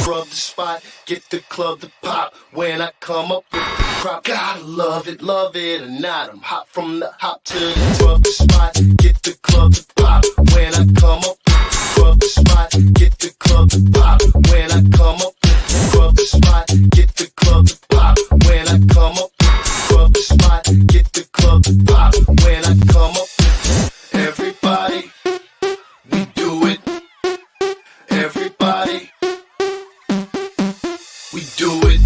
scrub the spot, get the club to pop. When I come up with the crop, gotta love it or not. I'm hot from the hop to the scrub the spot, get the club to pop. When I come up with the scrub the spot, get the club to pop. When I come up with the scrub the spot, get the club to pop. When I come up with the scrub the spot, get the club to pop. When I come up with everybody, we do it. Everybody, we do it.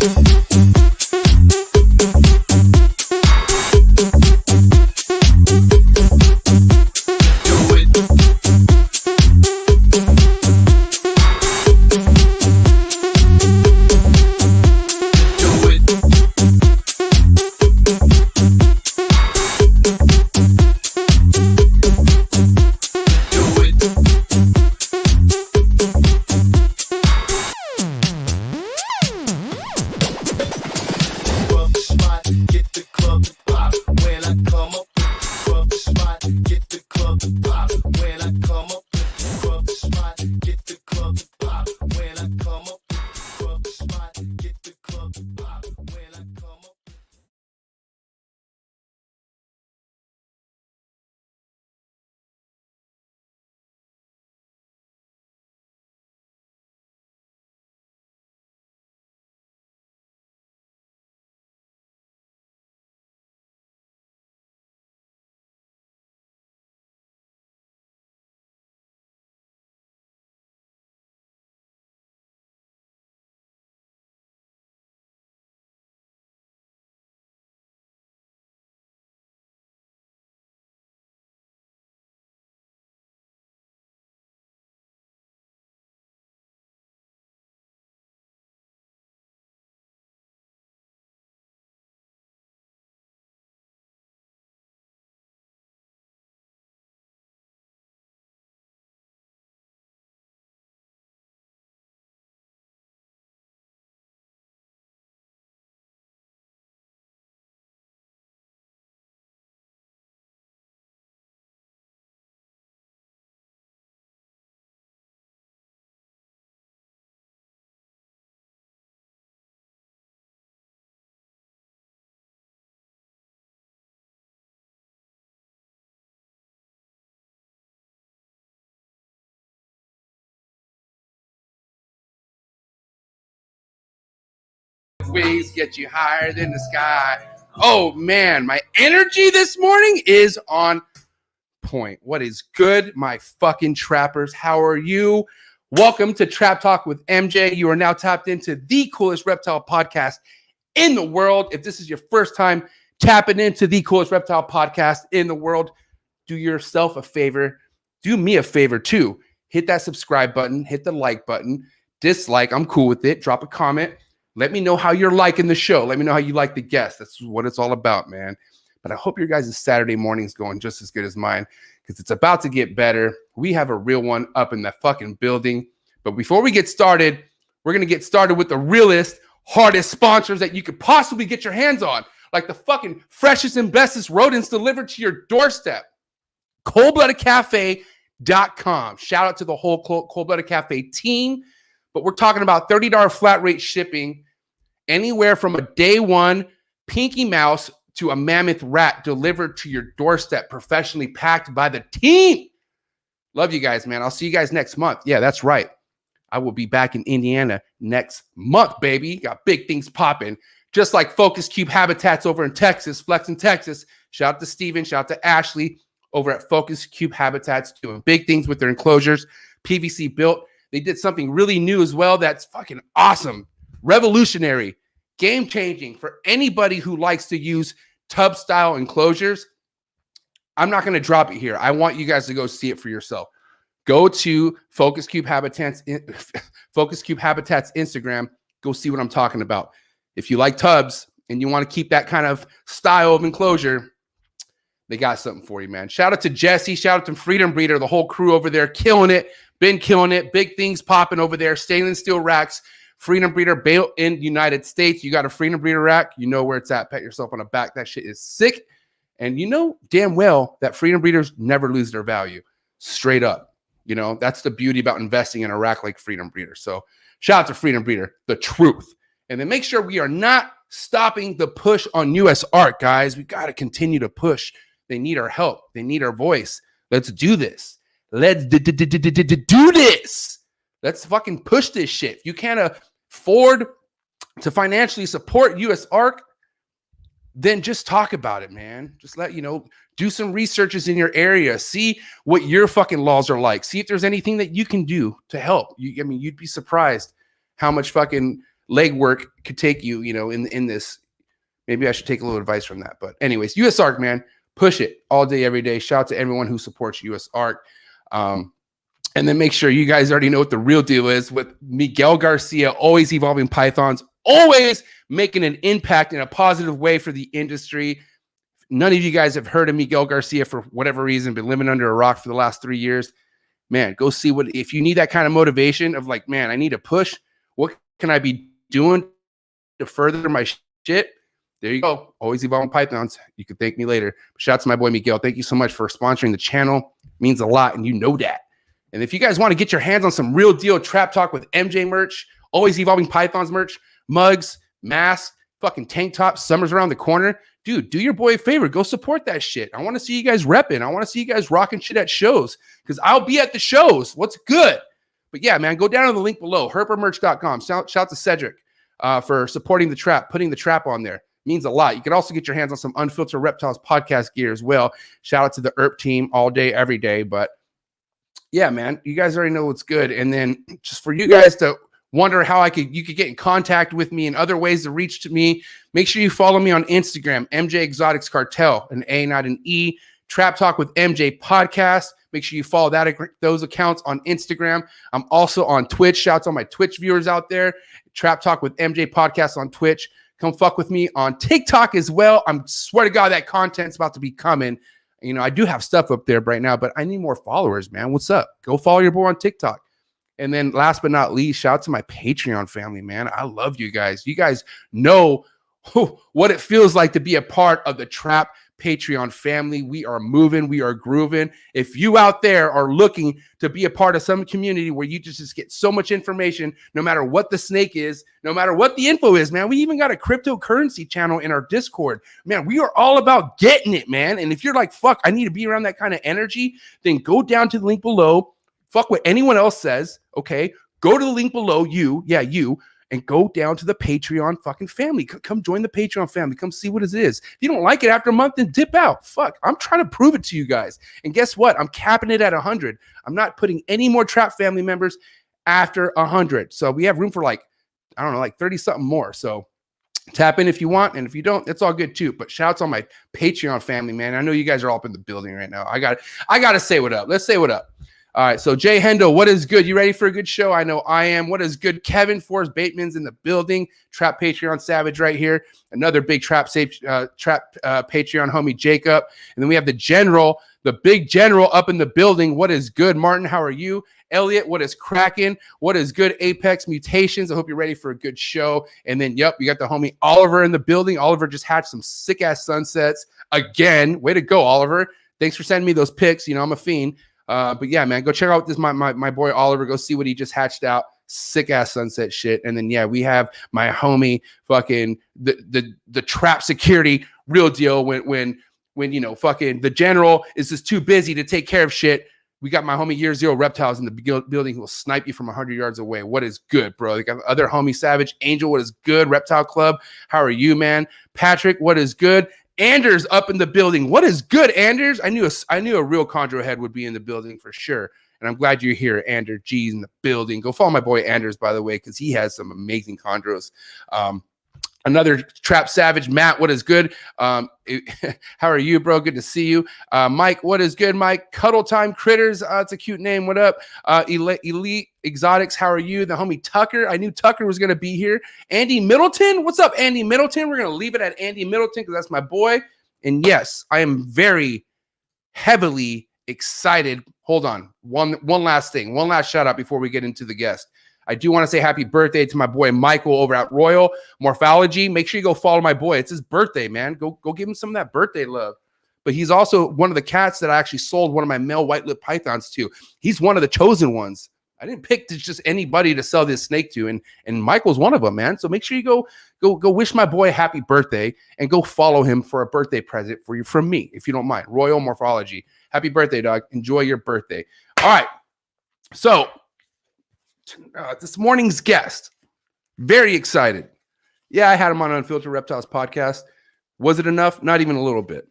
Ways get you higher than the sky. Oh man, my energy this morning is on point. What is good, my fucking trappers? How are you? Welcome to Trap Talk with MJ. You are now tapped into the coolest reptile podcast in the world. If this is your first time tapping into the coolest reptile podcast in the world, do yourself a favor. Do me a favor too. Hit that subscribe button, hit the like button, dislike, I'm cool with it. Drop a comment. Let me know how you're liking the show. Let me know how you like the guests. That's what it's all about, man. But I hope your guys' Saturday morning's going just as good as mine because it's about to get better. We have a real one up in that fucking building. But before we get started, we're going to get started with the realest, hardest sponsors that you could possibly get your hands on, like the fucking freshest and bestest rodents delivered to your doorstep. Coldbloodedcafe.com. Shout out to the whole Cold Blooded Cafe team. But we're talking about $30 flat rate shipping anywhere from a day one Pinky Mouse to a mammoth rat delivered to your doorstep, professionally packed by the team. Love you guys, man. I'll see you guys next month. Yeah, that's right. I will be back in Indiana next month, baby. Got big things popping. Just like Focus Cube Habitats over in Texas, Flex in Texas. Shout out to Steven. Shout out to Ashley over at Focus Cube Habitats doing big things with their enclosures. PVC built. They did something really new as well that's fucking awesome, revolutionary, game-changing for anybody who likes to use tub-style enclosures. I'm not going to drop it here. I want you guys to go see it for yourself. Go to Focus Cube Habitats Instagram. Go see what I'm talking about. If you like tubs and you want to keep that kind of style of enclosure, they got something for you, man. Shout out to Jesse. Shout out to Freedom Breeder, the whole crew over there, killing it. Been killing it. Big things popping over there. Stainless steel racks. Freedom Breeder built in the United States. You got a Freedom Breeder rack. You know where it's at. Pat yourself on the back. That shit is sick. And you know damn well that Freedom Breeders never lose their value. Straight up. You know, that's the beauty about investing in a rack like Freedom Breeder. So shout out to Freedom Breeder, the truth. And then make sure we are not stopping the push on US art, guys. We got to continue to push. They need our help. They need our voice. Let's do this. Let's do this. Let's fucking push this shit. If you can't afford to financially support US art, then just talk about it, man. Just let you know, do some researches in your area. See what your fucking laws are like. See if there's anything that you can do to help. I mean, you'd be surprised how much fucking legwork could take you, you know, in this. Maybe I should take a little advice from that. But anyways, US Arc, man, push it all day, every day. Shout out to everyone who supports US Arc. And then make sure you guys already know what the real deal is with Miguel Garcia, always evolving pythons, always making an impact in a positive way for the industry. None of you guys have heard of Miguel Garcia for whatever reason, been living under a rock for the last 3 years. Man, go see what, if you need that kind of motivation of like, man, I need a push. What can I be doing to further my shit? There you go. Always evolving pythons. You can thank me later. Shout out to my boy Miguel. Thank you so much for sponsoring the channel. It means a lot, and you know that. And if you guys want to get your hands on some real deal Trap Talk with MJ merch, Always Evolving Pythons merch, mugs, masks, fucking tank tops, summer's around the corner, dude, do your boy a favor. Go support that shit. I want to see you guys repping. I want to see you guys rocking shit at shows because I'll be at the shows. What's good? But yeah, man, go down to the link below, herpermerch.com. Shout out to Cedric for supporting the trap, putting the trap on there. Means a lot. You can also get your hands on some Unfiltered Reptiles podcast gear as well. Shout out to the ERP team all day, every day. But yeah, man, you guys already know what's good. And then just for you guys to wonder how you could get in contact with me and other ways to reach to me, make sure you follow me on Instagram, mjexoticscartal, an A, not an E. Trap Talk with MJ podcast. Make sure you follow those accounts on Instagram. I'm also on Twitch. Shouts on my Twitch viewers out there. Trap Talk with MJ podcast on Twitch. Come fuck with me on TikTok as well. I swear to God, that content's about to be coming. You know, I do have stuff up there right now, but I need more followers, man. What's up? Go follow your boy on TikTok. And then last but not least, shout out to my Patreon family, man. I love you guys. You guys know what it feels like to be a part of the Trap Patreon family. We are moving. We are grooving. If you out there are looking to be a part of some community where you just get so much information, no matter what the snake is, no matter what the info is, man, we even got a cryptocurrency channel in our Discord. Man, we are all about getting it, man. And if you're like, fuck, I need to be around that kind of energy, then go down to the link below. Fuck what anyone else says, okay? Go to the link below, you, and go down to the Patreon fucking family. Come join the Patreon family. Come see what it is. If you don't like it after a month, then dip out. Fuck, I'm trying to prove it to you guys. And guess what? I'm capping it at 100. I'm not putting any more Trap family members after 100. So we have room for like, I don't know, like 30-something more. So tap in if you want, and if you don't, it's all good too. But shouts on my Patreon family, man. I know you guys are all up in the building right now. I got to say what up. Let's say what up. All right, so Jay Hendo, what is good? You ready for a good show? I know I am. What is good? Kevin Forrest Bateman's in the building. Trap Patreon Savage right here. Another big Trap Patreon homie, Jacob. And then we have the big general up in the building. What is good? Martin, how are you? Elliot, what is cracking? What is good? Apex Mutations. I hope you're ready for a good show. And then, yep, you got the homie Oliver in the building. Oliver just hatched some sick-ass sunsets again. Way to go, Oliver. Thanks for sending me those pics. You know, I'm a fiend. But yeah, man, go check out this my boy Oliver. Go see what he just hatched out. Sick ass sunset shit. And then yeah, we have my homie fucking the Trap security real deal when you know fucking the general is just too busy to take care of shit. We got my homie Year Zero Reptiles in the building who will snipe you from 100 yards away. What is good, bro? They got other homie Savage Angel. What is good? Reptile Club. How are you, man? Patrick, what is good? Anders up in the building. What is good, Anders? I knew a real Chondro head would be in the building for sure. And I'm glad you're here, Anders G's in the building. Go follow my boy Anders, by the way, because he has some amazing Chondros. Another Trap Savage, Matt, what is good? How are you, bro? Good to see you. Mike, what is good, Mike? Cuddle Time Critters, it's a cute name. What up? Elite Exotics, how are you? The homie Tucker, I knew Tucker was going to be here. Andy Middleton, what's up, Andy Middleton? We're going to leave it at Andy Middleton because that's my boy. And yes, I am very heavily excited. Hold on. One last thing. One last shout out before we get into the guest. I do want to say happy birthday to my boy Michael over at Royal Morphology. Make sure you go follow my boy. It's his birthday, man. Go give him some of that birthday love. but he's also one of the cats that I actually sold one of my male white-lipped pythons to. He's one of the chosen ones. I didn't pick just anybody to sell this snake to, and Michael's one of them, man. So make sure you go wish my boy a happy birthday and go follow him for a birthday present for you from me, if you don't mind. Royal Morphology. Happy birthday, dog. Enjoy your birthday. All right. So this morning's guest, very excited. Yeah, I had him on Unfiltered Reptiles podcast. Was it enough? Not even a little bit.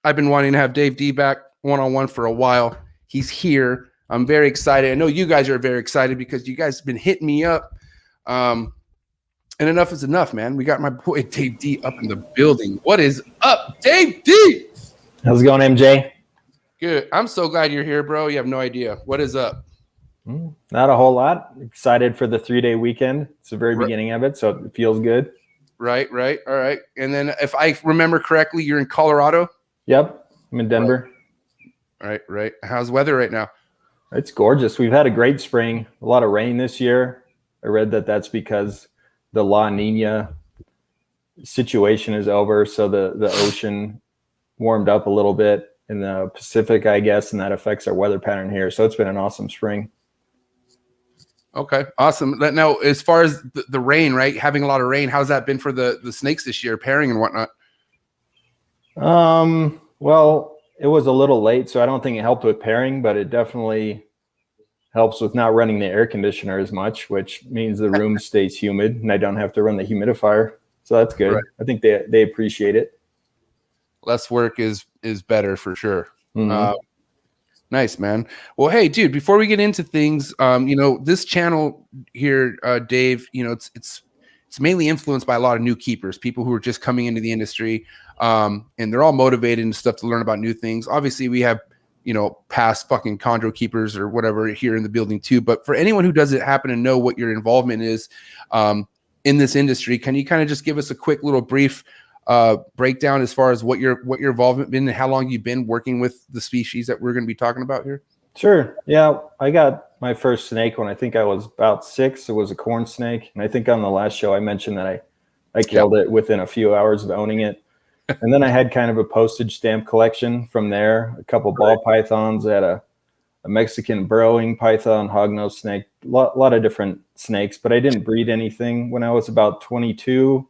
I've been wanting to have Dave D back one-on-one for a while. He's here. I'm very excited. I know you guys are very excited because you guys have been hitting me up. And enough is enough, man. We got my boy Dave D up in the building. What is up, Dave D? How's it going, MJ? Good. I'm so glad you're here, bro. You have no idea. What is up? Not a whole lot. Excited for the 3-day weekend. It's the very beginning of it, so it feels good. Right. All right. And then if I remember correctly, you're in Colorado? Yep. I'm in Denver. Right. How's the weather right now? It's gorgeous. We've had a great spring. A lot of rain this year. I read that that's because the La Nina situation is over, so the ocean warmed up a little bit in the Pacific, I guess, and that affects our weather pattern here. So it's been an awesome spring. Okay, awesome. Now, as far as the rain, right, having a lot of rain, how's that been for the snakes this year, pairing and whatnot? Well, it was a little late, so I don't think it helped with pairing, but it definitely helps with not running the air conditioner as much, which means the room stays humid and I don't have to run the humidifier. So that's good. Right. I think they appreciate it. Less work is better for sure. Nice, man. Well, hey, dude, before we get into things, this channel here, Dave, it's mainly influenced by a lot of new keepers, people who are just coming into the industry, and they're all motivated and stuff to learn about new things. Obviously, we have, past fucking chondro keepers or whatever here in the building too. But for anyone who doesn't happen to know what your involvement is in this industry, can you kind of just give us a quick little brief breakdown as far as what your involvement been and how long you've been working with the species that we're going to be talking about here? Sure. Yeah, I got my first snake when I think I was about 6. It was a corn snake, and I think on the last show I mentioned that I killed it within a few hours of owning it. And then I had kind of a postage stamp collection from there. A couple ball pythons, I had a Mexican burrowing python, hognose snake, a lot of different snakes, but I didn't breed anything. When I was about 22,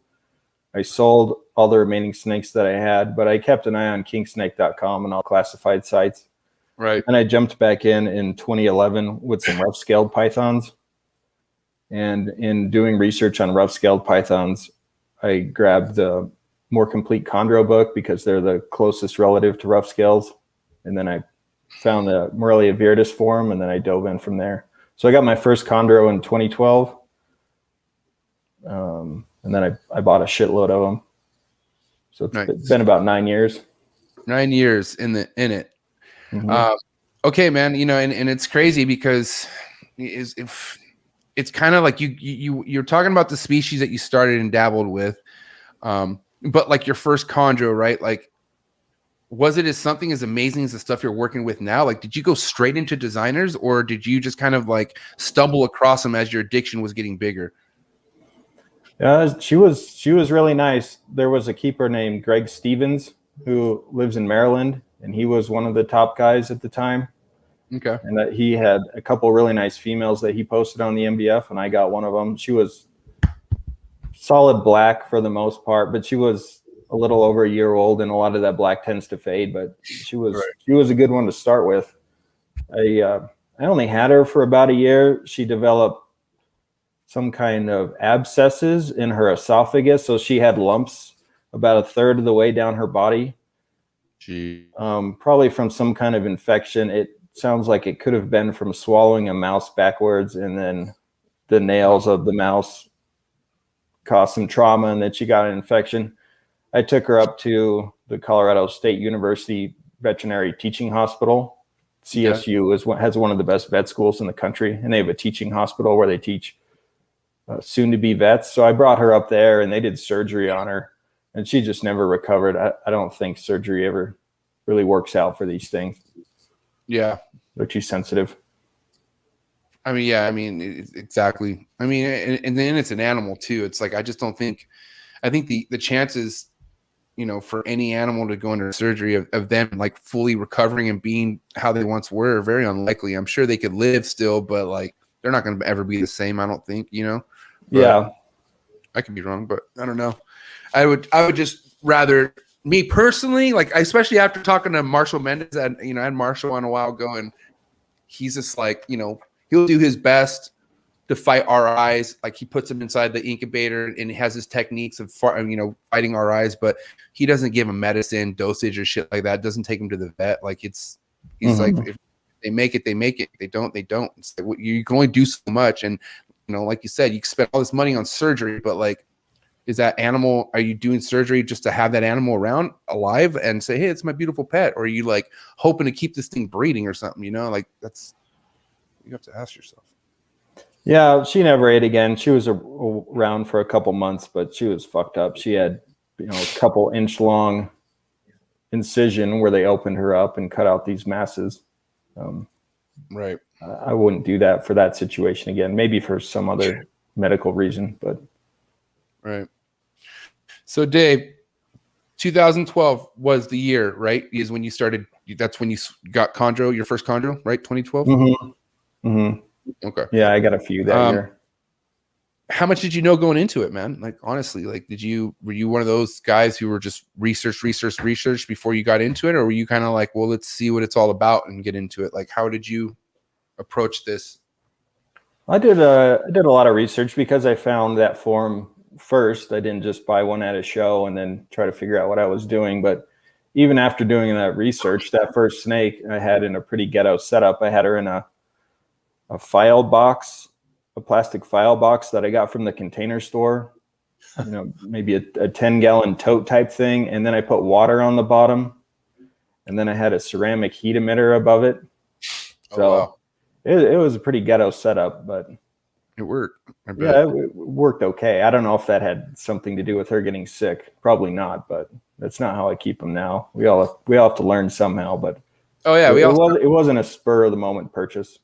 I sold all the remaining snakes that I had, but I kept an eye on kingsnake.com and all classified sites. Right. And I jumped back in 2011 with some rough-scaled pythons. And in doing research on rough-scaled pythons, I grabbed the more complete chondro book because they're the closest relative to rough scales. And then I found the Morelia Viridis forum, and then I dove in from there. So I got my first chondro in 2012. And then I bought a shitload of them. So it's been about 9 years. 9 years in it. Mm-hmm. Okay, man. And it's crazy because it's kind of like you're talking about the species that you started and dabbled with. But like your first chondro, right? Like, was it as something as amazing as the stuff you're working with now? Like, did you go straight into designers, or did you just kind of like stumble across them as your addiction was getting bigger? She was really nice. There was a keeper named Greg Stevens who lives in Maryland, and he was one of the top guys at the time. Okay. And that he had a couple really nice females that he posted on the MBF, and I got one of them. She was solid black for the most part, but she was a little over a year old, and a lot of that black tends to fade, but she was a good one to start with. I only had her for about a year. She developed some kind of abscesses in her esophagus, so she had lumps about a third of the way down her body. Probably from some kind of infection. It sounds like it could have been from swallowing a mouse backwards, and then the nails of the mouse caused some trauma, and then she got an infection. I took her up to the Colorado State University Veterinary Teaching Hospital. CSU has one of the best vet schools in the country, and they have a teaching hospital where they teach soon-to-be vets. So I brought her up there, and they did surgery on her, and she just never recovered. I don't think surgery ever really works out for these things. Yeah. They're too sensitive. Exactly. And then it's an animal too. It's like, I just don't think, I think the chances for any animal to go under surgery of them like fully recovering and being how they once were, very unlikely. I'm sure they could live still, but like they're not going to ever be the same, I don't think, But Yeah. I could be wrong, but I don't know. I would just rather, me personally, like especially after talking to Marshall Mendez, I had Marshall on a while ago, and he's just like, he'll do his best to fight RIs. Like he puts them inside the incubator and he has his techniques of fighting RIs, but he doesn't give them medicine dosage or shit like that. Doesn't take them to the vet. Like he's like, if they make it, they make it. If they don't, they don't. It's like, you can only do so much. And like you said, you spend all this money on surgery, but like, is that animal, are you doing surgery just to have that animal around alive and say, hey, it's my beautiful pet? Or are you like hoping to keep this thing breeding or something, like that's, you have to ask yourself. Yeah, she never ate again. She was around for a couple months, but she was fucked up. She had, a couple inch long incision where they opened her up and cut out these masses. Right. I wouldn't do that for that situation again. Maybe for some other medical reason, but. Right. So Dave, 2012 was the year, right? Is when you started. That's when you got Chondro, your first Chondro, right? 2012. Okay. Yeah, I got a few that year. How much did you know going into it, man? Like honestly, like were you one of those guys who were just research before you got into it, or were you kind of like, well, let's see what it's all about and get into it? Like, how did you approach this? I did a lot of research because I found that forum first. I didn't just buy one at a show and then try to figure out what I was doing. But even after doing that research, that first snake I had in a pretty ghetto setup. I had her in a file box, a plastic file box that I got from the Container Store, maybe a 10-gallon tote type thing. And then I put water on the bottom, and then I had a ceramic heat emitter above it. So wow. It was a pretty ghetto setup, but it worked. Yeah, it worked okay. I don't know if that had something to do with her getting sick. Probably not, but that's not how I keep them now. We all have to learn somehow, but it wasn't a spur of the moment purchase.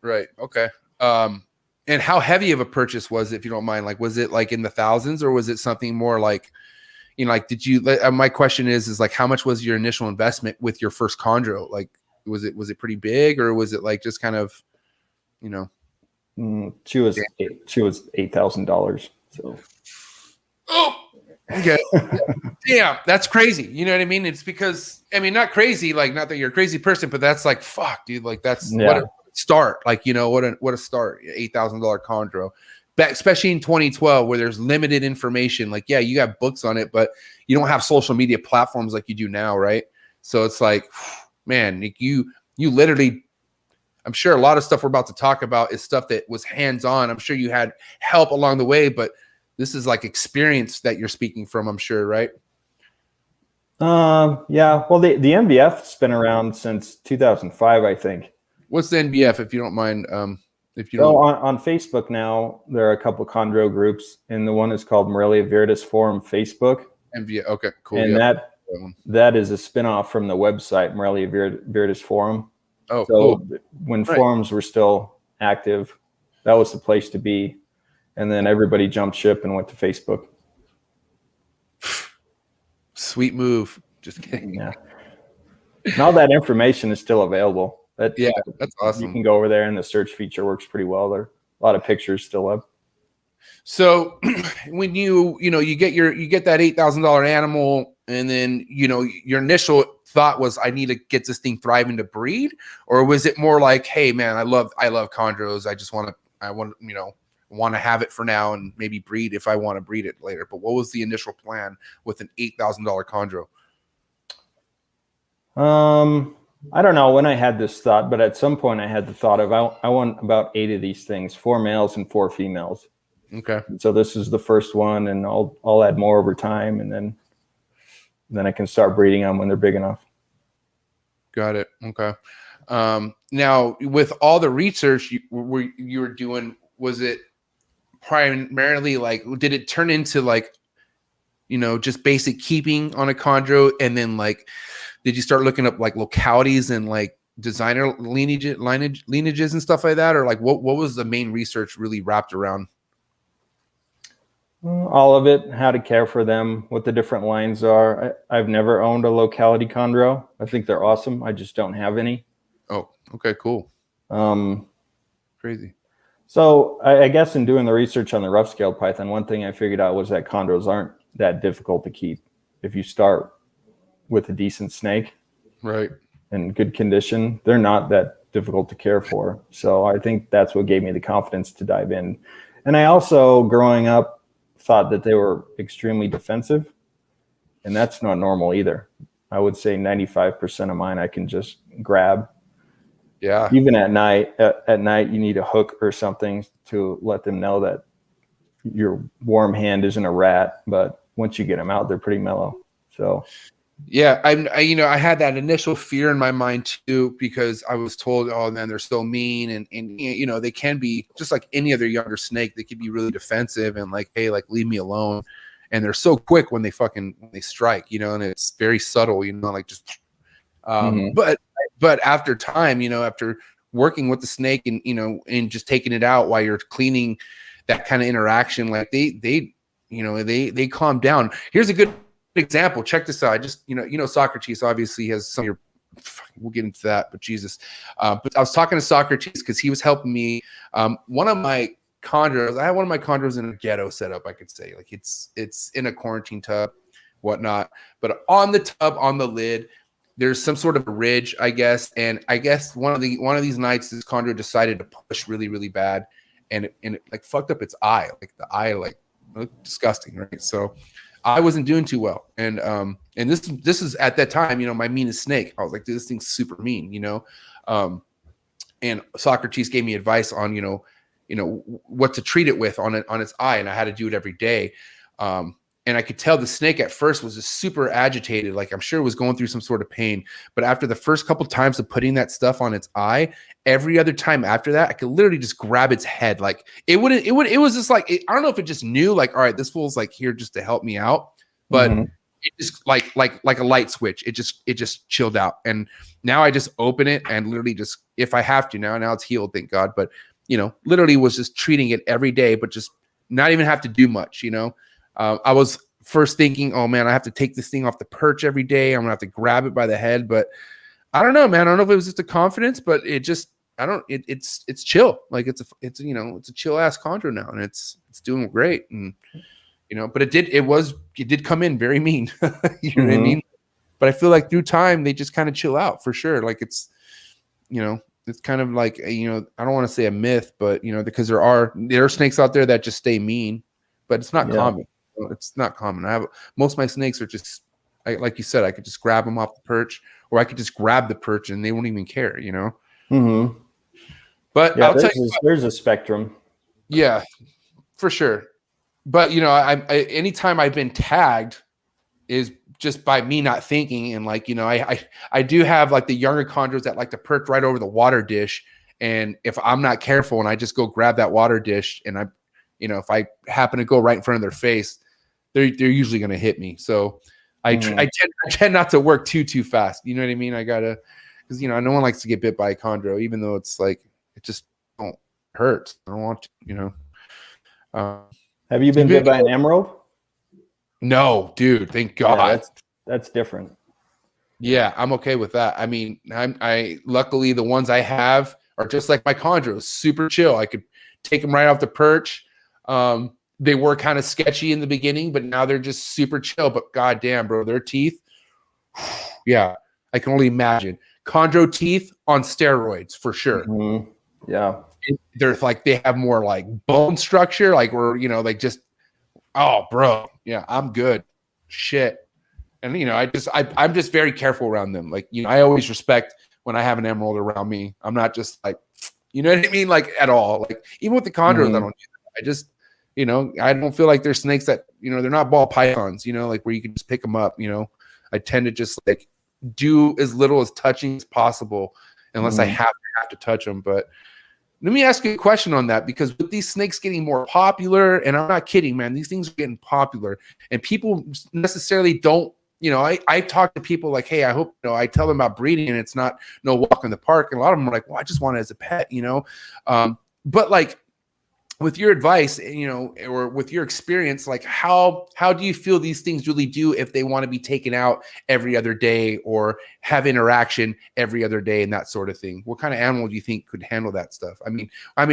Right. Okay. And how heavy of a purchase was it, if you don't mind? Like, was it like in the thousands, or was it something more like, like, did you? My question is like, how much was your initial investment with your first Chondro? Like, was it pretty big, or was it like just kind of, She was $8,000. So. Oh, okay. Damn, that's crazy. You know what I mean? It's because, not crazy, like, not that you're a crazy person, but that's like, fuck, dude. Like, that's what a start. Like, what a start. $8,000 Chondro. But especially in 2012, where there's limited information. Like, yeah, you got books on it, but you don't have social media platforms like you do now, right? So it's like, man, you literally, I'm sure a lot of stuff we're about to talk about is stuff that was hands-on. I'm sure you had help along the way, but this is like experience that you're speaking from, I'm sure, right? Yeah. Well, the NBF's been around since 2005, I think. What's the NBF, if you don't mind? If you don't. On Facebook now, there are a couple of Chondro groups, and the one is called Morelia Viridis Forum Facebook. NBF. Okay, cool. And that is a spinoff from the website Morelia Viridis Forum. Oh, so cool. When forums were still active, that was the place to be. And then everybody jumped ship and went to Facebook. Sweet move. Just kidding. Yeah. And all that information is still available. That's awesome. You can go over there, and the search feature works pretty well. There are a lot of pictures still up. So when you get that $8,000 animal, and then your initial thought was, I need to get this thing thriving to breed, or was it more like, hey man, I love Chondros, I want to have it for now and maybe breed if I want to breed it later? But what was the initial plan with an $8,000 Chondro? I don't know when I had this thought, but at some point I had the thought of, I want about 8 of these things, 4 males and 4 females. Okay. So this is the first one, and I'll add more over time, and then I can start breeding them when they're big enough. Got it. Okay. Now, with all the research you were doing, was it primarily like, did it turn into like, just basic keeping on a Chondro, and then like, did you start looking up like localities and like designer lineages and stuff like that, or like what was the main research really wrapped around? All of it, how to care for them, what the different lines are. I've never owned a locality chondro. I think they're awesome. I just don't have any. Oh, okay, cool. Crazy. So I guess in doing the research on the rough-scaled python, one thing I figured out was that chondros aren't that difficult to keep if you start with a decent snake. Right. In good condition, they're not that difficult to care for. So I think that's what gave me the confidence to dive in. And I also, growing up, thought that they were extremely defensive, and that's not normal either. I would say 95% of mine I can just grab. Yeah. Even at night, you need a hook or something to let them know that your warm hand isn't a rat. But once you get them out, they're pretty mellow. So, yeah, I had that initial fear in my mind too, because I was told, oh man, they're so mean, and they can be just like any other younger snake. They could be really defensive and like, hey, like leave me alone. And they're so quick when they strike, and it's very subtle, like just. But after time, after working with the snake and just taking it out while you're cleaning, that kind of interaction, like they calm down. Here's a good example. Check this out. I just, Socrates obviously has some of your, we'll get into that, but Jesus. But I was talking to Socrates because he was helping me. One of my chondros, I had one of my chondros in a ghetto setup, I could say. Like it's in a quarantine tub, whatnot. But on the tub, on the lid, there's some sort of a ridge, I guess. And I guess one of these nights, this chondro decided to push really, really bad. And it like fucked up its eye. Like the eye, like looked disgusting, right? So I wasn't doing too well. And this is at that time, my meanest snake. I was like, dude, this thing's super mean, and Socrates gave me advice on, what to treat it with on its eye. And I had to do it every day. And I could tell the snake at first was just super agitated. Like I'm sure it was going through some sort of pain. But after the first couple times of putting that stuff on its eye, every other time after that, I could literally just grab its head. Like it was just like, I don't know if it just knew like, all right, this fool's like here just to help me out. But it just like a light switch. It just chilled out. And now I just open it and literally just, if I have to now it's healed, thank God. But, literally was just treating it every day, but just not even have to do much, I was first thinking, oh man, I have to take this thing off the perch every day. I'm gonna have to grab it by the head, but I don't know, man. I don't know if it was just a confidence, but it's chill. Like it's a chill ass chondro now, and it's doing great. And but it did come in very mean. You know what I mean? But I feel like through time they just kind of chill out for sure. Like it's kind of like I don't want to say a myth, but because there are snakes out there that just stay mean, but it's not common. It's not common. Most of my snakes are just, like you said, I could just grab them off the perch, or I could just grab the perch and they won't even care, But yeah, I'll tell you, there's a spectrum. Yeah, for sure. But I anytime I've been tagged is just by me not thinking, and like I do have like the younger chondros that like to perch right over the water dish, and if I'm not careful and I just go grab that water dish and I if I happen to go right in front of their face, they're usually going to hit me. So I tend not to work too fast. You know what I mean? I gotta, because no one likes to get bit by a chondro, even though it's like it just don't hurt. I don't want to. Have you been bit by an emerald? No, dude. Thank God. Yeah, that's different. Yeah, I'm okay with that. I mean, I luckily the ones I have are just like my chondros, super chill. I could take them right off the perch. They were kind of sketchy in the beginning, but now they're just super chill. But goddamn, bro, their teeth. Yeah, I can only imagine. Chondro teeth on steroids for sure. Yeah, they're like they have more like bone structure, like like just. Oh, bro, yeah, I'm good. Shit, and I'm just very careful around them. Like I always respect when I have an emerald around me. I'm not just like, you know what I mean, like at all. Like even with the chondros, I don't do that. I just. I don't feel like they're snakes that, they're not ball pythons, like where you can just pick them up, I tend to just like do as little as touching as possible unless I have to touch them. But let me ask you a question on that, because with these snakes getting more popular, and I'm not kidding, man, these things are getting popular and people necessarily don't, I talk to people like, hey, I hope, I tell them about breeding and it's not no walk in the park. And a lot of them are like, well, I just want it as a pet, but like, with your advice, or with your experience, like how do you feel these things really do if they want to be taken out every other day or have interaction every other day and that sort of thing? What kind of animal do you think could handle that stuff? I mean,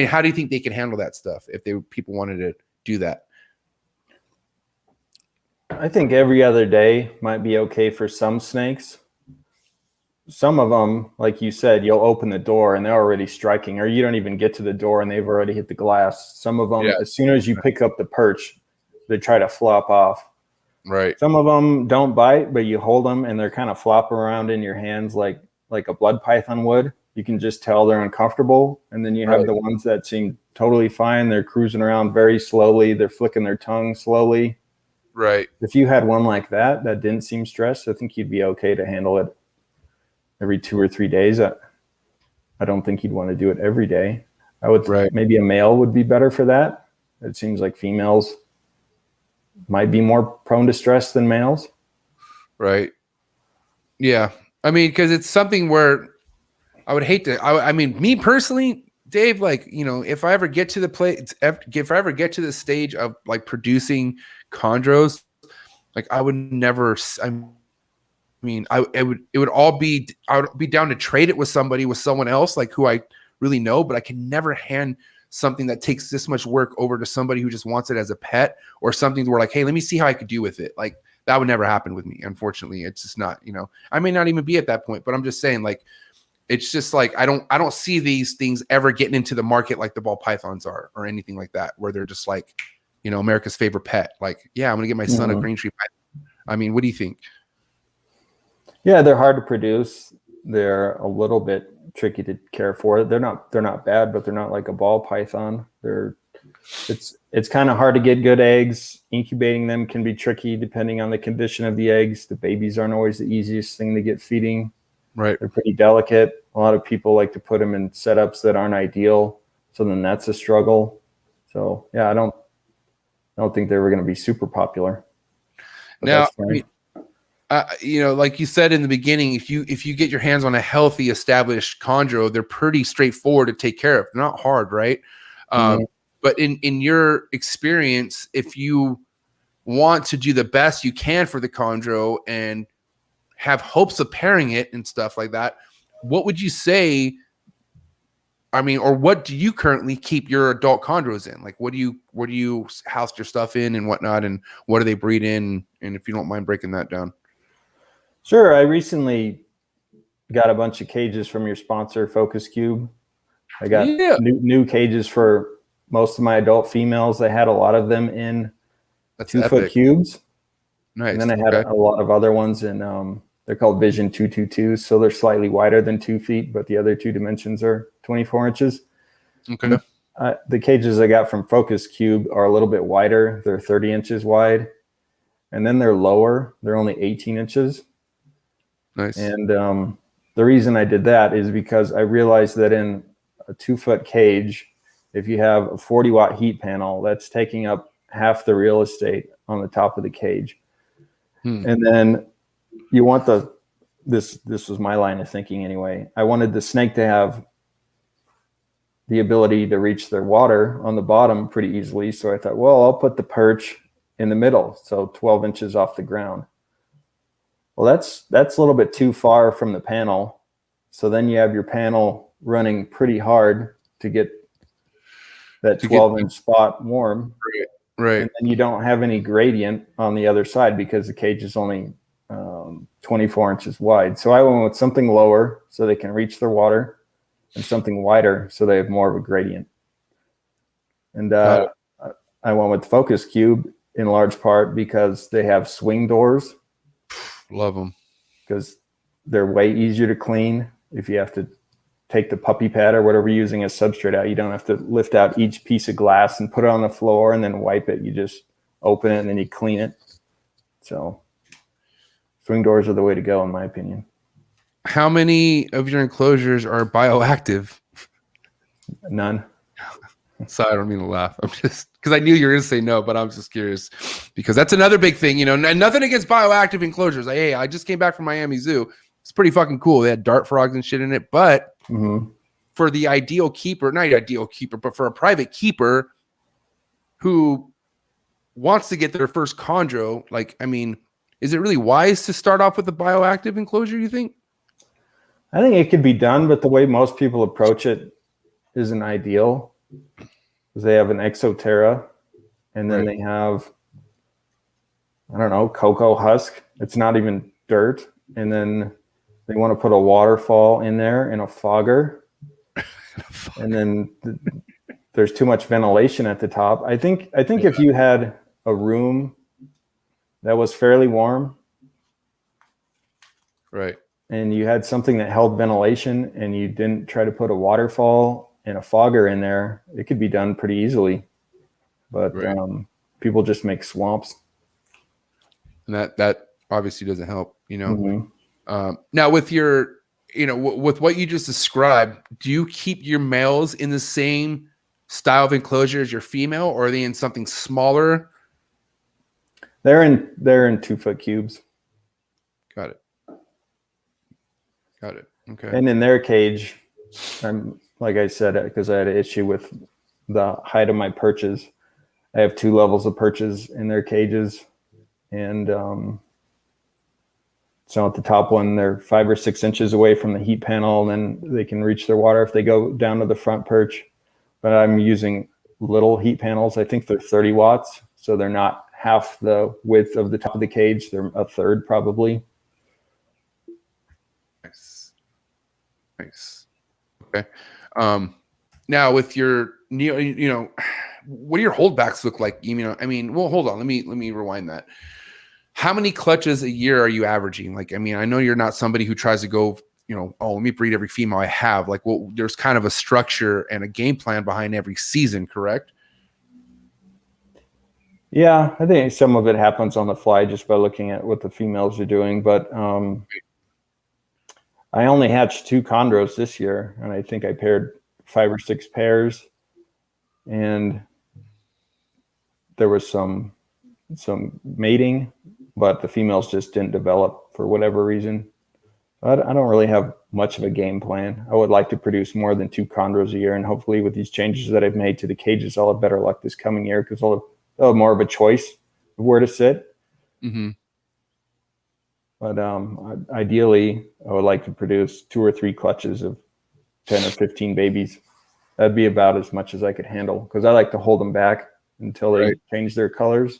how do you think they can handle that stuff if people wanted to do that? I think every other day might be okay for some snakes. Some of them, like you said, you'll open the door and they're already striking, or you don't even get to the door and they've already hit the glass. Some of them, as soon as you pick up the perch, they try to flop off. Right. Some of them don't bite, but you hold them and they're kind of flopping around in your hands like a blood python would. You can just tell they're uncomfortable. And then you have the ones that seem totally fine. They're cruising around very slowly. They're flicking their tongue slowly. Right. If you had one like that didn't seem stressed, I think you'd be okay to handle it every 2 or 3 days. I don't think you'd want to do it every day. I would maybe a male would be better for that. It seems like females might be more prone to stress than males. Right. Yeah. I mean, because it's something where I would hate to. I mean, me personally, Dave, like, if I ever get to the place, if I ever get to the stage of like producing chondros, like I would never. It would all be, I would be down to trade it with someone else, like who I really know, but I can never hand something that takes this much work over to somebody who just wants it as a pet, or something where like, hey, let me see how I could do with it. Like that would never happen with me. Unfortunately, it's just not, I may not even be at that point, but I'm just saying, like, it's just like, I don't see these things ever getting into the market like the ball pythons are, or anything like that, where they're just like, America's favorite pet. Like, yeah, I'm going to get my son a green tree python. I mean, what do you think? Yeah, they're hard to produce. They're a little bit tricky to care for. They're not bad, but they're not like a ball python. It's kind of hard to get good eggs. Incubating them can be tricky depending on the condition of the eggs. The babies aren't always the easiest thing to get feeding. Right. They're pretty delicate. A lot of people like to put them in setups that aren't ideal. So then that's a struggle. So yeah, I don't think they were going to be super popular. Now, like you said in the beginning, if you get your hands on a healthy, established chondro, they're pretty straightforward to take care of. They're not hard, right? But in your experience, if you want to do the best you can for the chondro and have hopes of pairing it and stuff like that, what would you say? I mean, or what do you currently keep your adult chondros in? Like, where do you house your stuff in and whatnot, and what do they breed in? And if you don't mind breaking that down. Sure. I recently got a bunch of cages from your sponsor, Focus Cube. I got new cages for most of my adult females. I had a lot of them in 2-foot cubes. Nice. And then I had a lot of other ones in, they're called Vision 222. So they're slightly wider than 2 feet, but the other two dimensions are 24 inches. Okay. The cages I got from Focus Cube are a little bit wider. They're 30 inches wide. And then they're lower. They're only 18 inches. Nice. And the reason I did that is because I realized that in a 2-foot cage, if you have a 40-watt heat panel, that's taking up half the real estate on the top of the cage. And then you want this was my line of thinking anyway. I wanted the snake to have the ability to reach their water on the bottom pretty easily. So I thought, well, I'll put the perch in the middle, so 12 inches off the ground. Well, that's a little bit too far from the panel. So then you have your panel running pretty hard to get that 12-inch spot warm. Right. And then you don't have any gradient on the other side because the cage is only 24 inches wide. So I went with something lower so they can reach their water, and something wider so they have more of a gradient. And I went with Focus Cube in large part because they have swing doors. Love them. Because they're way easier to clean. If you have to take the puppy pad or whatever you're using as substrate out, you don't have to lift out each piece of glass and put it on the floor and then wipe it. You just open it and then you clean it. So swing doors are the way to go, in my opinion. How many of your enclosures are bioactive? None. Sorry, I don't mean to laugh. I'm just because I knew you were going to say no, but I'm just curious because that's another big thing. Nothing against bioactive enclosures. I just came back from Miami Zoo. It's pretty fucking cool. They had dart frogs and shit in it, but for the ideal keeper, not ideal keeper, but for a private keeper, who wants to get their first chondro, like, I mean, is it really wise to start off with a bioactive enclosure, you think? I think it could be done, but the way most people approach it isn't ideal. They have an Exoterra, and then they have, I don't know, cocoa husk. It's not even dirt. And then they want to put a waterfall in there and a fogger. And then there's too much ventilation at the top. I think if you had a room that was fairly warm, right, and you had something that held ventilation, and you didn't try to put a waterfall and a fogger in there, it could be done pretty easily. But people just make swamps, and that obviously doesn't help, you know. Now with your, you know, with what you just described, do you keep your males in the same style of enclosure as your female, or are they in something smaller? They're in 2-foot cubes. Got it. Okay. And in their cage, I'm, like I said, because I had an issue with the height of my perches, I have 2 levels of perches in their cages. And so at the top one, they're 5 or 6 inches away from the heat panel, and then they can reach their water if they go down to the front perch. But I'm using little heat panels. I think they're 30 watts. So they're not half the width of the top of the cage. They're a third probably. Nice. Okay. Now with your you know, what do your holdbacks look like? You know, I mean, well, hold on. Let me rewind that. How many clutches a year are you averaging? Like, I mean, I know you're not somebody who tries to go, you know, oh, let me breed every female I have. Like, well, there's kind of a structure and a game plan behind every season, correct? Yeah, I think some of it happens on the fly just by looking at what the females are doing. But I only hatched 2 chondros this year, and I think I paired 5 or 6 pairs, and there was some mating, but the females just didn't develop for whatever reason. I don't really have much of a game plan. I would like to produce more than 2 chondros a year, and hopefully with these changes that I've made to the cages, I'll have better luck this coming year because I'll have more of a choice of where to sit. But ideally, I would like to produce 2 or 3 clutches of 10 or 15 babies. That'd be about as much as I could handle because I like to hold them back until they change their colors.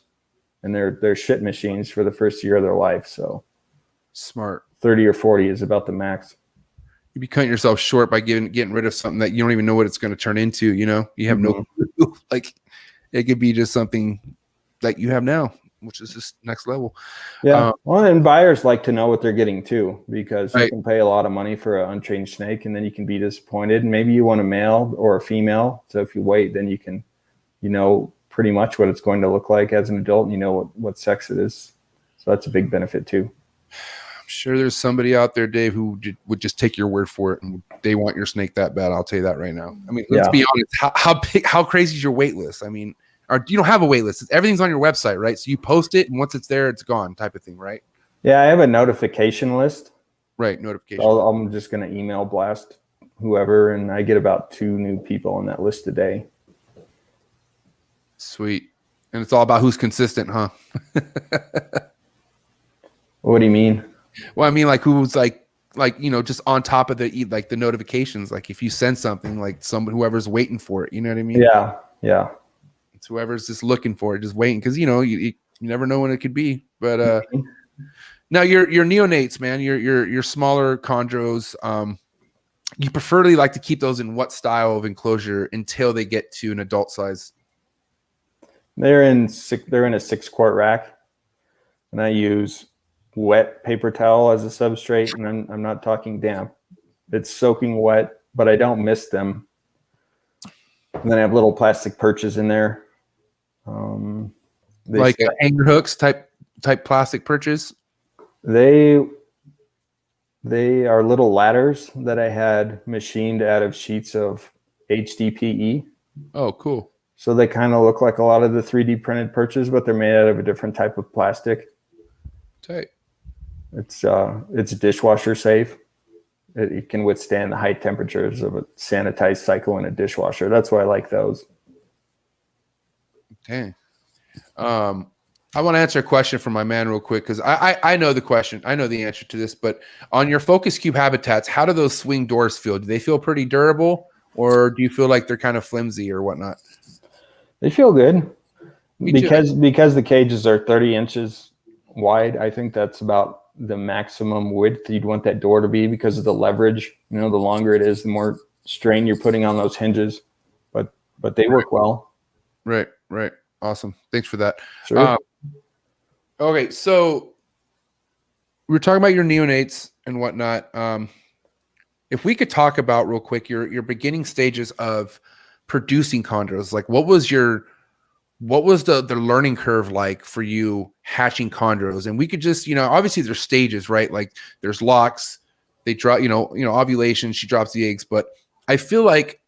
And they're shit machines for the first year of their life. So smart. 30 or 40 is about the max. You'd be cutting yourself short by getting rid of something that you don't even know what it's going to turn into. You know, you have no clue. Like, it could be just something that you have now, which is just next level. Yeah. Well, and buyers like to know what they're getting too, because you can pay a lot of money for an unchanged snake and then you can be disappointed. And maybe you want a male or a female. So if you wait, then you can, you know, pretty much what it's going to look like as an adult, and you know what sex it is. So that's a big benefit too. I'm sure there's somebody out there, Dave, who would just take your word for it, and they want your snake that bad. I'll tell you that right now. I mean, let's be honest. How crazy is your wait list? I mean, or you don't have a wait list. Everything's on your website, right? So you post it, and once it's there, it's gone, type of thing, right? Yeah, I have a notification list. Right, notification. I'm just going to email blast whoever, and I get about 2 new people on that list a day. Sweet. And it's all about who's consistent, huh? What do you mean? Well, I mean, like who's like, you know, just on top of the notifications. Like if you send something, like whoever's waiting for it, you know what I mean? Yeah. Yeah. It's whoever's just looking for it, just waiting. Cause you know, you never know when it could be, but, now your neonates, man, your smaller chondros, you preferably like to keep those in what style of enclosure until they get to an adult size? They're in a 6-quart rack, and I use wet paper towel as a substrate, and I'm not talking damp. It's soaking wet, but I don't mist them. And then I have little plastic perches in there. Like hanger hooks type plastic perches? They are little ladders that I had machined out of sheets of HDPE. Oh, cool. So they kind of look like a lot of the 3D printed perches, but they're made out of a different type of plastic. Tight. It's dishwasher safe. It can withstand the high temperatures of a sanitized cycle in a dishwasher. That's why I like those. Dang. I want to answer a question from my man real quick because I know the question. I know the answer to this, but on your focus cube habitats, how do those swing doors feel? Do they feel pretty durable, or do you feel like they're kind of flimsy or whatnot? They feel good. Me because the cages are 30 inches wide. I think that's about the maximum width you'd want that door to be because of the leverage. You know, the longer it is, the more strain you're putting on those hinges. But they work well. Right. Awesome. Thanks for that. Sure. Okay, so we were talking about your neonates and whatnot. If we could talk about real quick your beginning stages of producing chondros, like what was the learning curve like for you hatching chondros? And we could just, obviously there's stages, right? Like there's locks, they drop, ovulation, she drops the eggs, but I feel like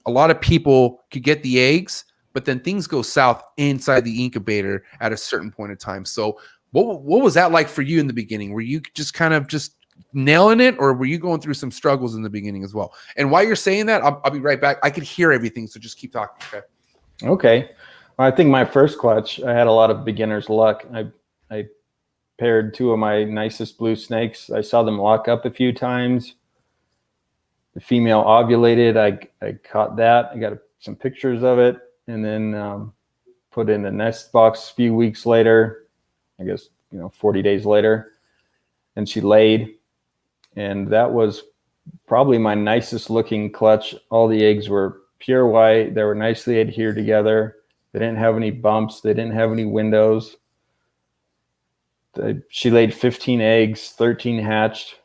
a lot of people could get the eggs, but then things go south inside the incubator at a certain point in time. So what was that like for you in the beginning? Were you just kind of just nailing it, or were you going through some struggles in the beginning as well? And while you're saying that, I'll be right back. I could hear everything, so just keep talking. Okay. Well, I think my first clutch, I had a lot of beginner's luck. I paired two of my nicest blue snakes. I saw them lock up a few times. The female ovulated. I caught that. I got some pictures of it, and then put in the nest box a few weeks later, I guess, 40 days later, and she laid. And that was probably my nicest looking clutch. All the eggs were pure white. They were nicely adhered together. They didn't have any bumps. They didn't have any windows. She laid 15 eggs, 13 hatched.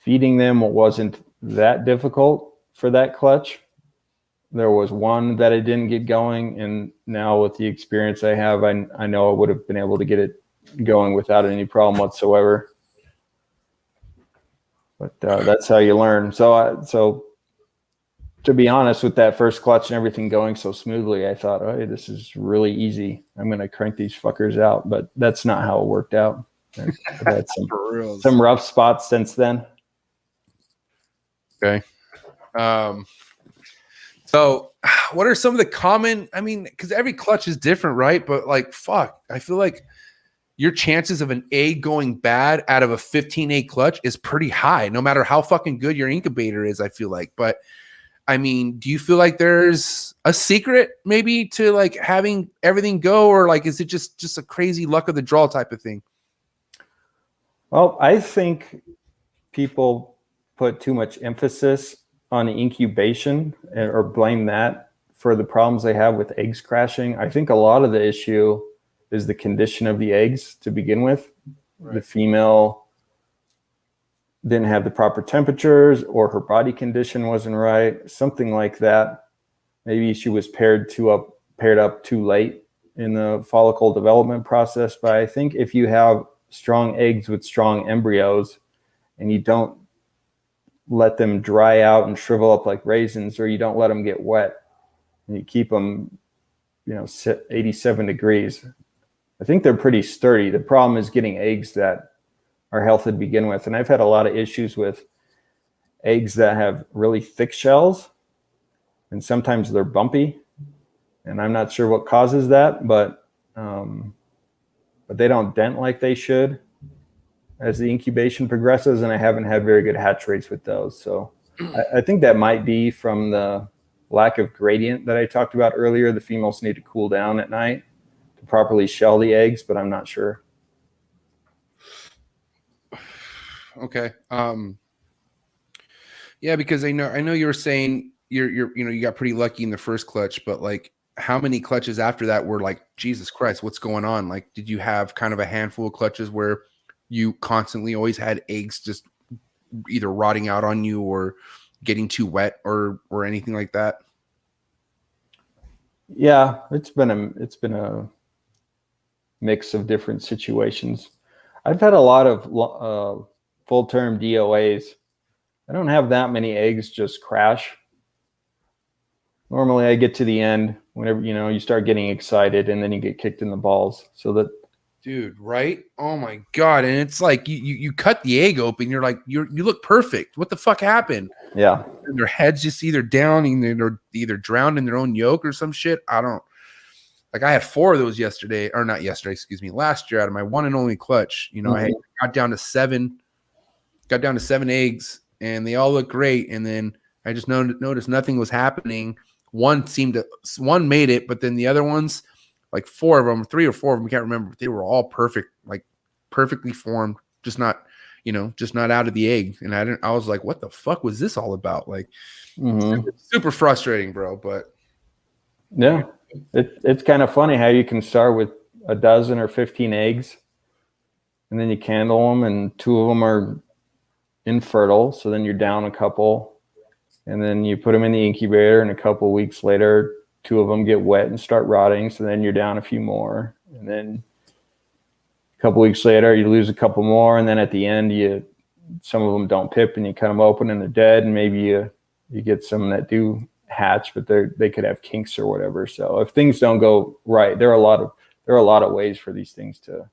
Feeding them wasn't that difficult for that clutch. There was one that I didn't get going, and now with the experience I have, I know I would have been able to get it going without any problem whatsoever. But that's how you learn. So to be honest, with that first clutch and everything going so smoothly, I thought, oh, this is really easy. I'm going to crank these fuckers out. But that's not how it worked out. I've had some rough spots since then. Okay. So what are some of the common, because every clutch is different, right? But I feel like your chances of an egg going bad out of a 15 egg clutch is pretty high, no matter how fucking good your incubator is, I feel like. But do you feel like there's a secret maybe to having everything go, or is it just a crazy luck of the draw type of thing? Well, I think people put too much emphasis on incubation or blame that for the problems they have with eggs crashing. I think a lot of the issue is the condition of the eggs to begin with. Right. The female didn't have the proper temperatures, or her body condition wasn't right, something like that. Maybe she was paired up too late in the follicle development process. But I think if you have strong eggs with strong embryos and you don't let them dry out and shrivel up like raisins, or you don't let them get wet and you keep them, 87 degrees, I think they're pretty sturdy. The problem is getting eggs that are healthy to begin with. And I've had a lot of issues with eggs that have really thick shells, and sometimes they're bumpy, and I'm not sure what causes that, but they don't dent like they should as the incubation progresses, and I haven't had very good hatch rates with those. So I think that might be from the lack of gradient that I talked about earlier. The females need to cool down at night to properly shell the eggs, but I'm not sure. Okay. Yeah, because I know you were saying you got pretty lucky in the first clutch, but how many clutches after that were Jesus Christ, what's going on? Did you have kind of a handful of clutches where you constantly always had eggs just either rotting out on you or getting too wet or anything like that? Yeah, it's been a mix of different situations. I've had a lot of full-term DOAs. I don't have that many eggs just crash. Normally I get to the end whenever, you start getting excited, and then you get kicked in the balls. So that, dude, right? Oh my God. And it's you cut the egg open, you're you look perfect. What the fuck happened? Yeah. And their heads just either down, either drowned in their own yolk or some shit. I don't like I had 4 of those yesterday, or not yesterday, excuse me, last year out of my one and only clutch. You know, I got down to 7 eggs, and they all look great. And then I just noticed nothing was happening. One made it, but then the other ones, like 4 of them, 3 or 4 of them, I can't remember, but they were all perfect, like perfectly formed, just not out of the egg. And I was like, what the fuck was this all about? Like, super frustrating, bro. But yeah, it's kind of funny how you can start with a dozen or 15 eggs, and then you candle them, and 2 of them are infertile. So then you're down a couple, and then you put them in the incubator, and a couple of weeks later, 2 of them get wet and start rotting. So then you're down a few more, and then a couple of weeks later, you lose a couple more, and then at the end, some of them don't pip, and you cut them open and they're dead, and maybe you get some that do hatch, but they could have kinks or whatever. So if things don't go right, there are a lot of ways for these things to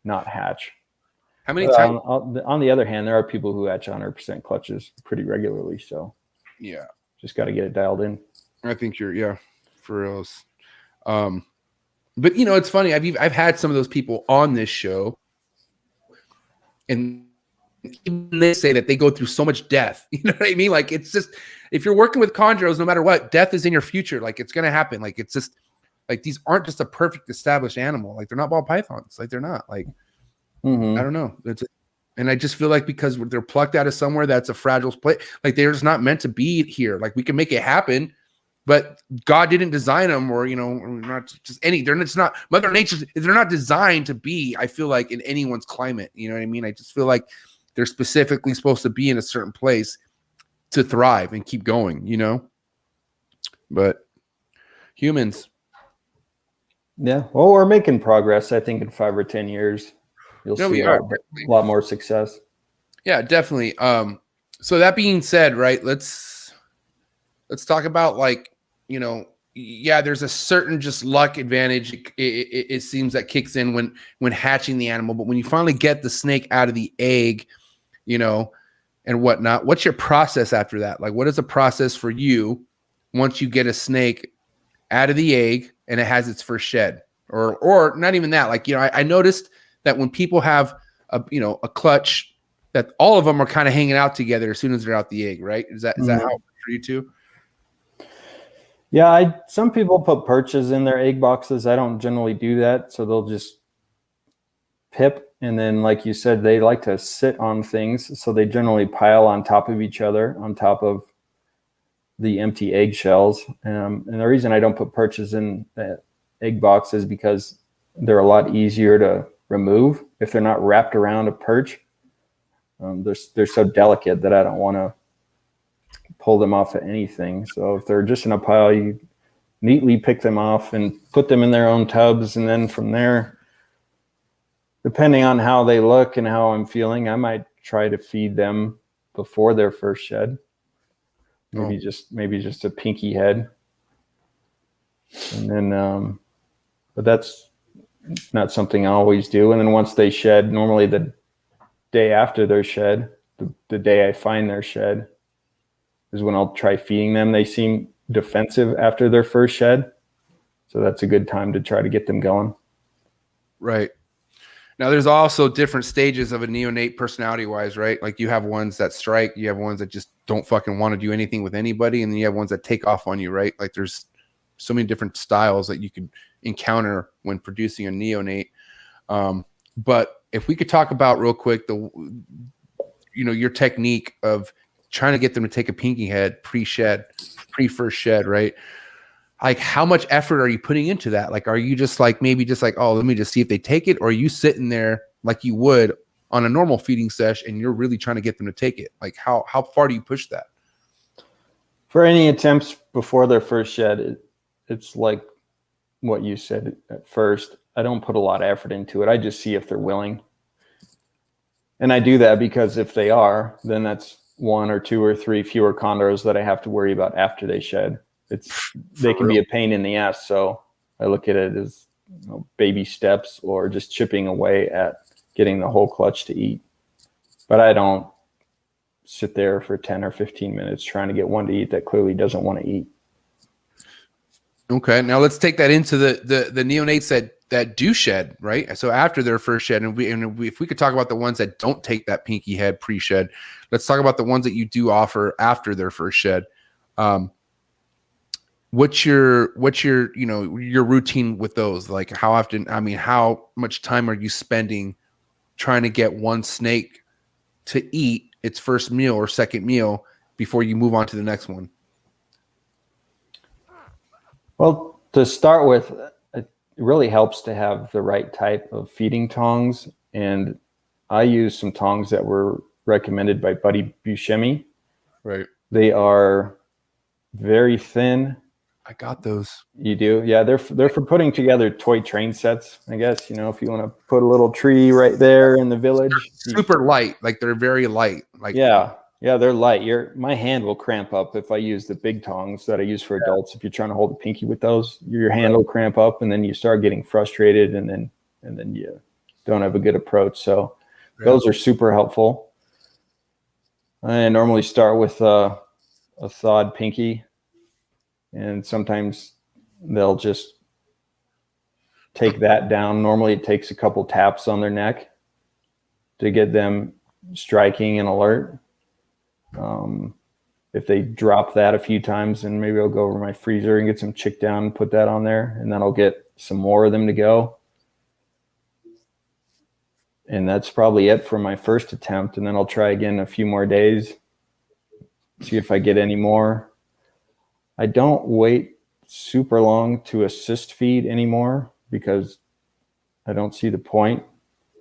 not hatch. How many times? On the other hand, there are people who hatch 100% clutches pretty regularly. So yeah, just got to get it dialed in. I think you're for reals. But you know, it's funny. I've had some of those people on this show, and even they say that they go through so much death. You know what I mean? like, it's just, if you're working with chondros, no matter what, death is in your future. Like, it's going to happen. Like, it's just like, these aren't just a perfect established animal. Like, they're not ball pythons. Like, they're not like, I don't know. And I just feel like because they're plucked out of somewhere that's a fragile place, like they're just not meant to be here. Like, we can make it happen, but God didn't design them, or, you know, not just it's not Mother Nature. They're not designed to be, I feel like, in anyone's climate. You know what I mean? I just feel like they're specifically supposed to be in a certain place to thrive and keep going, you know? But humans. Yeah. Well, we're making progress. I think in 5 or 10 years, you'll see a lot more success. Yeah, definitely. So that being said, right, let's talk about, like, you know, yeah, there's a certain just luck advantage. It seems that kicks in when hatching the animal, but when you finally get the snake out of the egg, you know, and whatnot, what's your process after that? Like, what is the process for you once you get a snake out of the egg and it has its first shed, or not even that? Like, you know, I noticed that when people have a clutch, that all of them are kind of hanging out together as soon as they're out the egg, right? Is that how it works for you too? Yeah, some people put perches in their egg boxes. I don't generally do that, so they'll just pip. And then, like you said, they like to sit on things. So they generally pile on top of each other, on top of the empty egg shells. And the reason I don't put perches in the egg box is because they're a lot easier to remove if they're not wrapped around a perch. They're so delicate that I don't want to pull them off of anything. So if they're just in a pile, you neatly pick them off and put them in their own tubs. And then from there, depending on how they look and how I'm feeling, I might try to feed them before their first shed. Maybe just a pinky head. And then, but that's not something I always do. And then once they shed, normally the day after their shed, the day I find their shed is when I'll try feeding them. They seem defensive after their first shed. So that's a good time to try to get them going. Right. Now, there's also different stages of a neonate personality-wise, right? Like, you have ones that strike, you have ones that just don't fucking want to do anything with anybody, and then you have ones that take off on you, right? Like, there's so many different styles that you could encounter when producing a neonate. But if we could talk about real quick your technique of trying to get them to take a pinky head pre-first shed, right? Like, how much effort are you putting into that? Like, are you just like, maybe just like, oh, let me just see if they take it? Or are you sitting there like you would on a normal feeding sesh and you're really trying to get them to take it? Like, how far do you push that? For any attempts before their first shed, it's like what you said at first. I don't put a lot of effort into it. I just see if they're willing. And I do that because if they are, then that's 1 or 2 or 3 fewer chondros that I have to worry about after they shed. They can be a pain in the ass. So I look at it as baby steps, or just chipping away at getting the whole clutch to eat. But I don't sit there for 10 or 15 minutes trying to get one to eat that clearly doesn't want to eat. Okay, now let's take that into the neonates that do shed, right? So after their first shed, if we could talk about the ones that don't take that pinky head pre-shed, let's talk about the ones that you do offer after their first shed. What's your your routine with those? Like how often? I mean, how much time are you spending trying to get one snake to eat its first meal or second meal before you move on to the next one? Well, to start with, it really helps to have the right type of feeding tongs. And I use some tongs that were recommended by Buddy Buscemi. Right. They are very thin. I got those. You do? Yeah, they're for putting together toy train sets, I guess. You know, if you want to put a little tree right there in the village. Super light. Like they're very light. Like Yeah, they're light. My hand will cramp up if I use the big tongs that I use for adults. If you're trying to hold a pinky with those, your hand will cramp up, and then you start getting frustrated, and then you don't have a good approach. So those are super helpful. I normally start with a thawed pinky, and sometimes they'll just take that down. Normally it takes a couple taps on their neck to get them striking and alert. If they drop that a few times, then maybe I'll go over my freezer and get some chick down and put that on there, and then I'll get some more of them to go. And that's probably it for my first attempt. And then I'll try again a few more days, see if I get any more. I don't wait super long to assist feed anymore because I don't see the point.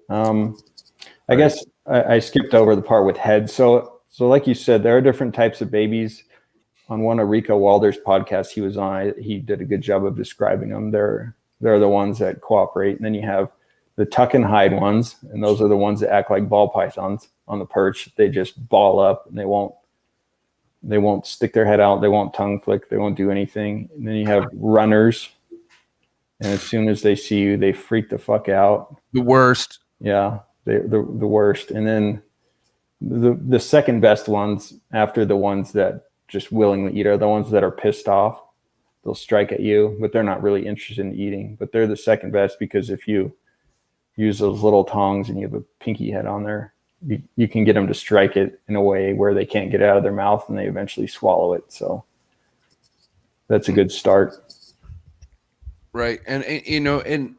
I guess I skipped over the part with heads. So like you said, there are different types of babies. On one of Rico Walder's podcasts he was on, he did a good job of describing them. They're the ones that cooperate. And then you have the tuck and hide ones. And those are the ones that act like ball pythons on the perch. They just ball up and they won't stick their head out. They won't tongue flick. They won't do anything. And then you have runners. And as soon as they see you, they freak the fuck out. The worst. Yeah, the worst. And then the second best ones after the ones that just willingly eat are the ones that are pissed off. They'll strike at you, but they're not really interested in eating. But they're the second best because if you use those little tongs and you have a pinky head on there, you can get them to strike it in a way where they can't get it out of their mouth and they eventually swallow it. So that's a good start. Right. And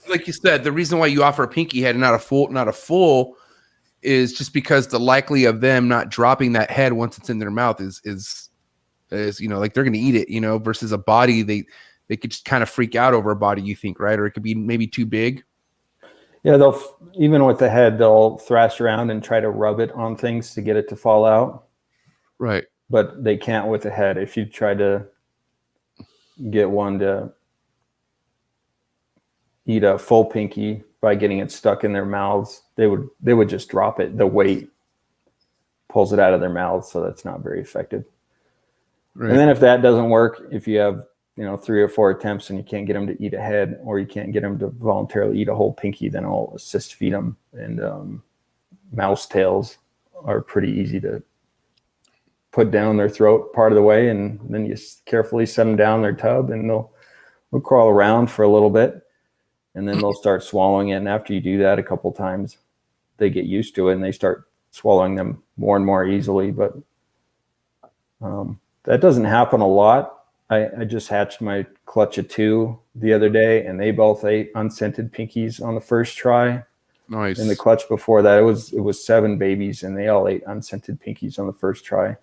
like you said, the reason why you offer a pinky head and not a full is just because the likely of them not dropping that head once it's in their mouth is like they're going to eat it, versus a body. They could just kind of freak out over a body, you think, right? Or it could be maybe too big. Yeah, even with the head, they'll thrash around and try to rub it on things to get it to fall out. Right. But they can't with the head. If you try to get one to eat a full pinky by getting it stuck in their mouths, they would just drop it. The weight pulls it out of their mouths, so that's not very effective. Right. And then if that doesn't work, if you have 3 or 4 attempts and you can't get them to eat a head, or you can't get them to voluntarily eat a whole pinky, then I'll assist feed them. And mouse tails are pretty easy to put down their throat part of the way, and then you carefully set them down their tub, and they'll crawl around for a little bit, and then they'll start swallowing it. And after you do that a couple times, they get used to it and they start swallowing them more and more easily. But that doesn't happen a lot. I just hatched my clutch of 2 the other day, and they both ate unscented pinkies on the first try. Nice. In the clutch before that, it was 7 babies, and they all ate unscented pinkies on the first try.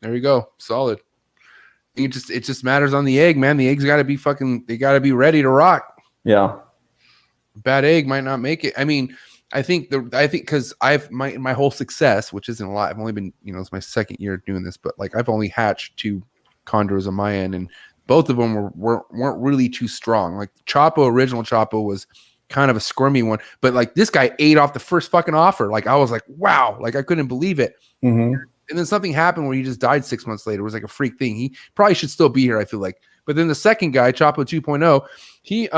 There you go. Solid. It just matters on the egg, man. The egg's got to be they got to be ready to rock. Yeah. Bad egg might not make it. I mean, I think because I've my whole success, which isn't a lot. I've only been, it's my second year doing this, but like I've only hatched 2 chondros on my end, and both of them weren't really too strong. Like original Chapo was kind of a squirmy one, but like this guy ate off the first fucking offer. Like I was like, wow, like I couldn't believe it. Mm-hmm. And then something happened where he just died 6 months later. It was like a freak thing. He probably should still be here, I feel like. But then the second guy, Chapo 2.0, he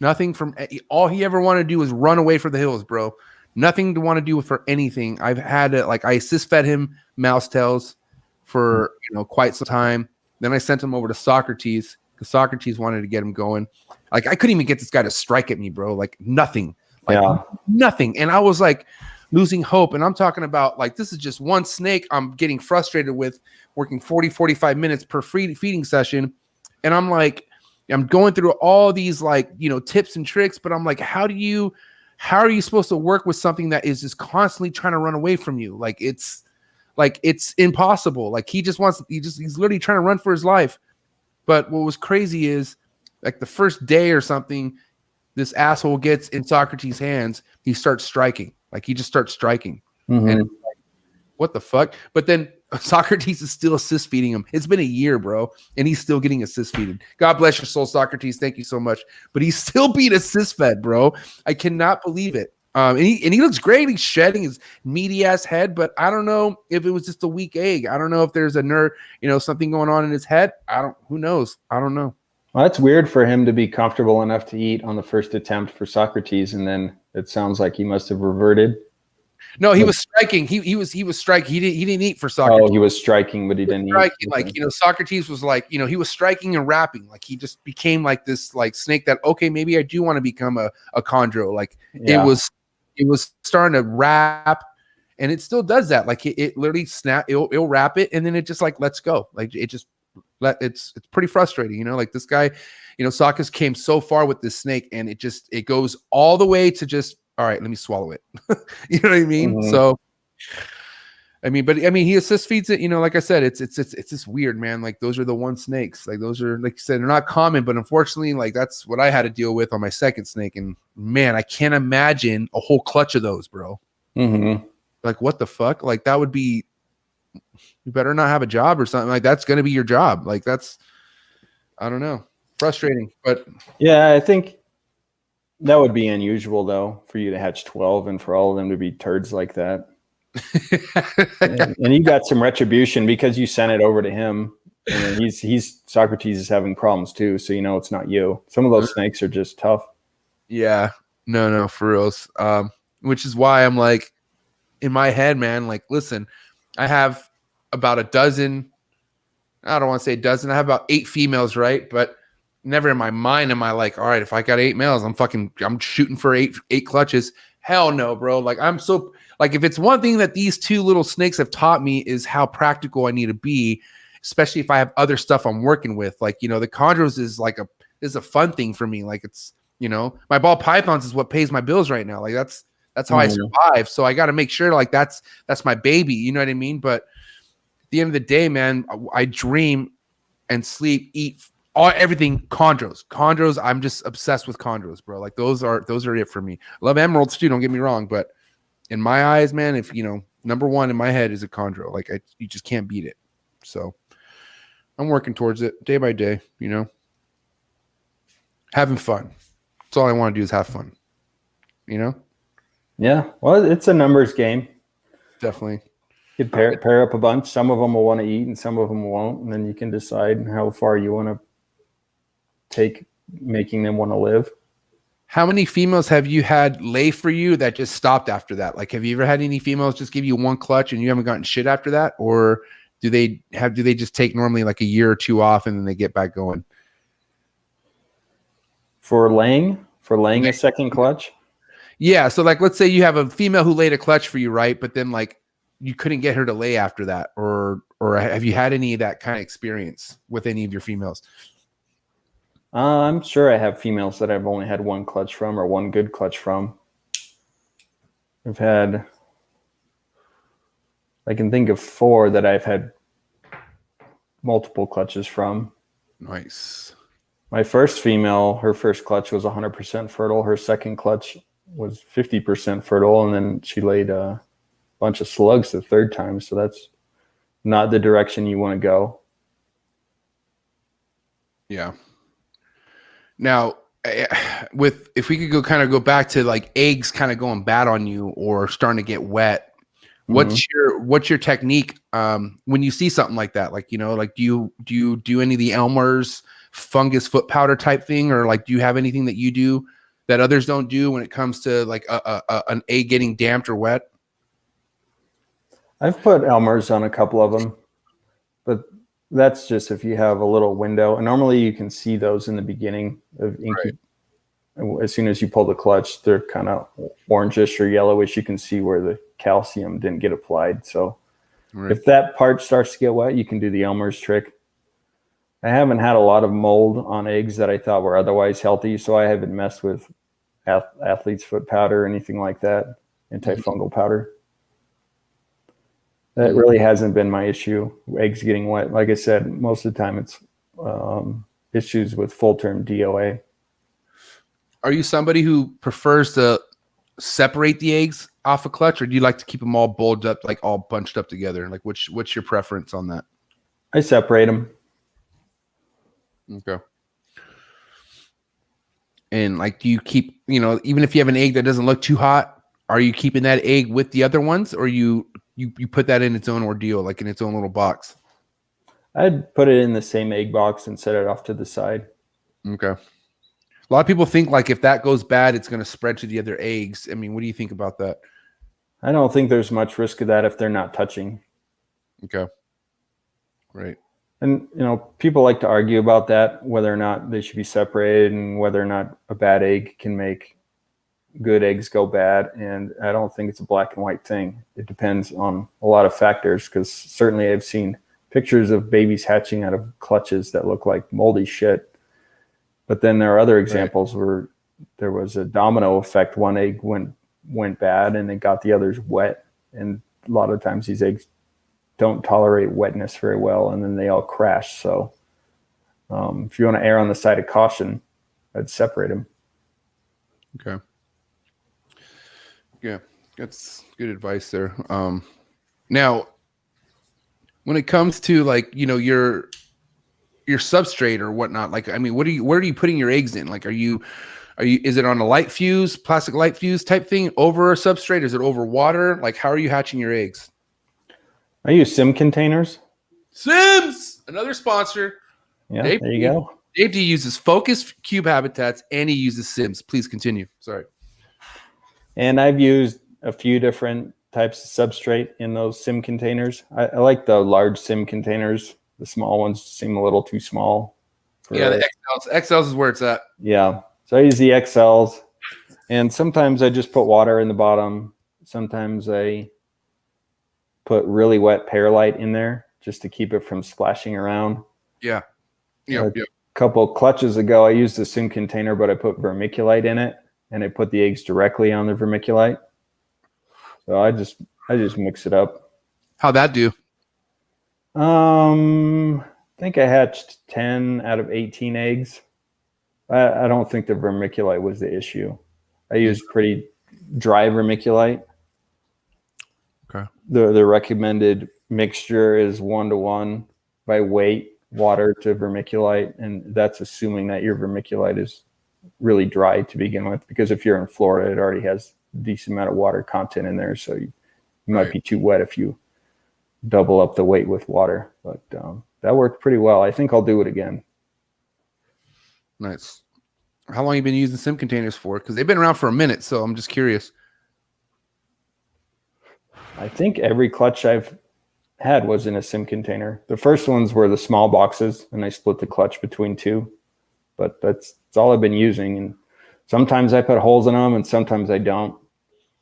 nothing from all he ever wanted to do was run away for the hills, bro. Nothing to want to do with for anything. I've had I assist fed him mouse tails for quite some time. Then I sent him over to Socrates because Socrates wanted to get him going. Like I couldn't even get this guy to strike at me, bro. Like nothing, nothing. And I was like losing hope. And I'm talking about like, this is just one snake I'm getting frustrated with, working 40, 45 minutes per feeding session. And I'm like, I'm going through all these like, you know, tips and tricks, but I'm like, how are you supposed to work with something that is just constantly trying to run away from you? Like it's impossible. Like he's literally trying to run for his life. But what was crazy is like the first day or something, this asshole gets in Socrates' hands. He starts striking. Like he just starts striking. Mm-hmm. And it's like, what the fuck? But then Socrates is still assist feeding him. It's been a year, bro, and he's still getting assist feeded. God bless your soul, Socrates. Thank you so much. But he's still being assist fed, bro. I cannot believe it. And he looks great. He's shedding his meaty ass head, but I don't know if it was just a weak egg. I don't know if there's a nerve, you know, something going on in his head. Who knows? I don't know. Well, that's weird for him to be comfortable enough to eat on the first attempt for Socrates, and then it sounds like he must have reverted. No, he was striking. He was striking. He didn't eat for Socrates. Oh, he was striking, but he didn't eat. Like, you know, Socrates was like, you know, he was striking and rapping. Like he just became like this like snake that, okay, maybe I do want to become a chondro. Like it was starting to rap, and it still does that. Like it literally it'll wrap it, and then it just like lets go. Like it just it's pretty frustrating, you know. Like this guy, you know, Socrates came so far with this snake, and it goes all the way to just, all right, let me swallow it. You know what I mean? Mm-hmm. So I mean, he assist feeds it, you know, like I said, it's just weird, man. Like those are the one snakes. Like those are, like you said, they're not common, but unfortunately, like that's what I had to deal with on my second snake. And man, I can't imagine a whole clutch of those, bro. Mm-hmm. Like what the fuck? Like that would be, you better not have a job or something. Like that's going to be your job. Like that's, I don't know, frustrating, but yeah, I think that would be unusual though, for you to hatch 12 and for all of them to be turds like that. and you got some retribution because you sent it over to him, and he's Socrates is having problems too, so you know it's not you. Some of those snakes are just tough. Yeah, no, for reals. Which is why I'm like, in my head, man, like, listen, I have about a dozen. I don't want to say a dozen. I have about 8 females, right? But never in my mind am I like, all right, if I got 8 males, I'm shooting for eight clutches. Hell no, bro. Like I'm so. Like if it's one thing that these 2 little snakes have taught me is how practical I need to be, especially if I have other stuff I'm working with. Like, you know, the chondros is a fun thing for me. Like it's, you know, my ball pythons is what pays my bills right now. Like that's how I survive. So I got to make sure like that's my baby. You know what I mean? But at the end of the day, man, I dream and sleep, eat everything chondros. I'm just obsessed with chondros, bro. Like those are it for me. I love emeralds too. Don't get me wrong, but in my eyes, man, if you know, number one in my head is a chondro. Like you just can't beat it. So I'm working towards it day by day, you know, having fun. That's all I want to do is have fun, you know? Yeah. Well, it's a numbers game. Definitely. You could pair up a bunch. Some of them will want to eat and some of them won't. And then you can decide how far you want to take making them want to live. How many females have you had lay for you that just stopped after that? Like, have you ever had any females just give you one clutch and you haven't gotten shit after that? Or do they just take normally like a year or 2 off and then they get back going? For laying a second clutch? Yeah. So like, let's say you have a female who laid a clutch for you, right? But then like you couldn't get her to lay after that. Or have you had any of that kind of experience with any of your females? I'm sure I have females that I've only had one clutch from or one good clutch from. I've had, I can think of 4 that I've had multiple clutches from. Nice. My first female, her first clutch was 100% fertile. Her second clutch was 50% fertile. And then she laid a bunch of slugs the third time. So that's not the direction you want to go. Yeah. Now, if we could go back to like eggs kind of going bad on you or starting to get wet, what's your technique when you see something like that? Like, you know, like do you do any of the Elmer's fungus foot powder type thing, or like do you have anything that you do that others don't do when it comes to like an egg getting damped or wet? I've put Elmer's on a couple of them, but That's just if you have a little window. And normally you can see those in the beginning of As soon as you pull the clutch, they're kind of orangish or yellowish. You can see where the calcium didn't get applied. So if that part starts to get wet, you can do the Elmer's trick. I haven't had a lot of mold on eggs that I thought were otherwise healthy, so I haven't messed with athlete's foot powder or anything like that, antifungal powder. That really hasn't been my issue, eggs getting wet. Like I said, most of the time it's issues with full-term DOA. Are you somebody who prefers to separate the eggs off a clutch, or do you like to keep them all bulged up, like all bunched up together? Like, what's your preference on that? I separate them. Okay. And like, do you keep, even if you have an egg that doesn't look too hot, are you keeping that egg with the other ones, or you put that in its own ordeal, like in its own little box? I'd put it in the same egg box and set it off to the side. Okay. A lot of people think like if that goes bad, it's going to spread to the other eggs. I mean, what do you think about that? I don't think there's much risk of that if they're not touching. Okay. Right. And, people like to argue about that, whether or not they should be separated and whether or not a bad egg can make good eggs go bad. And I don't think it's a black and white thing. It depends on a lot of factors, because certainly I've seen pictures of babies hatching out of clutches that look like moldy shit. But then there are other examples where there was a domino effect. One egg went bad and it got the others wet. And a lot of times these eggs don't tolerate wetness very well, and then they all crash. So if you want to err on the side of caution, I'd separate them. Okay. Yeah, that's good advice there. Now, when it comes to like, your substrate or whatnot, like, I mean, where are you putting your eggs in? Like, is it on a light fuse, plastic light fuse type thing over a substrate? Is it over water? Like, how are you hatching your eggs? I use sim containers. Sims, another sponsor. Yeah, there you go. Dave D uses Focus Cube habitats and he uses Sims. Please continue. Sorry. And I've used a few different types of substrate in those sim containers. I like the large sim containers. The small ones seem a little too small. Yeah, the XLs. XLs is where it's at. Yeah. So I use the XLs. And sometimes I just put water in the bottom. Sometimes I put really wet perlite in there just to keep it from splashing around. Yeah. Yeah. A couple of clutches ago, I used the sim container, but I put vermiculite in it, and I put the eggs directly on the vermiculite. So I just mix it up. How'd that do? I think I hatched 10 out of 18 eggs. I don't think the vermiculite was the issue. I used pretty dry vermiculite. Okay. The recommended mixture is 1-to-1 by weight, water to vermiculite, and that's assuming that your vermiculite is really dry to begin with, because if you're in Florida, it already has a decent amount of water content in there, so you might be too wet if you double up the weight with water. But that worked pretty well. I think I'll do it again. Nice. How long have you been using sim containers for? Because they've been around for a minute, so I'm just curious. I think every clutch I've had was in a sim container. The first ones were the small boxes, and I split the clutch between two. But that's all I've been using. And sometimes I put holes in them, and sometimes I don't.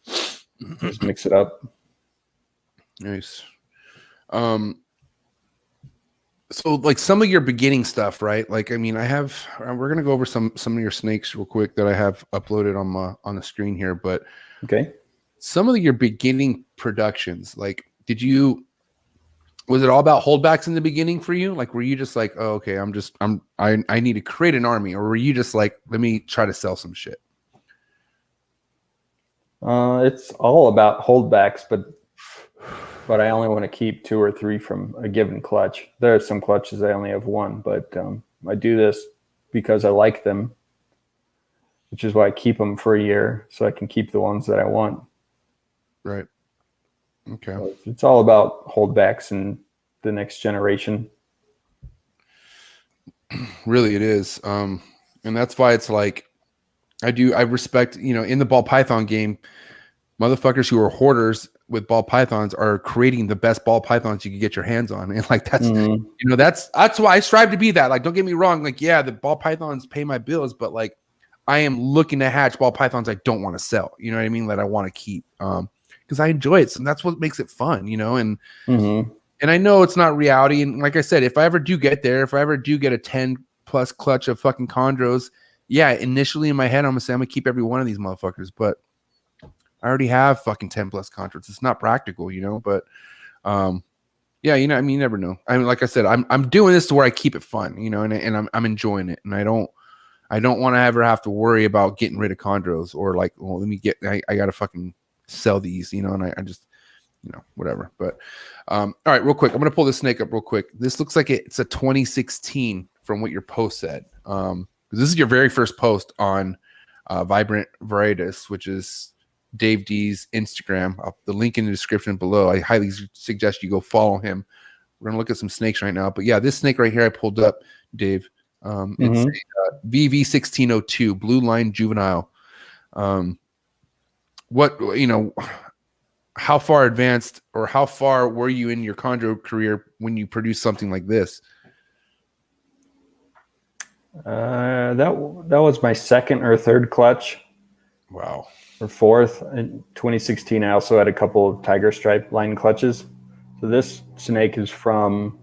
Just mix it up. Nice. So like some of your beginning stuff, right? Like, I mean, we're going to go over some of your snakes real quick that I have uploaded on the screen here, but okay. Some of your beginning productions, like, was it all about holdbacks in the beginning for you? Like, were you just like, oh, okay, I need to create an army, or were you just like, let me try to sell some shit? It's all about holdbacks, but I only want to keep 2 or 3 from a given clutch. There are some clutches I only have 1, but I do this because I like them, which is why I keep them for a year, so I can keep the ones that I want. Right. Okay. So it's all about holdbacks and the next generation. Really, it is. And that's why it's like, I respect, in the ball python game, motherfuckers who are hoarders with ball pythons are creating the best ball pythons you can get your hands on. And like, that's, Mhm. you know, that's why I strive to be that. Like, don't get me wrong. Like, yeah, the ball pythons pay my bills, but like, I am looking to hatch ball pythons I don't want to sell. You know what I mean? That I want to keep. Because I enjoy it. So that's what makes it fun, you know? And I know it's not reality. And like I said, if I ever do get there, if I ever do get a 10 plus clutch of fucking chondros, yeah, initially in my head, I'm gonna say I'm gonna keep every one of these motherfuckers, but I already have fucking 10 plus chondros. It's not practical, you know, but yeah, you know, I mean, you never know. I mean, like I said, I'm doing this to where I keep it fun, you know, and I'm enjoying it. And I don't want to ever have to worry about getting rid of chondros or like, well, I gotta fucking sell these, you know, and I just, you know, whatever. But all right, real quick, I'm gonna pull this snake up real quick. This looks like it's a 2016 from what your post said. This is your very first post on Vibrant Viridis, which is Dave D's Instagram. The link in the description below. I highly suggest you go follow him. We're gonna look at some snakes right now. But yeah, this snake right here I pulled up, Dave. It's a VV1602 blue line juvenile. What, you know, how far advanced or how far were you in your chondro career when you produced something like this? That was my second or third clutch. Wow. Or fourth. In 2016, I also had a couple of tiger stripe line clutches. So this snake is from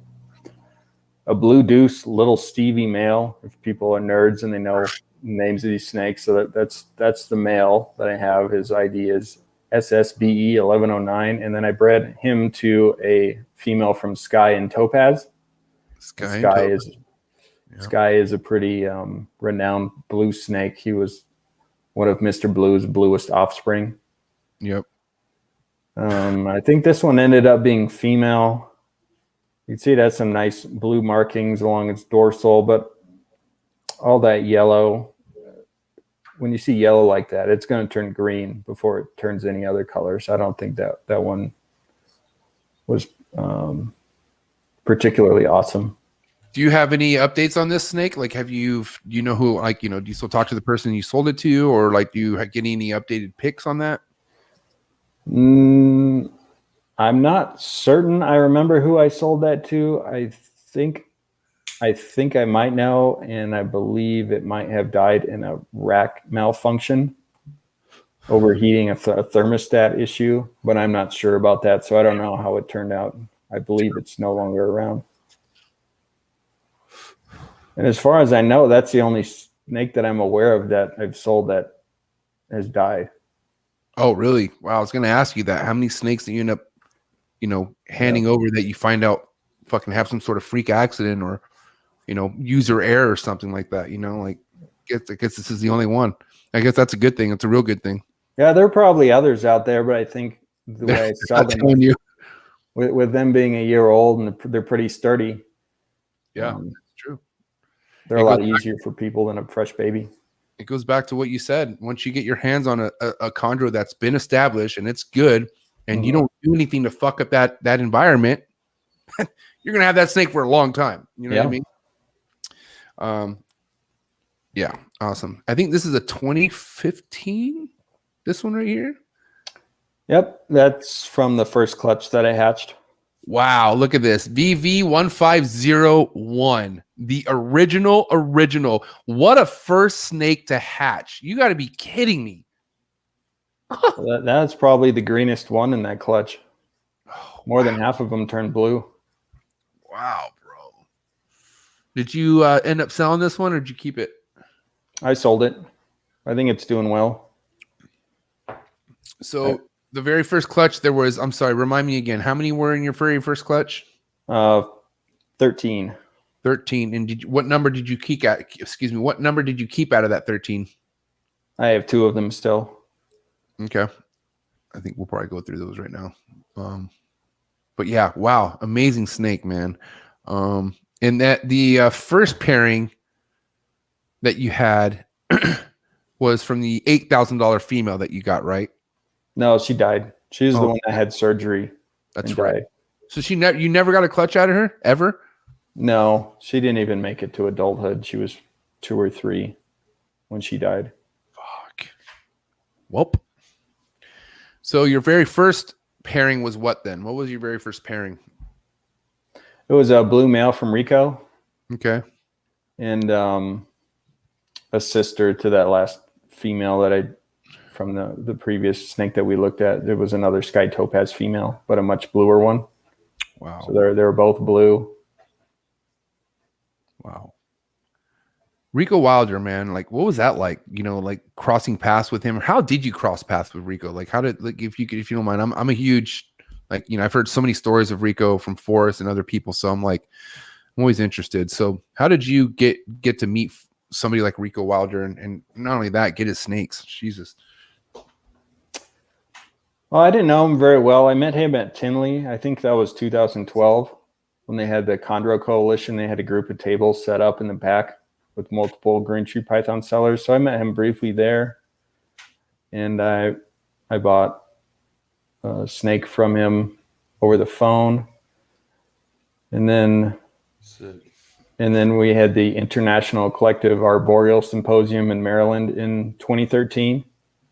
a blue deuce little Stevie male. If people are nerds and they know names of these snakes, so that's the male that I have. His ID is SSBE 1109, and then I bred him to a female from Sky and Topaz. Sky is a pretty renowned blue snake. He was one of Mr. Blue's bluest offspring. Yep. I think this one ended up being female. You can see it has some nice blue markings along its dorsal, but all that yellow, when you see yellow like that, it's going to turn green before it turns any other color. So I don't think that one was particularly awesome. Do you have any updates on this snake? Like, do you know who, like, you know, do you still talk to the person you sold it to, or like, do you get any updated pics on that? I'm not certain. I remember who I sold that to. I think I might know, and I believe it might have died in a rack malfunction, overheating a thermostat issue, but I'm not sure about that, so I don't know how it turned out. I believe it's no longer around. And as far as I know, that's the only snake that I'm aware of that I've sold that has died. Oh, really? Wow. I was going to ask you that. How many snakes do you end up, you know, handing over that you find out fucking have some sort of freak accident or, you know, user error or something like that? You know, like, I guess this is the only one. I guess that's a good thing. It's a real good thing. Yeah, there are probably others out there, but I think the way I sell them, with them being a year old and they're pretty sturdy. Yeah. True. They're a lot easier for people than a fresh baby. It goes back to what you said. Once you get your hands on a chondro that's been established and it's good, and you don't do anything to fuck up that environment, you're gonna have that snake for a long time. You know what I mean? Yeah, awesome. I think this is a 2015. This one right here. Yep, that's from the first clutch that I hatched. Wow, look at this. VV1501. The original. What a first snake to hatch. You got to be kidding me. That's probably the greenest one in that clutch. More than half of them turned blue. Wow, bro. Did you end up selling this one or did you keep it? I sold it. I think it's doing well. So the very first clutch there was, I'm sorry, remind me again. How many were in your very first clutch? 13. 13. And what number did you keep at? Excuse me. What number did you keep out of that 13? I have 2 of them still. Okay. I think we'll probably go through those right now. But yeah, wow. Amazing snake, man. And that the first pairing that you had was from the $8,000 female that you got, right? No, she died. She was the one that had surgery. That's right. Died. So you never got a clutch out of her ever? No, she didn't even make it to adulthood. She was 2 or 3 when she died. Fuck. Welp. So your very first pairing was what then? What was your very first pairing? It was a blue male from Rico. Okay. And a sister to that last female that from the previous snake that we looked at. There was another sky topaz female, but a much bluer one. Wow. So they were both blue. Wow. Rico Wilder, man, like what was that like? Like crossing paths with him. How did you cross paths with Rico? Like how did, like, if you don't mind, I'm a huge, like, I've heard so many stories of Rico from Forrest and other people. So I'm always interested. So how did you get to meet somebody like Rico Wilder and not only that, get his snakes? Jesus. Well, I didn't know him very well. I met him at Tinley. I think that was 2012 when they had the Chondro Coalition. They had a group of tables set up in the back with multiple green tree python sellers. So I met him briefly there. And I bought a snake from him over the phone. And then we had the International Collective Arboreal Symposium in Maryland in 2013.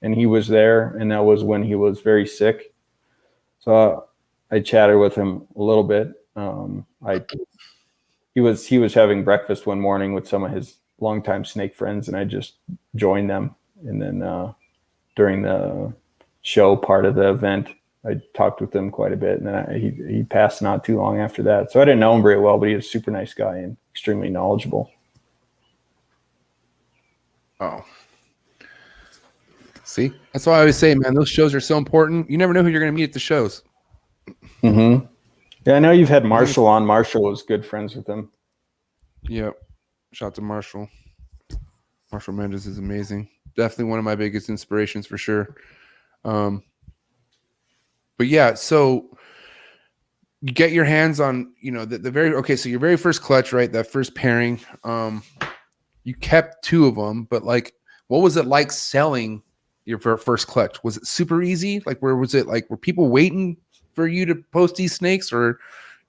And he was there, and that was when he was very sick. So I chatted with him a little bit. He was having breakfast one morning with some of his longtime snake friends, and I just joined them. And then during the show part of the event, I talked with him quite a bit, and then he passed not too long after that. So I didn't know him very well, but he was a super nice guy and extremely knowledgeable. Oh. See, that's why I always say, man, those shows are so important. You never know who you're going to meet at the shows. Mm-hmm. Yeah, I know you've had Marshall on. Marshall was good friends with him. Yep. Shout out to Marshall. Marshall Mendes is amazing. Definitely one of my biggest inspirations for sure. But yeah, so you get your hands on, so your very first clutch, right? That first pairing, you kept two of them, but like, what was it like selling your first clutch? Was it super easy? Like, were people waiting for you to post these snakes, or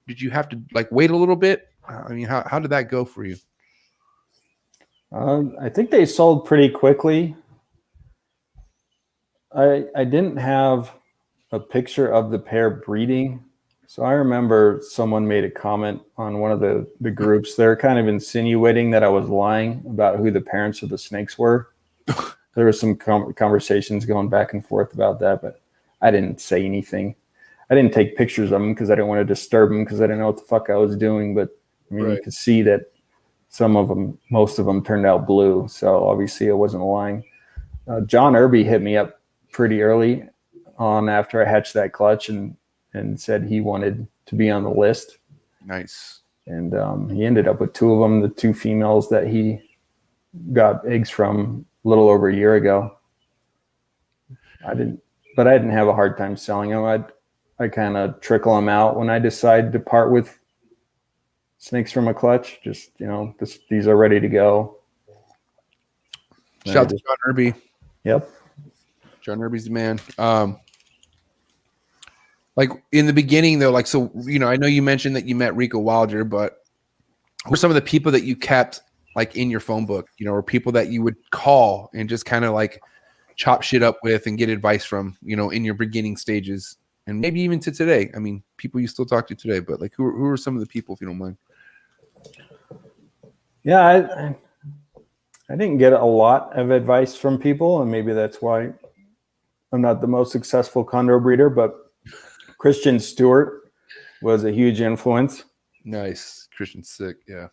did you have to like wait a little bit? I mean, how did that go for you? I think they sold pretty quickly. I didn't have a picture of the pair breeding. So I remember someone made a comment on one of the groups. They're kind of insinuating that I was lying about who the parents of the snakes were. There was some conversations going back and forth about that, but I didn't say anything. I didn't take pictures of them because I didn't want to disturb them because I didn't know what the fuck I was doing. But I mean, right. You could see that most of them turned out blue. So obviously I wasn't lying. John Irby hit me up pretty early on after I hatched that clutch and said he wanted to be on the list. Nice. And he ended up with two of them, the two females that he got eggs from a little over a year ago. I didn't have a hard time selling them. I kind of trickle them out when I decide to part with snakes from a clutch. Just, these are ready to go. Shout out to John Irby. Yep. John Irby's the man. Like in the beginning though, like, so, I know you mentioned that you met Rico Wilder, but who were some of the people that you kept like in your phone book, or people that you would call and just kind of like chop shit up with and get advice from, in your beginning stages, and maybe even to today? I mean, people you still talk to today, but like who are some of the people, if you don't mind? Yeah, I didn't get a lot of advice from people, and maybe that's why I'm not the most successful Chondro breeder, but Christian Stewart was a huge influence. Nice. Christian's sick. Yeah.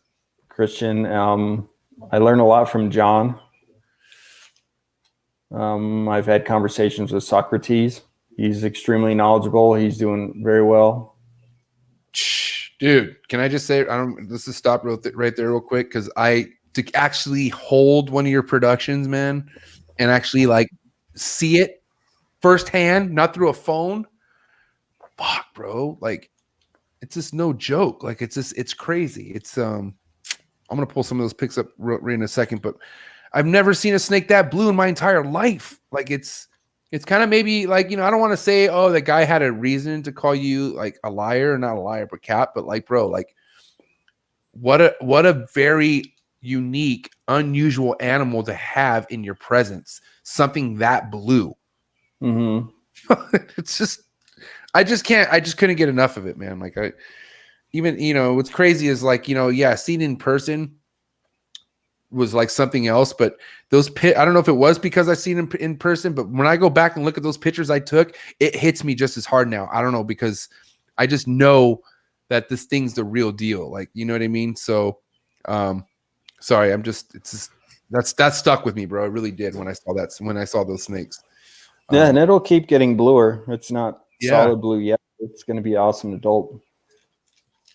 Christian, I learned a lot from John. I've had conversations with Socrates. He's extremely knowledgeable. He's doing very well. Dude, can I just say, let's just stop right there real quick. Cause to actually hold one of your productions, man, and actually like see it firsthand, not through a phone. Fuck, bro. Like, it's just no joke. Like, it's crazy. It's, I'm going to pull some of those pics up right in a second, but I've never seen a snake that blue in my entire life. Like, it's kind of maybe like, I don't want to say, oh, the guy had a reason to call you like a liar, not a liar, but cat, but like, bro, like what a very unique, unusual animal to have in your presence. Something that blue. Mm-hmm. It's just, I just couldn't get enough of it, man. Like what's crazy is like, seen in person was like something else, but I don't know if it was because I seen him in person, but when I go back and look at those pictures I took, it hits me just as hard now. I don't know, because I just know that this thing's the real deal. Like, you know what I mean? So, sorry, that stuck with me, bro. It really did when I saw those snakes. Yeah, and it'll keep getting bluer. It's not Yeah. solid blue yet. It's going to be awesome adult.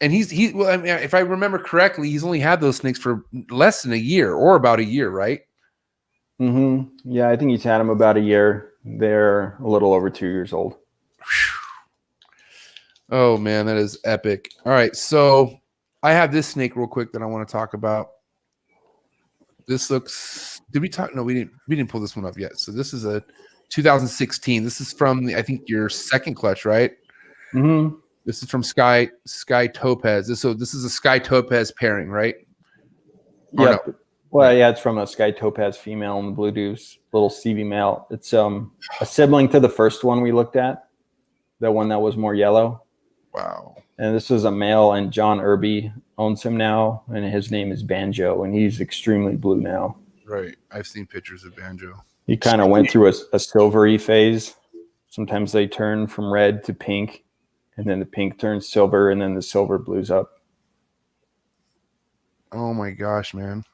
And well, I mean, if I remember correctly, he's only had those snakes for less than a year, or about a year, right? Mm-hmm. Yeah, I think he's had them about a year. They're a little over 2 years old. Oh man, that is epic. All right, so I have this snake real quick that I want to talk about. This looks. Did we talk? No, we didn't. We didn't pull this one up yet. So this is a 2016. This is from I think your second clutch, right? Mm-hmm. This is from Sky Topaz. This is a Sky Topaz pairing, right? Yeah. No? Well, yeah, it's from a Sky Topaz female and the Blue Deuce little CV male. It's a sibling to the first one we looked at, the one that was more yellow. Wow. And this is a male, and John Irby owns him now, and his name is Banjo, and he's extremely blue now. Right. I've seen pictures of Banjo. He kind of went through a silvery phase. Sometimes they turn from red to pink. And then the pink turns silver, and then the silver blues up. Oh my gosh, man!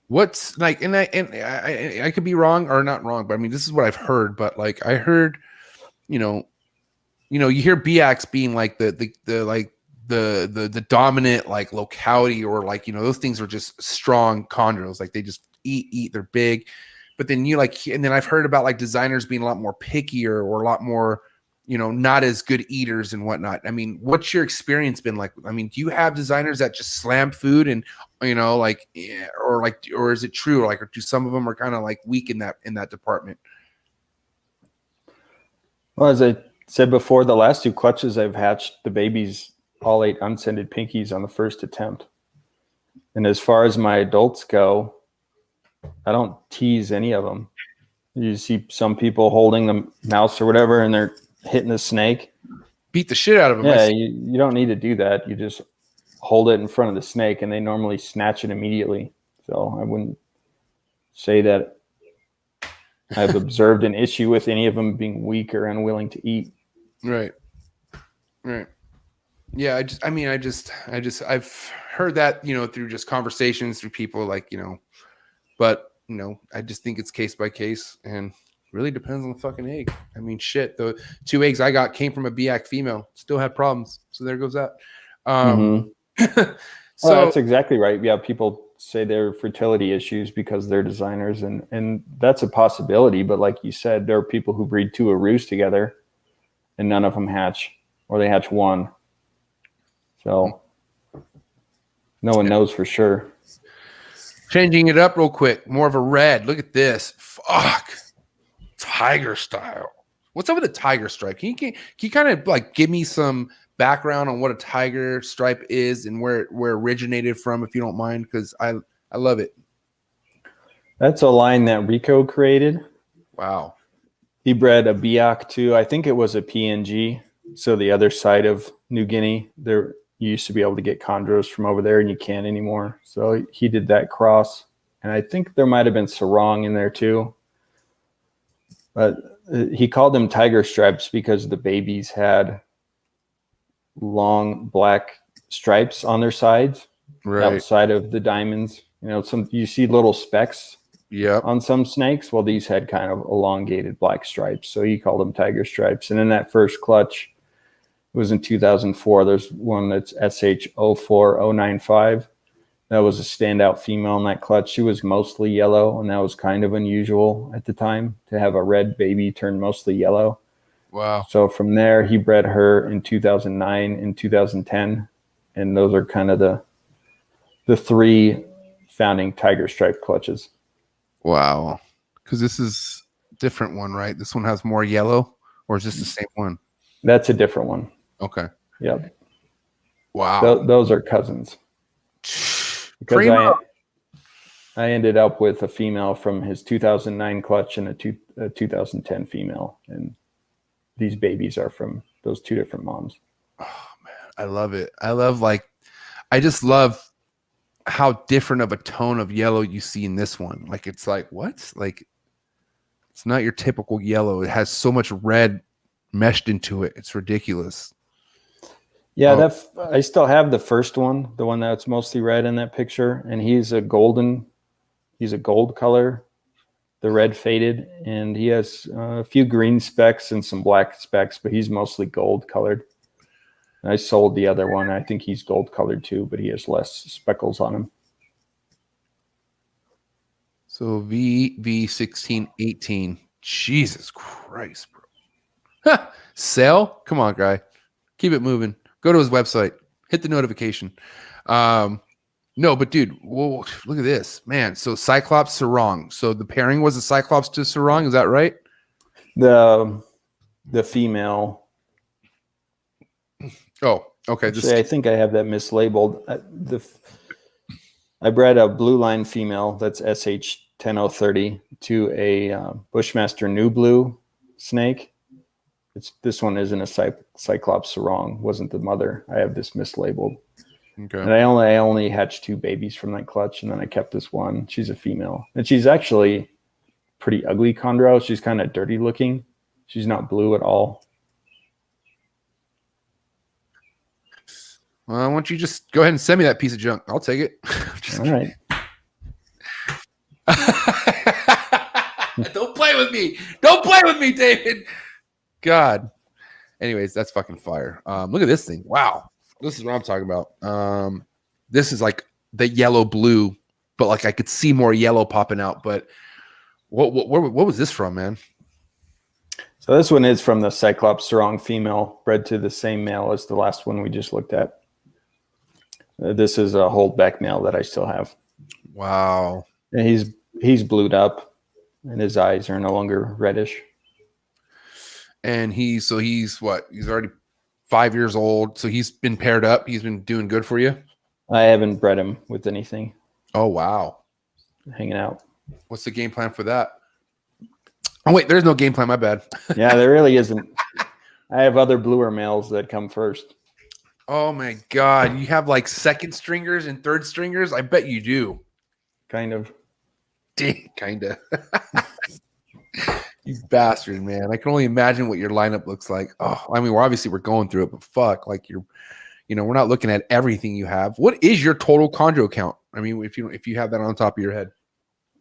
What's like, and I could be wrong or not wrong, but I mean, this is what I've heard. But like, I heard, you hear BX being like the dominant like locality, or like those things are just strong chondros. Like they just eat. They're big, but then and then I've heard about like designers being a lot more pickier or a lot more, not as good eaters and whatnot. I mean, what's your experience been like? I mean, do you have designers that just slam food and, or is it true? Like, or do some of them are kind of like weak in that department? Well, as I said before, the last two clutches I've hatched, the babies all ate unscented pinkies on the first attempt. And as far as my adults go, I don't tease any of them. You see some people holding the mouse or whatever, and they're hitting the snake. Beat the shit out of them. Yeah, you don't need to do that. You just hold it in front of the snake, and they normally snatch it immediately. So I wouldn't say that I've observed an issue with any of them being weak or unwilling to eat. Right. Yeah, I've heard that, through just conversations, through people like, but I just think it's case by case, and really depends on the fucking egg. I mean, shit, the 2 eggs I got came from a BAC female, still had problems. So there goes that. So that's exactly right. Yeah. People say they're fertility issues because they're designers, and that's a possibility. But like you said, there are people who breed 2 aroos together and none of them hatch, or they hatch 1. So no one knows for sure. Changing it up real quick, more of a red. Look at this. Fuck. Tiger style. What's up with the tiger stripe? Can you kind of like give me some background on what a tiger stripe is and where it originated from, if you don't mind? Because I love it. That's a line that Rico created. Wow. He bred a Biak too. I think it was a PNG. So the other side of New Guinea, there you used to be able to get chondros from over there, and you can't anymore. So he did that cross, and I think there might have been sarong in there too. But he called them tiger stripes because the babies had long black stripes on their sides, right, outside of the diamonds. You see little specks on some snakes. Well, these had kind of elongated black stripes, so he called them tiger stripes. And in that first clutch, it was in 2004. There's one that's SH04095. That was a standout female in that clutch. She was mostly yellow, and that was kind of unusual at the time to have a red baby turn mostly yellow. Wow. So from there, he bred her in 2009 and 2010, and those are kind of the 3 founding tiger stripe clutches. Wow. Because this is a different one, right? This one has more yellow, or is this the same one? That's a different one. Okay. Yep. Wow. Those are cousins. Because I ended up with a female from his 2009 clutch and a 2010 female, and these babies are from those 2 different moms. Oh man, I love it. I just love how different of a tone of yellow you see in this one. Like it's like, what? Like it's not your typical yellow. It has so much red meshed into it. It's ridiculous. Yeah, I still have the first one, the one that's mostly red in that picture, and he's a gold color. The red faded, and he has a few green specks and some black specks, but he's mostly gold colored. I sold the other one. I think he's gold colored too, but he has less speckles on him. So VV1618. Jesus Christ, bro. Sell? Come on, guy. Keep it moving. Go to his website. Hit the notification. No, but dude, whoa, look at this, man. So Cyclops Sarong. So the pairing was a Cyclops to Sarong. Is that right? The female. Oh, okay. Actually, I think I have that mislabeled. I bred a blue line female that's SH10030 to a Bushmaster New Blue snake. This one isn't a Cyclops Sarong. Wasn't the mother. I have this mislabeled. Okay. And I only hatched 2 babies from that clutch, and then I kept this one. She's a female, and she's actually pretty ugly chondro. She's kind of dirty looking. She's not blue at all. Well, why don't you just go ahead and send me that piece of junk? I'll take it. All right. Don't play with me. Don't play with me, David. God. Anyways, that's fucking fire. Look at this thing. Wow. This is what I'm talking about. This is like the yellow blue, but like I could see more yellow popping out. But what was this from, man? So this one is from the Cyclops Sarong female, bred to the same male as the last one we just looked at. This is a holdback male that I still have. Wow. And he's blued up, and his eyes are no longer reddish. And he's what? He's already 5 years old. So he's been paired up. He's been doing good for you. I haven't bred him with anything. Oh, wow. Hanging out. What's the game plan for that? Oh, wait, there's no game plan. My bad. Yeah, there really isn't. I have other bluer males that come first. Oh, my God. You have like second stringers and third stringers? I bet you do. Kind of. Kind of. You bastard, man. I can only imagine what your lineup looks like. Oh, I mean, we're going through it, but fuck, like we're not looking at everything you have. What is your total chondro count? I mean, if you have that on top of your head.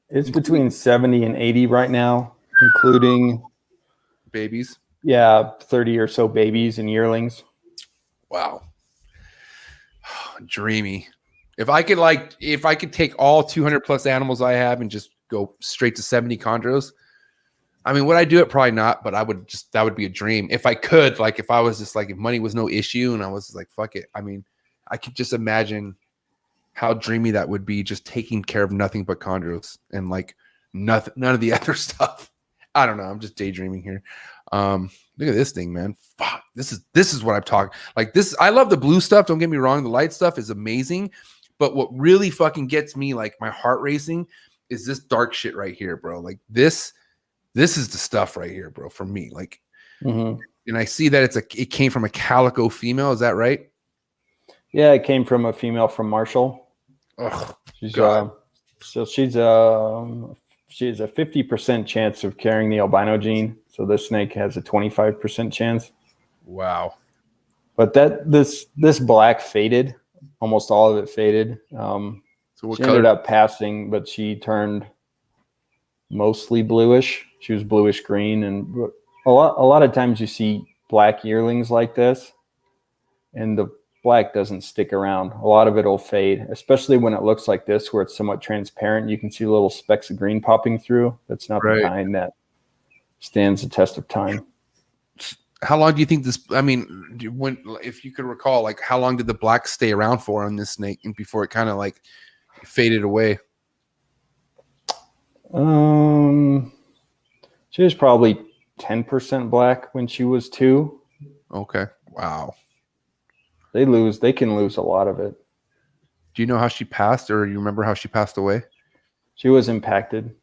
It's between 70 and 80 right now, including babies. Yeah, 30 or so babies and yearlings. Wow. Dreamy. If I could take all 200 plus animals I have and just go straight to 70 chondros, I mean, would I do it? Probably not, but that would be a dream. If I could, like, if I was just like, if money was no issue and I was just like, fuck it. I mean, I could just imagine how dreamy that would be, just taking care of nothing but chondros and like none of the other stuff. I don't know. I'm just daydreaming here. Look at this thing, man. Fuck. This is what I'm talking. Like this, I love the blue stuff. Don't get me wrong. The light stuff is amazing. But what really fucking gets me, like my heart racing, is this dark shit right here, bro. Like this is the stuff right here, bro, for me. Like, and I see that it came from a calico female. Is that right? Yeah, it came from a female from Marshall. Oh, so she has a 50% chance of carrying the albino gene. So this snake has a 25% chance. Wow. But this black faded. Almost all of it faded. So what she ended up passing, but she turned mostly bluish. She was bluish green, and a lot of times you see black yearlings like this, and the black doesn't stick around. A lot of it will fade, especially when it looks like this, where it's somewhat transparent. You can see little specks of green popping through. That's not the kind that stands the test of time. How long do you think this? I mean, if you could recall, like how long did the black stay around for on this snake, and before it kind of like faded away? She was probably 10% black when she was 2. Okay. Wow. They can lose a lot of it. Do you know how she passed, or you remember how she passed away? She was impacted.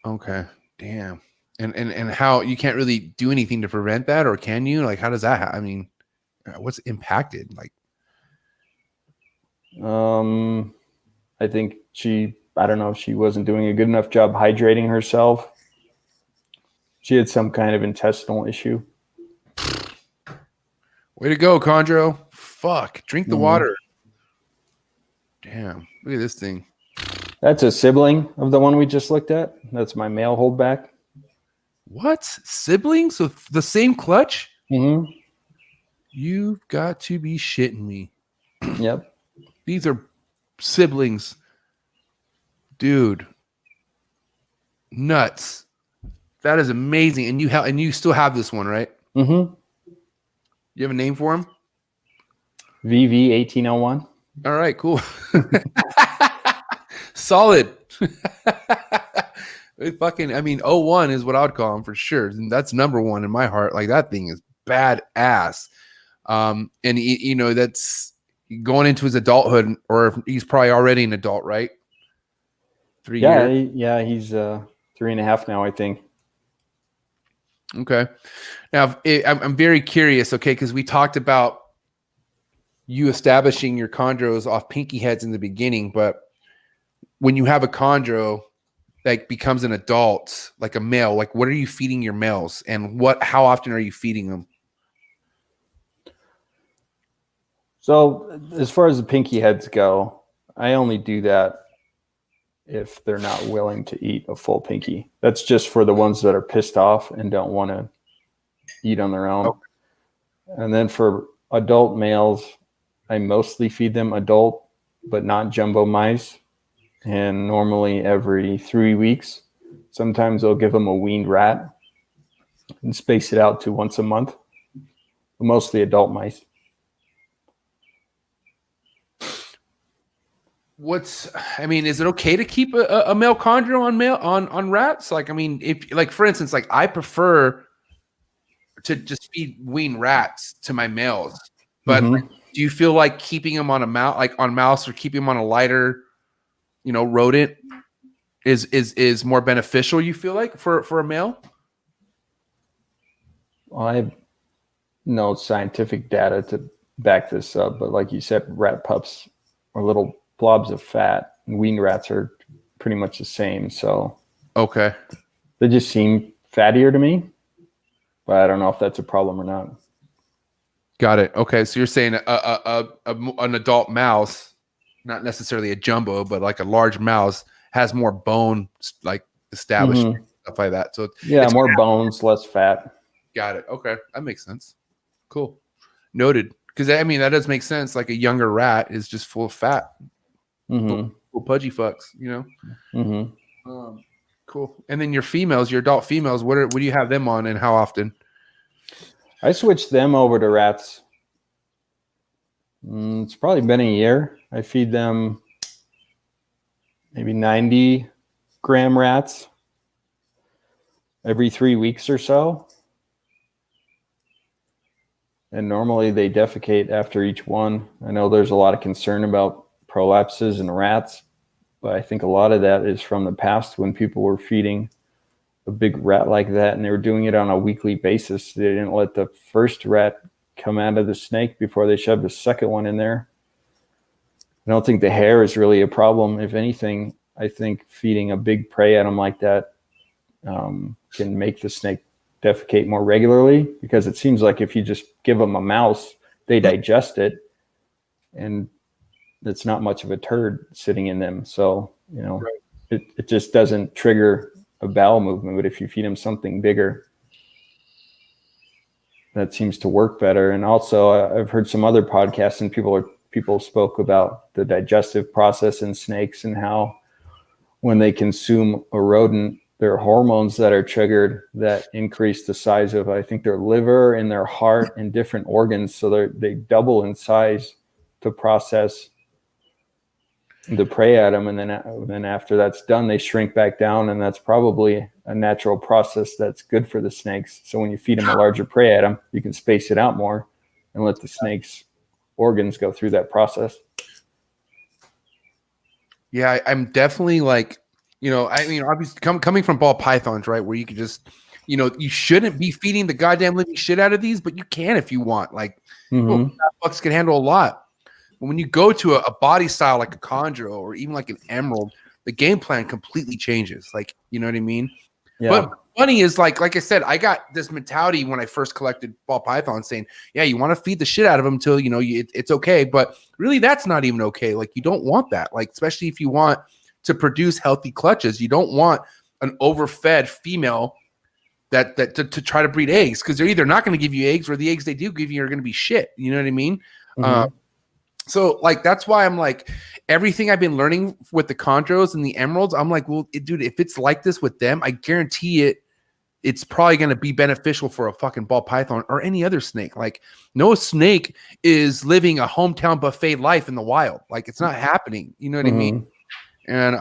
Okay. Damn. And how you can't really do anything to prevent that, or can you? Like, how does that I mean, what's impacted? Like, I think I don't know if she wasn't doing a good enough job hydrating herself. She had some kind of intestinal issue. Way to go, Chondro. Fuck. Drink the water. Damn. Look at this thing. That's a sibling of the one we just looked at. That's my male holdback. What? Siblings? So the same clutch? Mm-hmm. You've got to be shitting me. Yep. These are siblings. Dude. Nuts. That is amazing. And you still have this one, right? Mm-hmm. You have a name for him? VV 1801. All right, cool. Solid. I mean, 01 is what I would call him for sure. And that's number one in my heart. Like, that thing is badass. And that's going into his adulthood, or he's probably already an adult, right? 3 years. He's 3.5 now, I think. Okay. Now, I'm very curious, okay, because we talked about you establishing your chondros off pinky heads in the beginning, but when you have a chondro that becomes an adult, like a male, like, what are you feeding your males, and how often are you feeding them? So as far as the pinky heads go, I only do that if they're not willing to eat a full pinky. That's just for the ones that are pissed off and don't want to eat on their own. Okay. And then for adult males, I mostly feed them adult, but not jumbo mice. And normally every 3 weeks. Sometimes I'll give them a weaned rat and space it out to once a month. Mostly adult mice. Is it okay to keep a male chondro on rats? Like, I mean, if, like, for instance, like, I prefer to just feed weaned rats to my males, but like, do you feel like keeping them on mouse, or keeping them on a lighter, rodent is more beneficial, you feel like, for a male? Well, I have no scientific data to back this up, but like you said, rat pups are little blobs of fat, and weaned rats are pretty much the same. So okay, they just seem fattier to me, but I don't know if that's a problem or not. Got it. Okay, so you're saying an adult mouse, not necessarily a jumbo, but like a large mouse, has more bone, like, established, stuff like that. So it's more bones, less fat. Got it. Okay, that makes sense. Cool. Noted. Because I mean, that does make sense. Like, a younger rat is just full of fat. Full pudgy fucks, Cool. And then your adult females, what do you have them on, and how often? I switched them over to rats. It's probably been a year. I feed them maybe 90-gram rats every 3 weeks or so. And normally they defecate after each one. I know there's a lot of concern about prolapses in rats, but I think a lot of that is from the past, when people were feeding a big rat like that and they were doing it on a weekly basis. They didn't let the first rat come out of the snake before they shoved the second one in there. I don't think the hair is really a problem. If anything, I think feeding a big prey atom like that can make the snake defecate more regularly, because it seems like if you just give them a mouse, they digest it, and it's not much of a turd sitting in them. So, it just doesn't trigger a bowel movement. But if you feed them something bigger, that seems to work better. And also, I've heard some other podcasts, and people spoke about the digestive process in snakes, and how when they consume a rodent, there are hormones that are triggered that increase the size of, I think, their liver and their heart and different organs. So they double in size to process the prey atom. And then after that's done, they shrink back down. And that's probably a natural process that's good for the snakes. So when you feed them a larger prey atom, you can space it out more and let the snake's organs go through that process. Yeah, I'm definitely like, I mean, obviously coming from ball pythons, right, where you could just you know, you shouldn't be feeding the goddamn living shit out of these, but you can if you want. Like, bucks can handle a lot. But when you go to a body style like a Chondro or even like an Emerald, the game plan completely changes. Like, you know what I mean? Yeah. But funny is like I said, I got this mentality when I first collected ball pythons saying, yeah, you want to feed the shit out of them until, you know, it's okay. But really, that's not even okay. Like, you don't want that. Like, especially if you want to produce healthy clutches, you don't want an overfed female that to try to breed eggs, because they're either not going to give you eggs or the eggs they do give you are going to be shit. You know what I mean? So like, that's why I'm like, everything I've been learning with the Chondros and the Emeralds, I'm like, well, dude, if it's like this with them, I guarantee it's probably going to be beneficial for a fucking ball python or any other snake. Like, no snake is living a hometown buffet life in the wild. Like, it's not happening. You know what I mean? And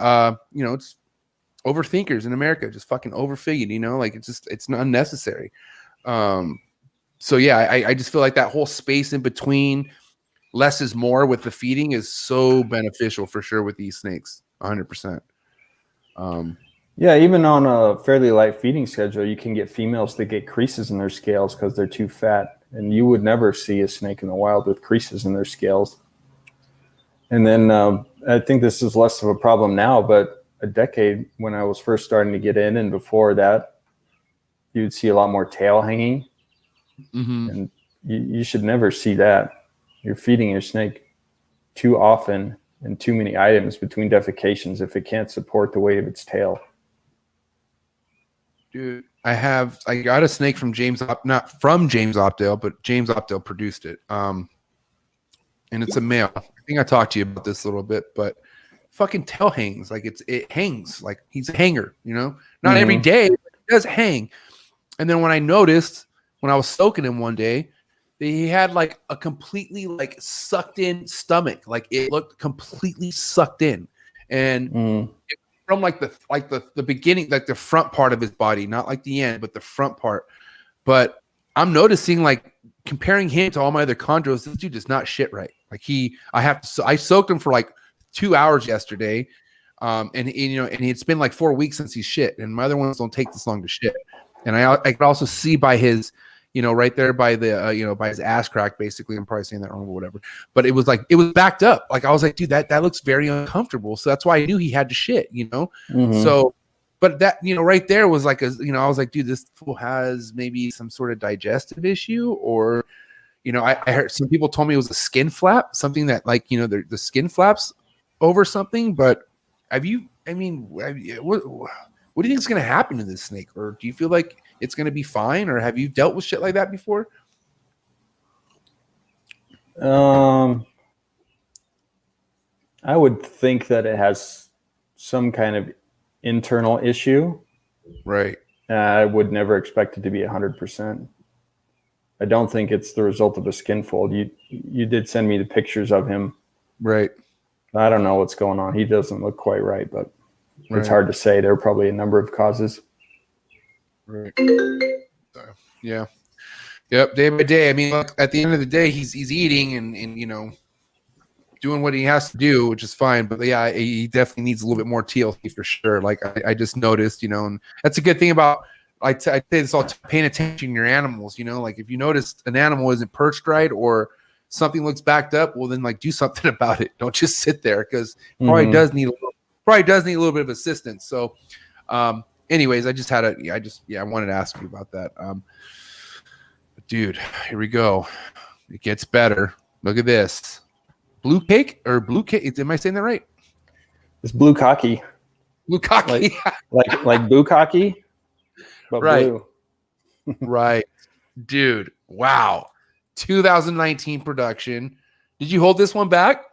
you know, it's overthinkers in America just fucking overfeed, you know, like it's not unnecessary. So yeah, I just feel like that whole space in between, less is more with the feeding, is so beneficial for sure with these snakes. 100%. Yeah, even on a fairly light feeding schedule, you can get females that get creases in their scales because they're too fat, and you would never see a snake in the wild with creases in their scales. And then I think this is less of a problem now, but a decade when I was first starting to get in, and before that, you'd see a lot more tail hanging. And you should never see that. You're feeding your snake too often and too many items between defecations if it can't support the weight of its tail. Dude, I got a snake from not from James Opdale, but James Opdale produced it. And it's a male. I think I talked to you about this a little bit, but fucking tail hangs. Like, it hangs. Like, he's a hanger, you know? Not every day, but it does hang. And then when I noticed, when I was soaking him one day, he had like a completely like sucked in stomach. Like, it looked completely sucked in. And from like the beginning, like the front part of his body, not like the end, but the front part. But I'm noticing, like, comparing him to all my other Chondros, this dude does not shit right. Like, I soaked him for like 2 hours yesterday. And you know, and it's been like 4 weeks since he shit, and my other ones don't take this long to shit. And I could also see by his, you know, right there by the, you know, by his ass crack, basically. I'm probably saying that wrong or whatever, but it was backed up. Like, I was like, dude, that looks very uncomfortable. So that's why I knew he had to shit, you know? So, but that, you know, right there was like you know, I was like, dude, this fool has maybe some sort of digestive issue, or, you know, I heard some people told me it was a skin flap, something that, like, you know, the skin flaps over something. But what do you think is going to happen to this snake? Or do you feel like it's going to be fine? Or have you dealt with shit like that before? I would think that it has some kind of internal issue. Right. I would never expect it to be 100%. I don't think it's the result of a skin fold. You did send me the pictures of him. Right. I don't know what's going on. He doesn't look quite right, but it's hard to say. There are probably a number of causes. Right. Yeah. Yep. Day by day. I mean, look, at the end of the day, he's eating and you know, doing what he has to do, which is fine. But yeah, he definitely needs a little bit more TLC for sure. Like, I just noticed, you know, and that's a good thing about, I say this all, paying attention to your animals, you know, like, if you notice an animal isn't perched right or something looks backed up, well, then, like, do something about it. Don't just sit there, because probably does need a little bit of assistance. So anyways, I wanted to ask you about that. Dude, here we go. It gets better. Look at this. Blue cake. Am I saying that right? It's blue cocky. Blue cocky. like bukkake, but right. blue. Right. Dude, wow. 2019 production. Did you hold this one back?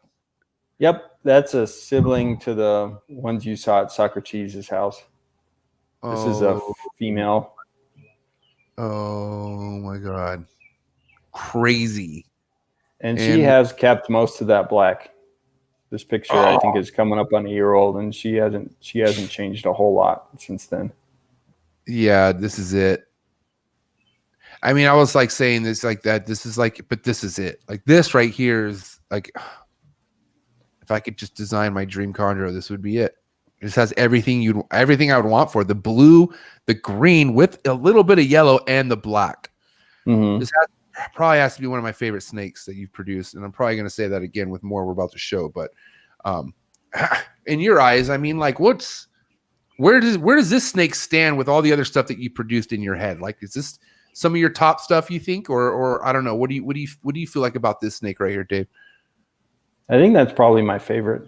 Yep, that's a sibling to the ones you saw at Socrates' house. This is a female. Oh my God. Crazy. And she has kept most of that black. This picture, I think, is coming up on a year old, and she hasn't changed a whole lot since then. Yeah, this is it. I mean, I was like saying this like that. This is like, but this is it. Like, this right here is like, if I could just design my dream Chondro, this would be it. It just has everything I would want for it. The blue, the green with a little bit of yellow, and the black. This probably has to be one of my favorite snakes that you've produced, and I'm probably going to say that again with more we're about to show. But in your eyes, I mean, like, where does this snake stand with all the other stuff that you produced in your head? Like, is this some of your top stuff you think, or I don't know? What do you feel like about this snake right here, Dave? I think that's probably my favorite.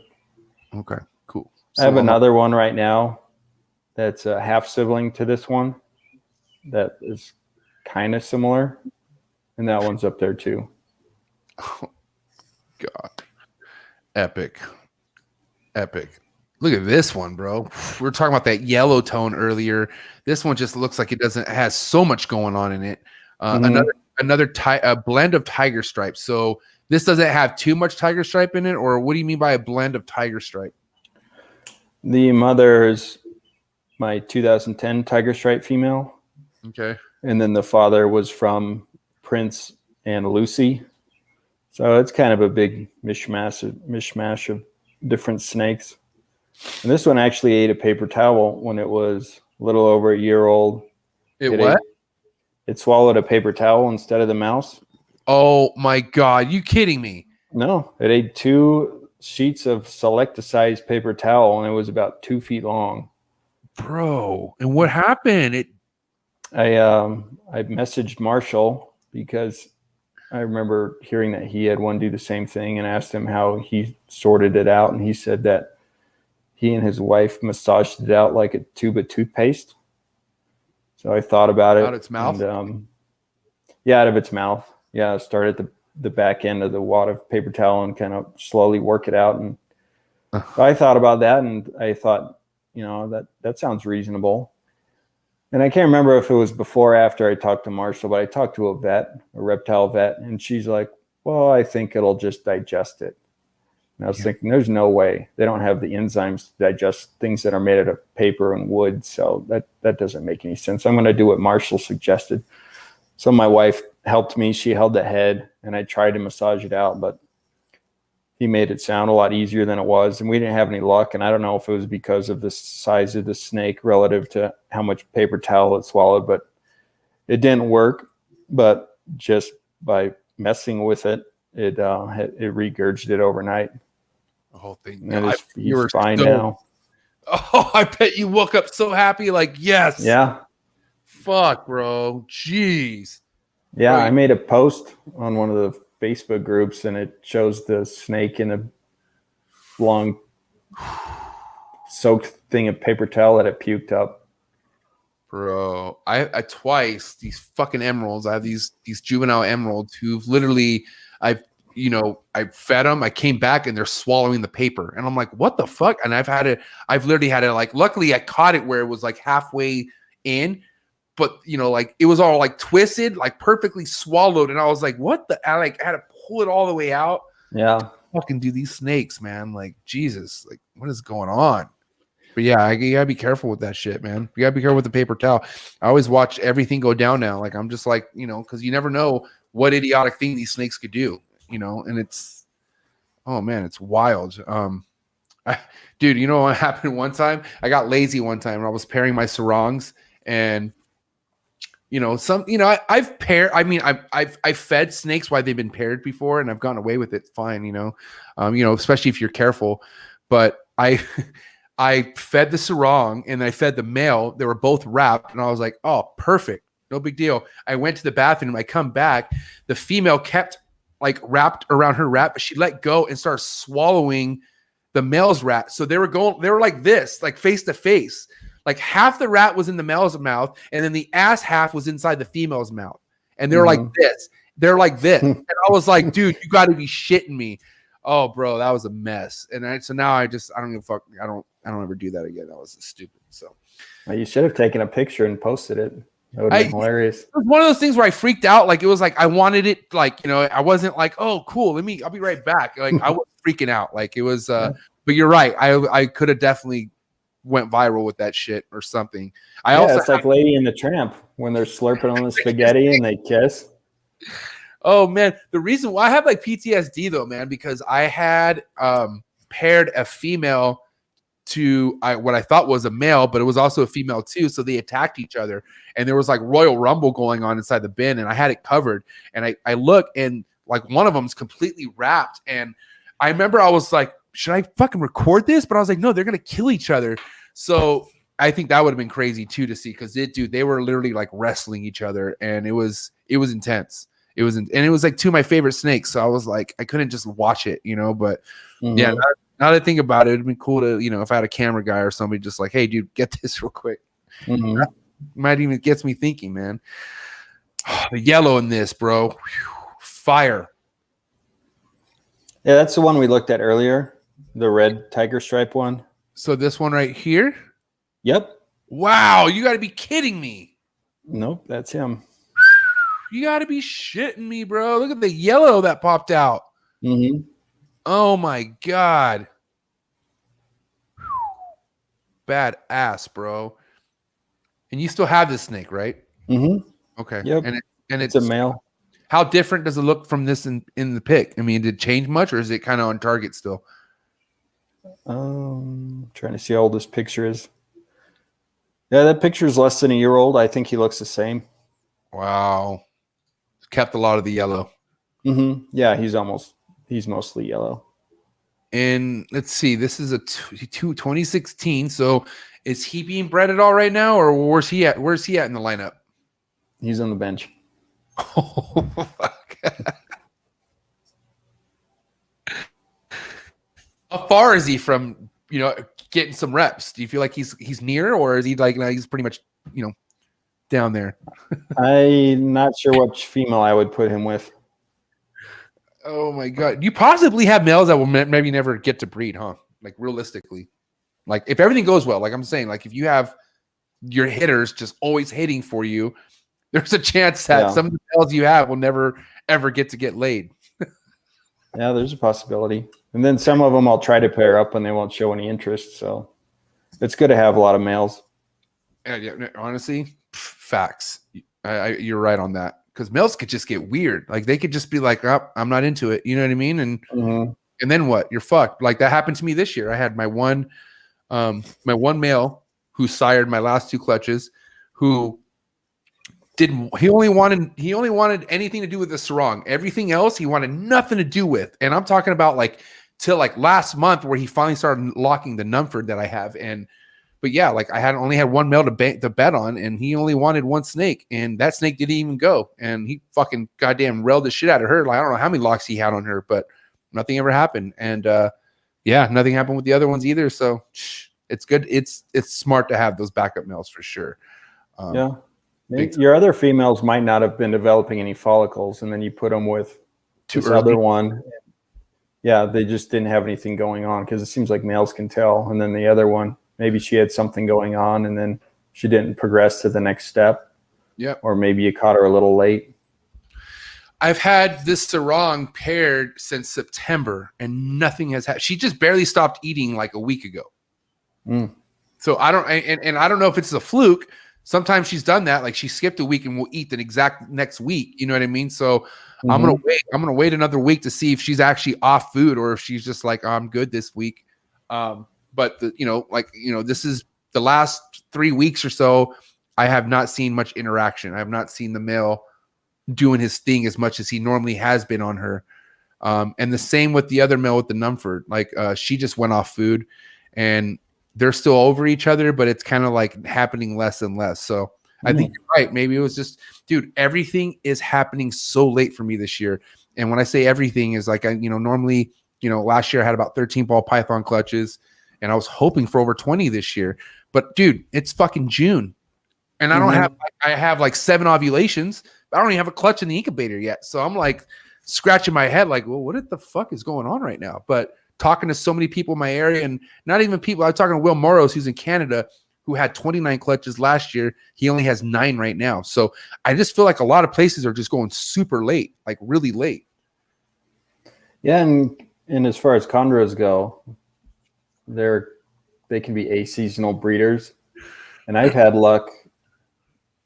Okay, cool. I have another one right now that's a half sibling to this one that is kind of similar, and that one's up there too. Oh, God. Epic. Look at this one, bro. We were talking about that yellow tone earlier. This one just looks like it has so much going on in it. Another blend of tiger stripe. So this doesn't have too much tiger stripe in it, or what do you mean by a blend of tiger stripe? The mother is my 2010 tiger stripe female. Okay. And then the father was from Prince and Lucy. So it's kind of a big mishmash of different snakes. And this one actually ate a paper towel when it was a little over a year old. It swallowed a paper towel instead of the mouse. Oh my God. You kidding me? No, it ate 2 sheets of Selecticized paper towel, and it was about 2 feet long. Bro, and what happened? I messaged Marshall because I remember hearing that he had one do the same thing, and asked him how he sorted it out, and he said that he and his wife massaged it out like a tube of toothpaste. So I thought about it. Out its mouth? And, yeah, out of its mouth. Yeah, start at the back end of the wad of paper towel and kind of slowly work it out. And so I thought about that, and I thought, that sounds reasonable. And I can't remember if it was before or after I talked to Marshall, but I talked to a reptile vet, and she's like, well, I think it'll just digest it. And I was thinking, there's no way. They don't have the enzymes to digest things that are made out of paper and wood, so that doesn't make any sense. I'm going to do what Marshall suggested. So my wife helped me. She held the head, and I tried to massage it out, but he made it sound a lot easier than it was, and we didn't have any luck. And I don't know if it was because of the size of the snake relative to how much paper towel it swallowed, but it didn't work. But just by messing with it, it regurgitated overnight. The whole thing. And he's fine now. Oh, I bet you woke up so happy, like, yes. Yeah. Fuck, bro. Jeez. Yeah, bro, I made a post on one of the Facebook groups, and it shows the snake in a long soaked thing of paper towel that it puked up. Bro, I twice these fucking emeralds. I have these juvenile emeralds who've literally I fed them. I came back and they're swallowing the paper, and I'm like, what the fuck? And I've literally had it, like, luckily I caught it where it was like halfway in, but it was all like twisted, like perfectly swallowed, and I was like, what the? I had to pull it all the way out. Yeah, fucking do these snakes, man. Like, Jesus, like, what is going on? But yeah, you gotta be careful with that shit, man. You gotta be careful with the paper towel. I always watch everything go down now. Like, I'm just like, because you never know what idiotic thing these snakes could do, and it's, oh man, it's wild. Dude, you know what happened one time? I got lazy one time, and I was pairing my sarongs, and I've paired. I mean, I've fed snakes while they've been paired before, and I've gotten away with it fine. Especially if you're careful. But I fed the sarong and I fed the male. They were both wrapped, and I was like, oh, perfect, no big deal. I went to the bathroom. I come back, the female kept like wrapped around her wrap, but she let go and started swallowing the male's rat. So they were like this, like face to face. Like half the rat was in the male's mouth, and then the ass half was inside the female's mouth. And they were like this. They're like this. And I was like, dude, you got to be shitting me. Oh, bro, that was a mess. And so now I don't give a fuck. I don't ever do that again. That was stupid. So you should have taken a picture and posted it. That would have been hilarious. It was one of those things where I freaked out. Like, it was like I wanted it. Like, I wasn't like, oh, cool. I'll be right back. Like, I was freaking out. Like, it was. But you're right. I could have definitely went viral with that shit or something. It's like Lady and the Tramp when they're slurping on the spaghetti and they kiss. Oh man, the reason why I have like PTSD though, man, because I had paired a female to what I thought was a male, but it was also a female too. So they attacked each other, and there was like Royal Rumble going on inside the bin, and I had it covered. And I look, and like one of them's completely wrapped. And I remember I was like, should I fucking record this? But I was like, no, they're gonna kill each other. So I think that would have been crazy too to see, because they were literally like wrestling each other, and it was intense. It was, and it was like two of my favorite snakes. So I was like, I couldn't just watch it, but yeah. Now that I think about it, it'd be cool to, if I had a camera guy or somebody just like, hey, dude, get this real quick. That might even gets me thinking, man. The yellow in this, bro. Whew. Fire. Yeah, that's the one we looked at earlier, the red tiger stripe one. So this one right here? Yep. Wow, you got to be kidding me. Nope, that's him. You got to be shitting me, bro. Look at the yellow that popped out. Oh, my God. Badass, bro. And you still have this snake, right? Okay. Yep. And it's a male. How different does it look from this in the pic? I mean, did it change much, or is it kind of on target still? Trying to see how old this picture is. Yeah, that picture is less than a year old. I think he looks the same. Wow. Kept a lot of the yellow. Yeah, he's mostly yellow. And let's see, this is a 2016. So is he being bred at all right now, or where's he at? Where's he at in the lineup? He's on the bench. Oh, fuck. How far is he from, getting some reps? Do you feel like he's near, or is he like, he's pretty much, down there? I'm not sure which female I would put him with. Oh my God. You possibly have males that will maybe never get to breed, huh? Like realistically, like if everything goes well, like I'm saying, like if you have your hitters just always hitting for you, there's a chance that some of the males you have will never, ever get laid. Yeah, there's a possibility. And then some of them I'll try to pair up and they won't show any interest. So it's good to have a lot of males. Yeah, honestly, facts. You're right on that. Because males could just get weird. Like they could just be like, oh, I'm not into it. You know what I mean? And and then what? You're fucked. Like that happened to me this year. I had my one male who sired my last two clutches, who he only wanted anything to do with the sarong. Everything else he wanted nothing to do with. And I'm talking about like till like last month where he finally started locking the Numford that I have. But yeah, like I only had one male to bet on, and he only wanted one snake, and that snake didn't even go, and he fucking goddamn railed the shit out of her. Like I don't know how many locks he had on her, but nothing ever happened. And yeah, nothing happened with the other ones either. So it's good. It's smart to have those backup males for sure. Yeah, your other females might not have been developing any follicles, and then you put them with this other one. Yeah, they just didn't have anything going on, because it seems like males can tell, and then the other one, maybe she had something going on and then she didn't progress to the next step. Yeah. Or maybe you caught her a little late. I've had this sarong paired since September and nothing has happened. She just barely stopped eating like a week ago. So I don't, and I don't know if it's a fluke. Sometimes she's done that. Like she skipped a week and will eat the exact next week. You know what I mean? So I'm going to wait another week to see if she's actually off food or if she's just like, oh, I'm good this week. But this is the last 3 weeks or so. I have not seen much interaction. I have not seen the male doing his thing as much as he normally has been on her. And the same with the other male with the Numford. Like she just went off food, and they're still over each other, but it's kind of like happening less and less. So I think you're right. Maybe it was just, dude, everything is happening so late for me this year. And when I say everything is like, normally, last year I had about 13 ball python clutches, and I was hoping for over 20 this year. But dude, it's fucking June. And I have like 7 ovulations, but I don't even have a clutch in the incubator yet. So I'm like scratching my head like, well, what the fuck is going on right now? But talking to so many people in my area, and not even people, I was talking to Will Morrows, who's in Canada, who had 29 clutches last year. He only has 9 right now. So I just feel like a lot of places are just going super late, like really late. Yeah. And as far as chondros go, they can be aseasonal breeders, and I've had luck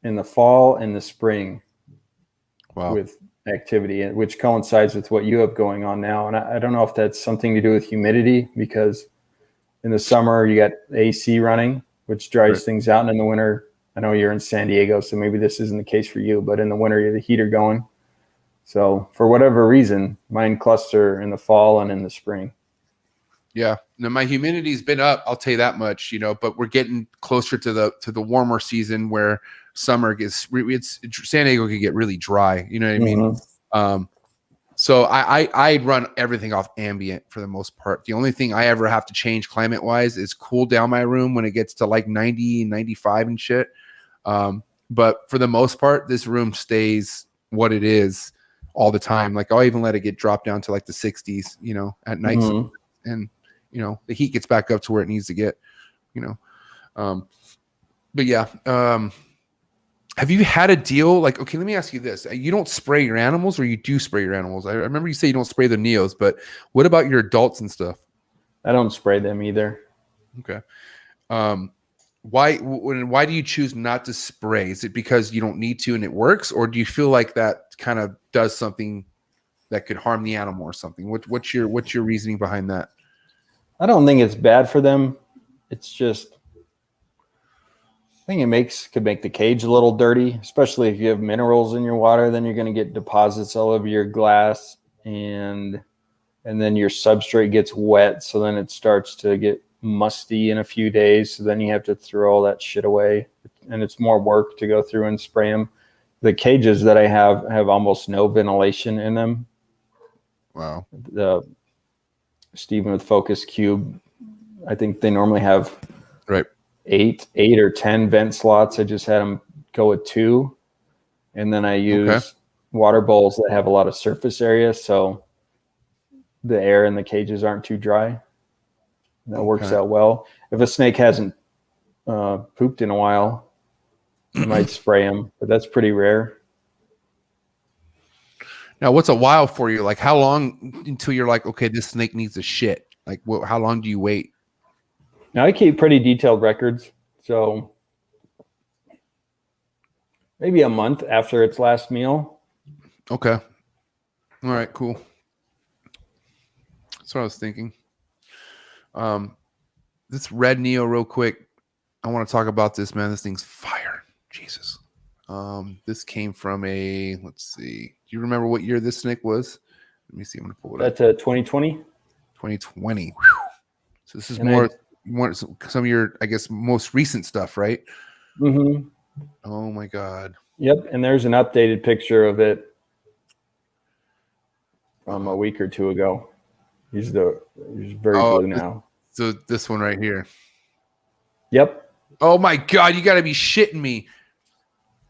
in the fall and the spring with activity, which coincides with what you have going on now. And I don't know if that's something to do with humidity, because In the summer, you got AC running, which dries Right. things out. And in the winter, I know you're in San Diego, so maybe this isn't the case for you, but in the winter, you have the heater going. So for whatever reason, mine cluster in the fall and in the spring. Yeah. Now my humidity's been up, I'll tell you that much, but we're getting closer to the warmer season where summer gets San Diego could get really dry. You know what I mean? So I run everything off ambient for the most part. The only thing I ever have to change climate wise is cool down my room when it gets to like 90, 95 and shit. But for the most part, this room stays what it is all the time. Like I'll even let it get dropped down to like the 60s, at night. And, the heat gets back up to where it needs to get, but yeah. Have you had a deal like, okay, let me ask you this. You don't spray your animals or you do spray your animals? I remember you say you don't spray the neos, but what about your adults and stuff? I don't spray them either. Okay. Why do you choose not to spray? Is it because you don't need to and it works? Or do you feel like that kind of does something that could harm the animal or something? What's your reasoning behind that? I don't think it's bad for them. It's just, I think it could make the cage a little dirty, especially if you have minerals in your water. Then you're going to get deposits all over your glass, and then your substrate gets wet. So then it starts to get musty in a few days. So then you have to throw all that shit away, and it's more work to go through and spray them. The cages that I have almost no ventilation in them. Wow. The Steven with Focus Cube, I think they normally have right 8 or 10 vent slots. I just had them go with 2, and then I use water bowls that have a lot of surface area, so the air in the cages aren't too dry. That works out well. If a snake hasn't pooped in a while, you might spray them, but that's pretty rare. Now, what's a while for you? Like, how long until you're like, okay, this snake needs a shit? Like, how long do you wait? Now, I keep pretty detailed records, so maybe a month after its last meal. Okay. All right, cool. That's what I was thinking. This red Neo real quick. I want to talk about this, man. This thing's fire. Jesus. This came from let's see. Do you remember what year this snake was? Let me see. I'm going to pull it up. That's 2020? 2020. Whew. So this is some of your, I guess, most recent stuff, right? Mm-hmm. Oh, my God. Yep, and there's an updated picture of it from a week or two ago. He's very blue now. So this one right here. Yep. Oh, my God. You got to be shitting me.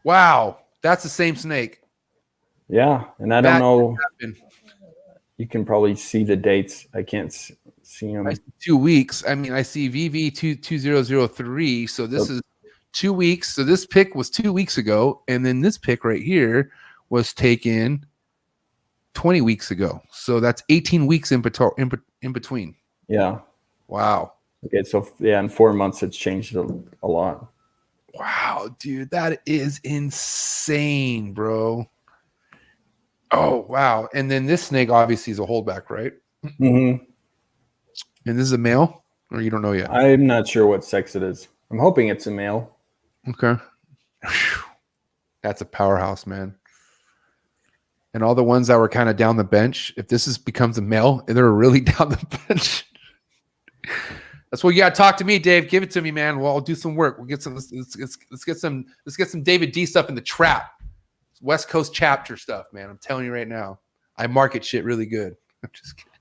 Wow. That's the same snake. Yeah, and I don't know. You can probably see the dates. I can't see them. 2 weeks. I mean, I see VV2003. So this is 2 weeks. So this pic was 2 weeks ago. And then this pic right here was taken 20 weeks ago. So that's 18 weeks in between. Yeah. Wow. Okay. So, yeah, in 4 months, it's changed a lot. Wow, dude. That is insane, bro. Oh, wow. And then this snake obviously is a holdback, right? Mm-hmm. And this is a male? Or you don't know yet? I'm not sure what sex it is. I'm hoping it's a male. Okay. Whew. That's a powerhouse, man. And all the ones that were kind of down the bench, if this becomes a male, they're really down the bench. That's what you got to talk to me, Dave. Give it to me, man. Well, I'll do some work. We'll get some. Let's get some David D stuff in the trap. West Coast chapter stuff, man. I'm telling you right now, I market shit really good. I'm just kidding,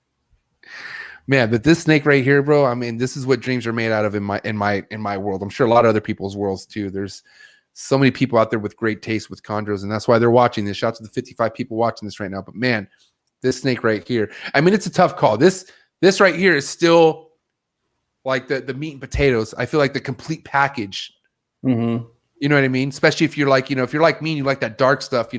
man. But this snake right here, bro. I mean, this is what dreams are made out of in my world. I'm sure a lot of other people's worlds too. There's so many people out there with great taste with chondros, and that's why they're watching this. Shout out to the 55 people watching this right now. But man, this snake right here. I mean, it's a tough call. This right here is still like the meat and potatoes. I feel like the complete package. Mm-hmm. You know what I mean? Especially if you're like, if you're like me and you like that dark stuff,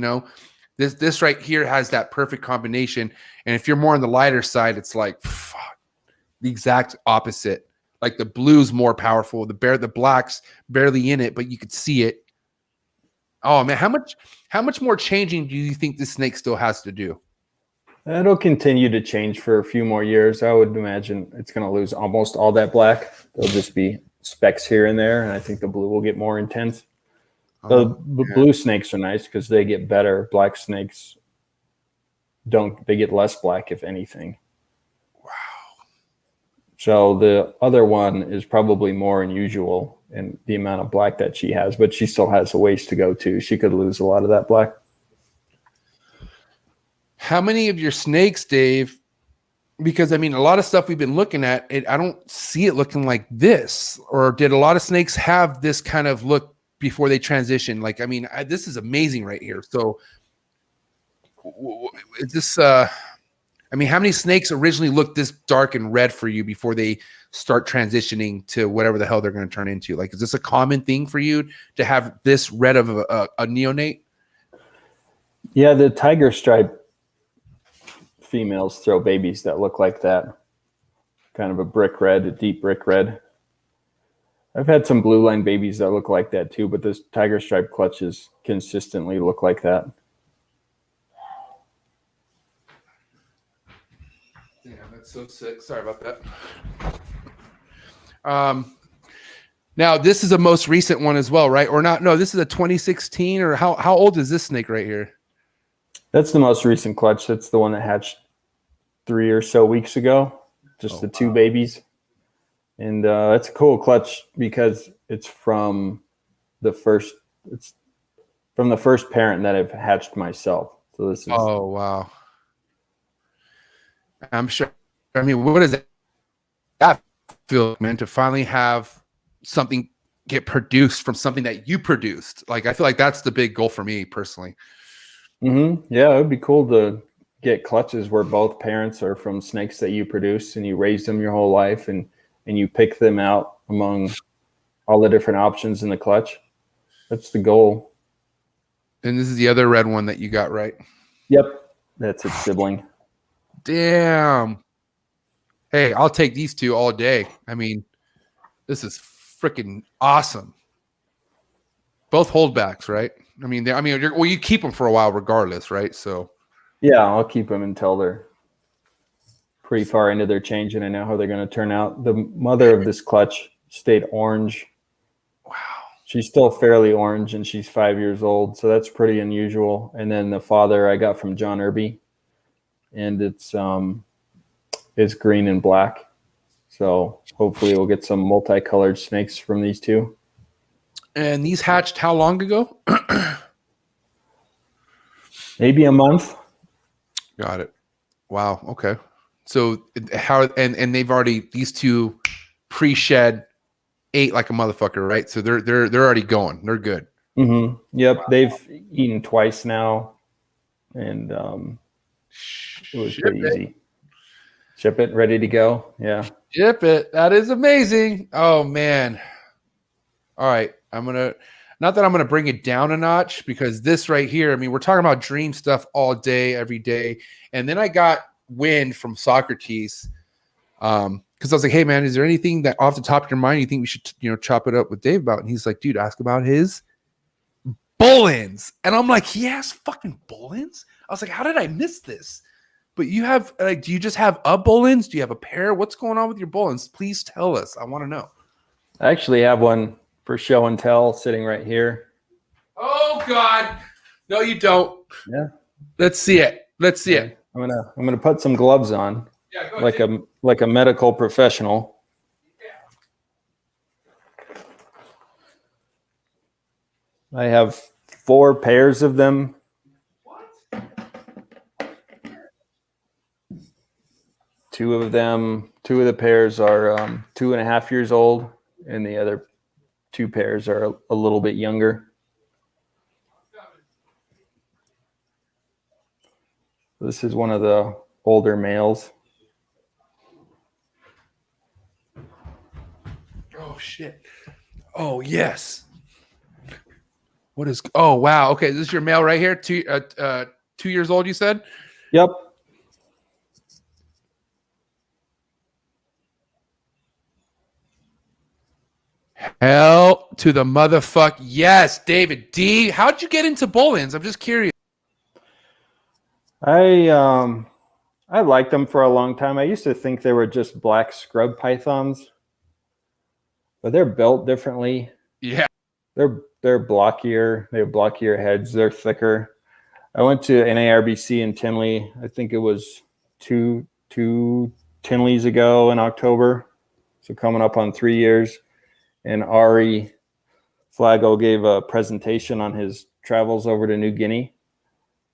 this right here has that perfect combination. And if you're more on the lighter side, it's like, fuck, the exact opposite. Like the blue's more powerful. The black's barely in it, but you could see it. Oh man, how much more changing do you think this snake still has to do? It'll continue to change for a few more years. I would imagine it's going to lose almost all that black. There'll just be specks here and there, and I think the blue will get more intense. The blue snakes are nice because they get better. Black snakes don't. They get less black, if anything. Wow. So the other one is probably more unusual in the amount of black that she has, but she still has a ways to go too. She could lose a lot of that black. How many of your snakes, Dave? Because I mean, a lot of stuff we've been looking at, I don't see it looking like this. Or did a lot of snakes have this kind of look before they transition? Like, I mean, this is amazing right here. So, is this? I mean, how many snakes originally looked this dark and red for you before they start transitioning to whatever the hell they're going to turn into? Like, is this a common thing for you to have this red of a neonate? Yeah, the tiger stripe females throw babies that look like that. Kind of a brick red, a deep brick red. I've had some blue line babies that look like that too, but this tiger stripe clutches consistently look like that. Yeah, that's so sick. Sorry about that. Now this is a most recent one as well, right? Or not? No, this is a 2016. Or how old is this snake right here? That's the most recent clutch. That's the one that hatched 3 or so weeks ago. Just the two babies. And it's a cool clutch because it's from the first parent that I've hatched myself. So this is Oh wow. I'm sure. I mean, what does that feel, man, to finally have something get produced from something that you produced? Like, I feel like that's the big goal for me personally. Mm-hmm. Yeah, it would be cool to get clutches where both parents are from snakes that you produce and you raised them your whole life and you pick them out among all the different options in the clutch. That's the goal. And this is the other red one that you got, right? Yep. That's its sibling. Damn. Hey, I'll take these two all day. I mean, this is freaking awesome. Both holdbacks, right? I mean, you keep them for a while regardless, right? So, yeah, I'll keep them until they're pretty far into their change, and I know how they're going to turn out. The mother of this clutch stayed orange. Wow. She's still fairly orange, and she's 5 years old, so that's pretty unusual. And then the father I got from John Irby, and it's green and black. So hopefully we'll get some multicolored snakes from these two. And these hatched how long ago? Maybe a month. Got it. Wow. Okay. So how and they've already, these two pre-shed ate like a motherfucker, right? So they're already going. They're good. Mm-hmm. Yep. Wow. They've eaten twice now, and it was pretty easy. Ship it, ready to go. Yeah. Ship it. That is amazing. Oh man. All right. Not that I'm gonna bring it down a notch, because this right here, I mean, we're talking about dream stuff all day, every day. And then I got wind from Socrates. Because I was like, hey man, is there anything that off the top of your mind you think we should, chop it up with Dave about? And he's like, dude, ask about his Bolins. And I'm like, he has fucking Bolins? I was like, how did I miss this? But you have, do you just have a Bolins? Do you have a pair? What's going on with your Bolins? Please tell us. I want to know. I actually have one for show and tell sitting right here. Oh God. No, you don't. Yeah. Let's see it. Let's see it. I'm gonna put some gloves on. Yeah, go ahead. Like a medical professional. Yeah. I have 4 pairs of them. What? 2 of the pairs are 2.5 years old, and the other 2 pairs are a little bit younger. This is one of the older males. Oh shit. Oh yes. What is? Oh wow. Okay, this is your male right here. 2 years old, you said? Yep. Hell to the motherfuck yes, David D. How'd you get into Bolins? I'm just curious. I I liked them for a long time. I used to think they were just black scrub pythons, but they're built differently. Yeah. They're blockier. They have blockier heads. They're thicker. I went to NARBC in Tinley. I think it was two Tinleys ago in October. So coming up on 3 years. And Ari Flago gave a presentation on his travels over to New Guinea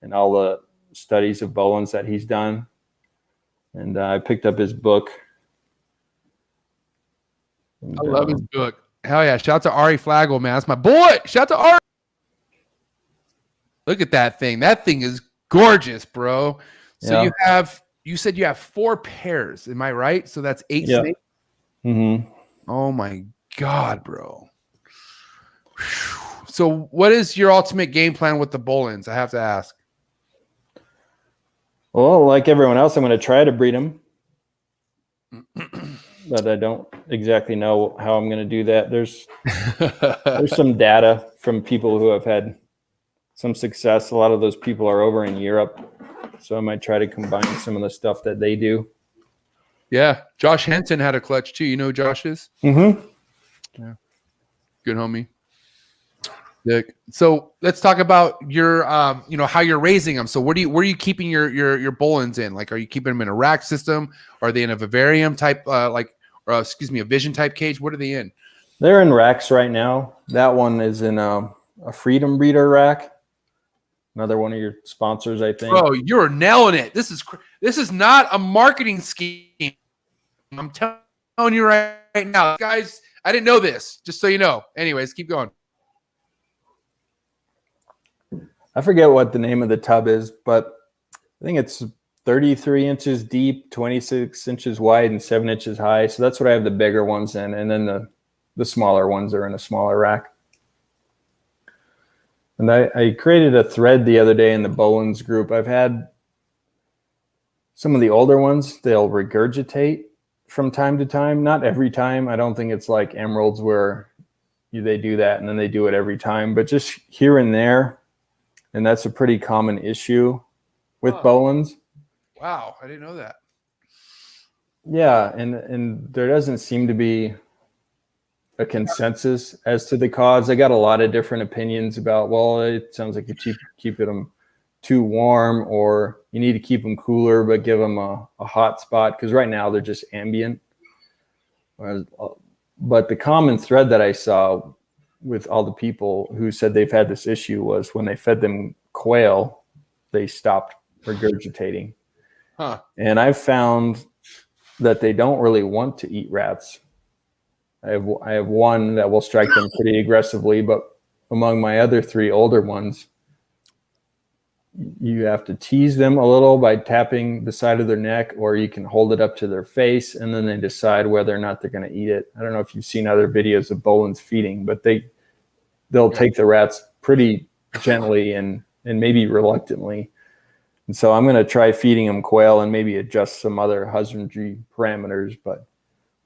and all the studies of Bolins that he's done. And I picked up his book. And, I love his book. Hell yeah. Shout out to Ari Flago, man. That's my boy. Shout out to Ari. Look at that thing. That thing is gorgeous, bro. So you said you have 4 pairs. Am I right? So that's 8 snakes? Mm-hmm. Oh my God, bro. Whew. So what is your ultimate game plan with the Bolins? I have to ask. Well, like everyone else, I'm going to try to breed them. But I don't exactly know how I'm going to do that. There's some data from people who have had some success. A lot of those people are over in Europe. So I might try to combine some of the stuff that they do. Yeah. Josh Henson had a clutch too. You know who Josh is? Mm-hmm. Yeah. Good homie. Dick. So let's talk about your how you're raising them. So where are you keeping your Bolins in? Like, are you keeping them in a rack system? Are they in a vivarium type a vision type cage? What are they in? They're in racks right now. That one is in a Freedom Breeder rack. Another one of your sponsors, I think. Bro, you're nailing it. This is not a marketing scheme. I'm telling you right now, guys. I didn't know this. Just so you know. Anyways, keep going. I forget what the name of the tub is, but I think it's 33 inches deep, 26 inches wide, and 7 inches high. So that's what I have the bigger ones in. And then the smaller ones are in a smaller rack. And I created a thread the other day in the Bolins group. I've had some of the older ones, they'll regurgitate from time to time. Not every time. I don't think it's like emeralds where they do that and then they do it every time, but just here and there. And that's a pretty common issue with Bolins. Wow, I didn't know that. Yeah, and there doesn't seem to be a consensus as to the cause. I got a lot of different opinions about, well, it sounds like you keep them too warm, or you need to keep them cooler but give them a hot spot, because right now they're just ambient. But the common thread that I saw with all the people who said they've had this issue was when they fed them quail, they stopped regurgitating. Huh. And I've found that they don't really want to eat rats. I have one that will strike them pretty aggressively, but among my other 3 older ones, you have to tease them a little by tapping the side of their neck, or you can hold it up to their face, and then they decide whether or not they're going to eat it. I don't know if you've seen other videos of Bolins feeding, but they'll take the rats pretty gently and maybe reluctantly. And so I'm going to try feeding them quail and maybe adjust some other husbandry parameters, but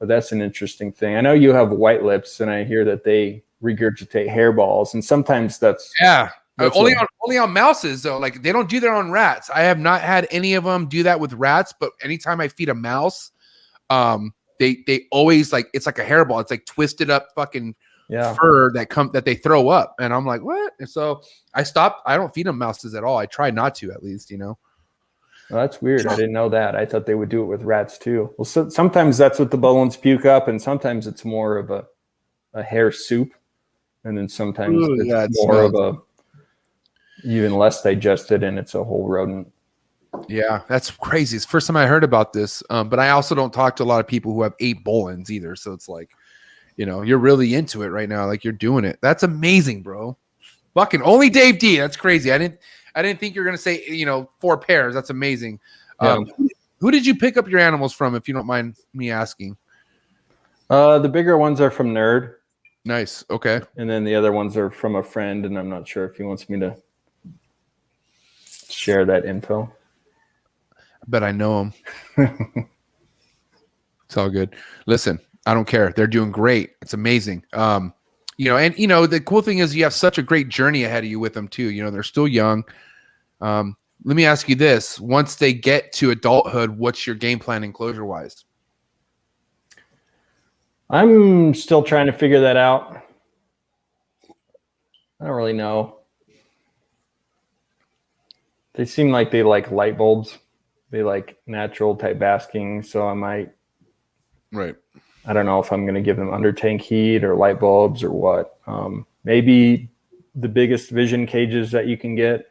that's an interesting thing. I know you have white lips, and I hear that they regurgitate hairballs, and sometimes that's only on mouses though. Like, they don't do that on rats. I have not had any of them do that with rats, but anytime I feed a mouse, they always, like, it's like a hairball. It's like twisted up fucking fur that they throw up, and I'm like, what? And so I stopped. I don't feed them mouses at all. I try not to, at least, Well, that's weird. I didn't know that. I thought they would do it with rats too. Well, sometimes that's what the Bolins puke up, and sometimes it's more of a hair soup, and then sometimes it's more of a even less digested, and it's a whole rodent. Yeah, that's crazy. It's the first time I heard about this. But I also don't talk to a lot of people who have 8 Bolins either. So it's like, you're really into it right now. Like, you're doing it. That's amazing, bro. Fucking only Dave D. That's crazy. I didn't think you were gonna say 4 pairs. That's amazing. Who did you pick up your animals from, if you don't mind me asking? The bigger ones are from Nerd. Nice. Okay. And then the other ones are from a friend, and I'm not sure if he wants me to share that info. I bet I know him. It's all good. Listen, I don't care. They're doing great. It's amazing. The cool thing is you have such a great journey ahead of you with them too. They're still young. let me ask you this. Once they get to adulthood, what's your game plan enclosure wise? I'm still trying to figure that out. I don't really know. They seem like they like light bulbs. They like natural type basking. So I might, Right. I don't know if I'm going to give them under tank heat or light bulbs or what. Maybe the biggest vision cages that you can get.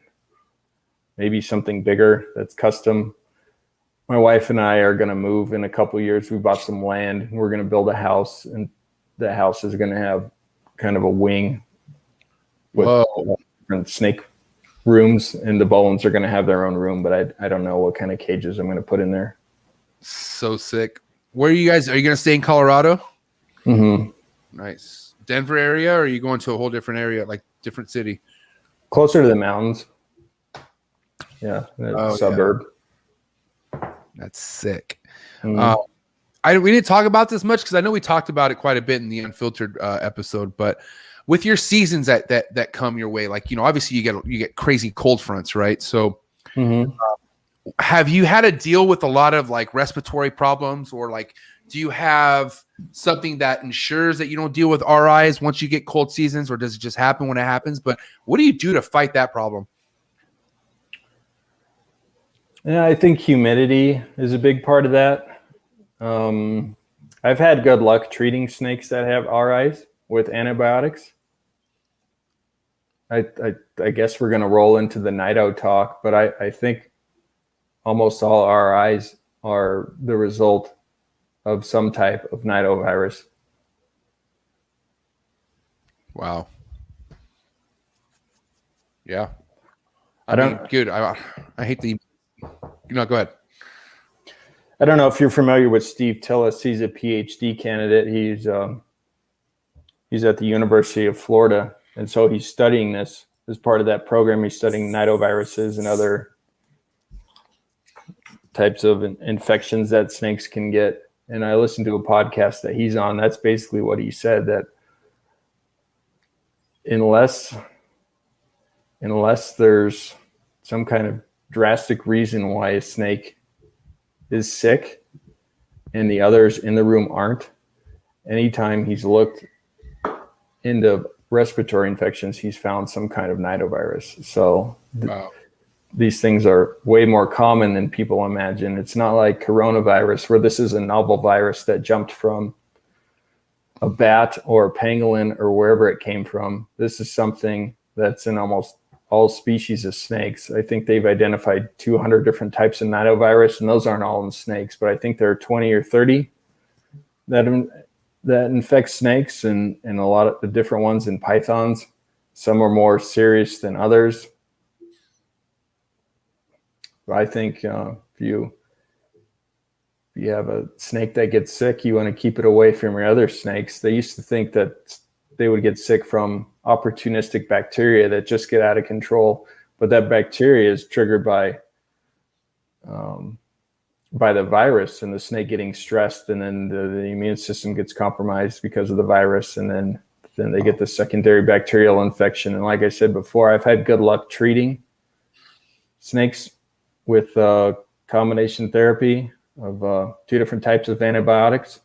Maybe something bigger that's custom. My wife and I are going to move in a couple of years. We bought some land. We're going to build a house, and the house is going to have kind of a wing with different snake rooms, and the Bolins are going to have their own room, but I don't know what kind of cages I'm going to put in there. So sick. Where are you guys? Are you going to stay in Colorado? Mm-hmm. Nice. Denver area, or are you going to a whole different area, like different city? Closer to the mountains. Yeah, suburb. Yeah. That's sick. Mm-hmm. We didn't talk about this much because I know we talked about it quite a bit in the Unfiltered episode, but with your seasons that come your way, like, obviously you get crazy cold fronts, right? So have you had to deal with a lot of like respiratory problems, or like, do you have something that ensures that you don't deal with RIs once you get cold seasons, or does it just happen when it happens? But what do you do to fight that problem? Yeah, I think humidity is a big part of that. I've had good luck treating snakes that have RIs with antibiotics. I guess we're going to roll into the Nido talk, but I think almost all RIs are the result of some type of Nidovirus. Wow. Yeah. I don't, dude, I hate the, go ahead. I don't know if you're familiar with Steve Tillis. He's a PhD candidate. He's at the University of Florida. And so he's studying this as part of that program. He's studying nidoviruses and other types of infections that snakes can get. And I listened to a podcast that he's on. That's basically what he said, that unless there's some kind of drastic reason why a snake is sick and the others in the room aren't, anytime he's looked into respiratory infections, he's found some kind of nidovirus. So these things are way more common than people imagine. It's not like coronavirus, where this is a novel virus that jumped from a bat or a pangolin or wherever it came from. This is something that's in almost all species of snakes. I think they've identified 200 different types of nidovirus, and those aren't all in snakes, but I think there are 20 or 30 that infect snakes, and a lot of the different ones in pythons. Some are more serious than others. But I think if you have a snake that gets sick, you want to keep it away from your other snakes. They used to think that they would get sick from opportunistic bacteria that just get out of control, but that bacteria is triggered by the virus and the snake getting stressed, and then the immune system gets compromised because of the virus, and then they get the secondary bacterial infection. And like I said before, I've had good luck treating snakes with combination therapy of 2 different types of antibiotics.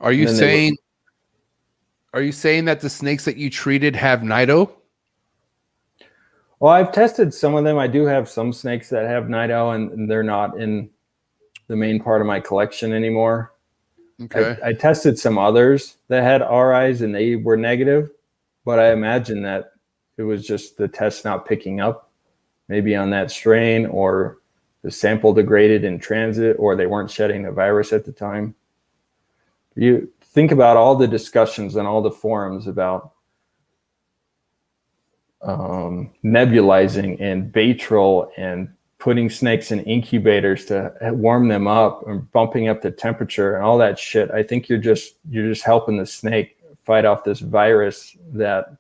Are you saying that the snakes that you treated have Nido? Well, I've tested some of them. I do have some snakes that have Nido, and they're not in the main part of my collection anymore. Okay. I tested some others that had RIs, and they were negative, but I imagine that it was just the test not picking up, maybe on that strain, or the sample degraded in transit, or they weren't shedding the virus at the time. You think about all the discussions on all the forums about nebulizing and Baytril and putting snakes in incubators to warm them up and bumping up the temperature and all that shit. I think you're just helping the snake fight off this virus that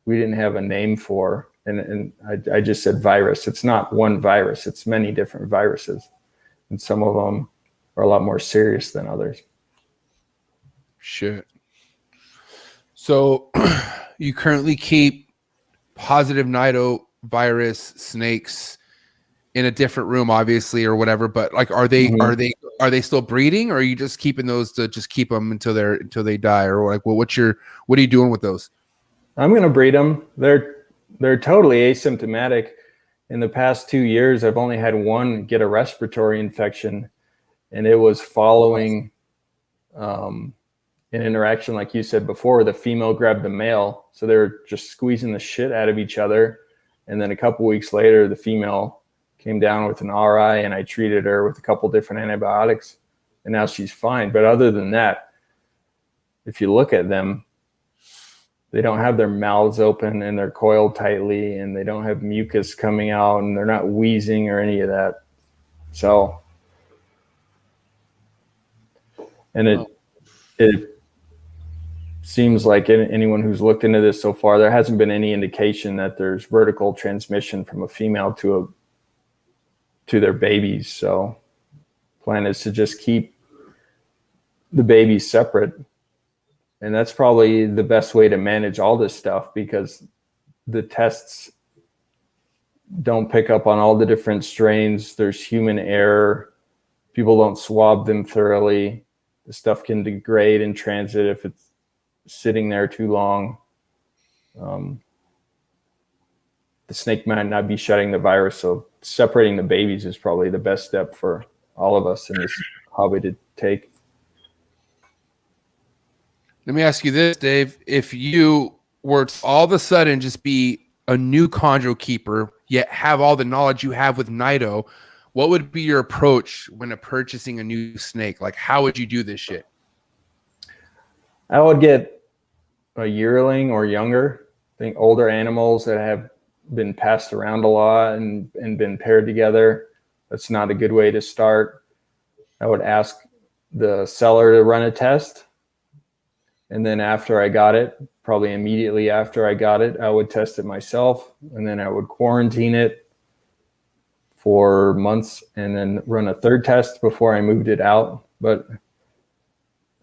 we didn't have a name for. And I just said virus. It's not one virus. It's many different viruses. And some of them are a lot more serious than others. Shit. So you currently keep positive Nidovirus snakes in a different room, obviously, or whatever. But like, are they still breeding, or are you just keeping those to just keep them until they die, or like, well, what are you doing with those? I'm gonna breed them. They're totally asymptomatic. In the past 2 years, I've only had one get a respiratory infection, and it was following an interaction, like you said before. The female grabbed the male, so they were just squeezing the shit out of each other. And then a couple weeks later, the female came down with an RI, and I treated her with a couple different antibiotics, and now she's fine. But other than that, if you look at them, they don't have their mouths open and they're coiled tightly, and they don't have mucus coming out, and they're not wheezing or any of that. So, and it seems like anyone who's looked into this so far, there hasn't been any indication that there's vertical transmission from a female to their babies. So, plan is to just keep the babies separate. And that's probably the best way to manage all this stuff, because the tests don't pick up on all the different strains. There's human error. People don't swab them thoroughly. The stuff can degrade in transit if it's sitting there too long. The snake might not be shedding the virus. So separating the babies is probably the best step for all of us in this hobby to take. Let me ask you this, Dave. If you were to all of a sudden just be a new chondro keeper, yet have all the knowledge you have with Nido, what would be your approach when purchasing a new snake? Like, how would you do this shit? I would get a yearling or younger. I think older animals that have been passed around a lot and been paired together, that's not a good way to start. I would ask the seller to run a test. And then after I got it, probably immediately after I got it, I would test it myself, and then I would quarantine it for months and then run a third test before I moved it out. But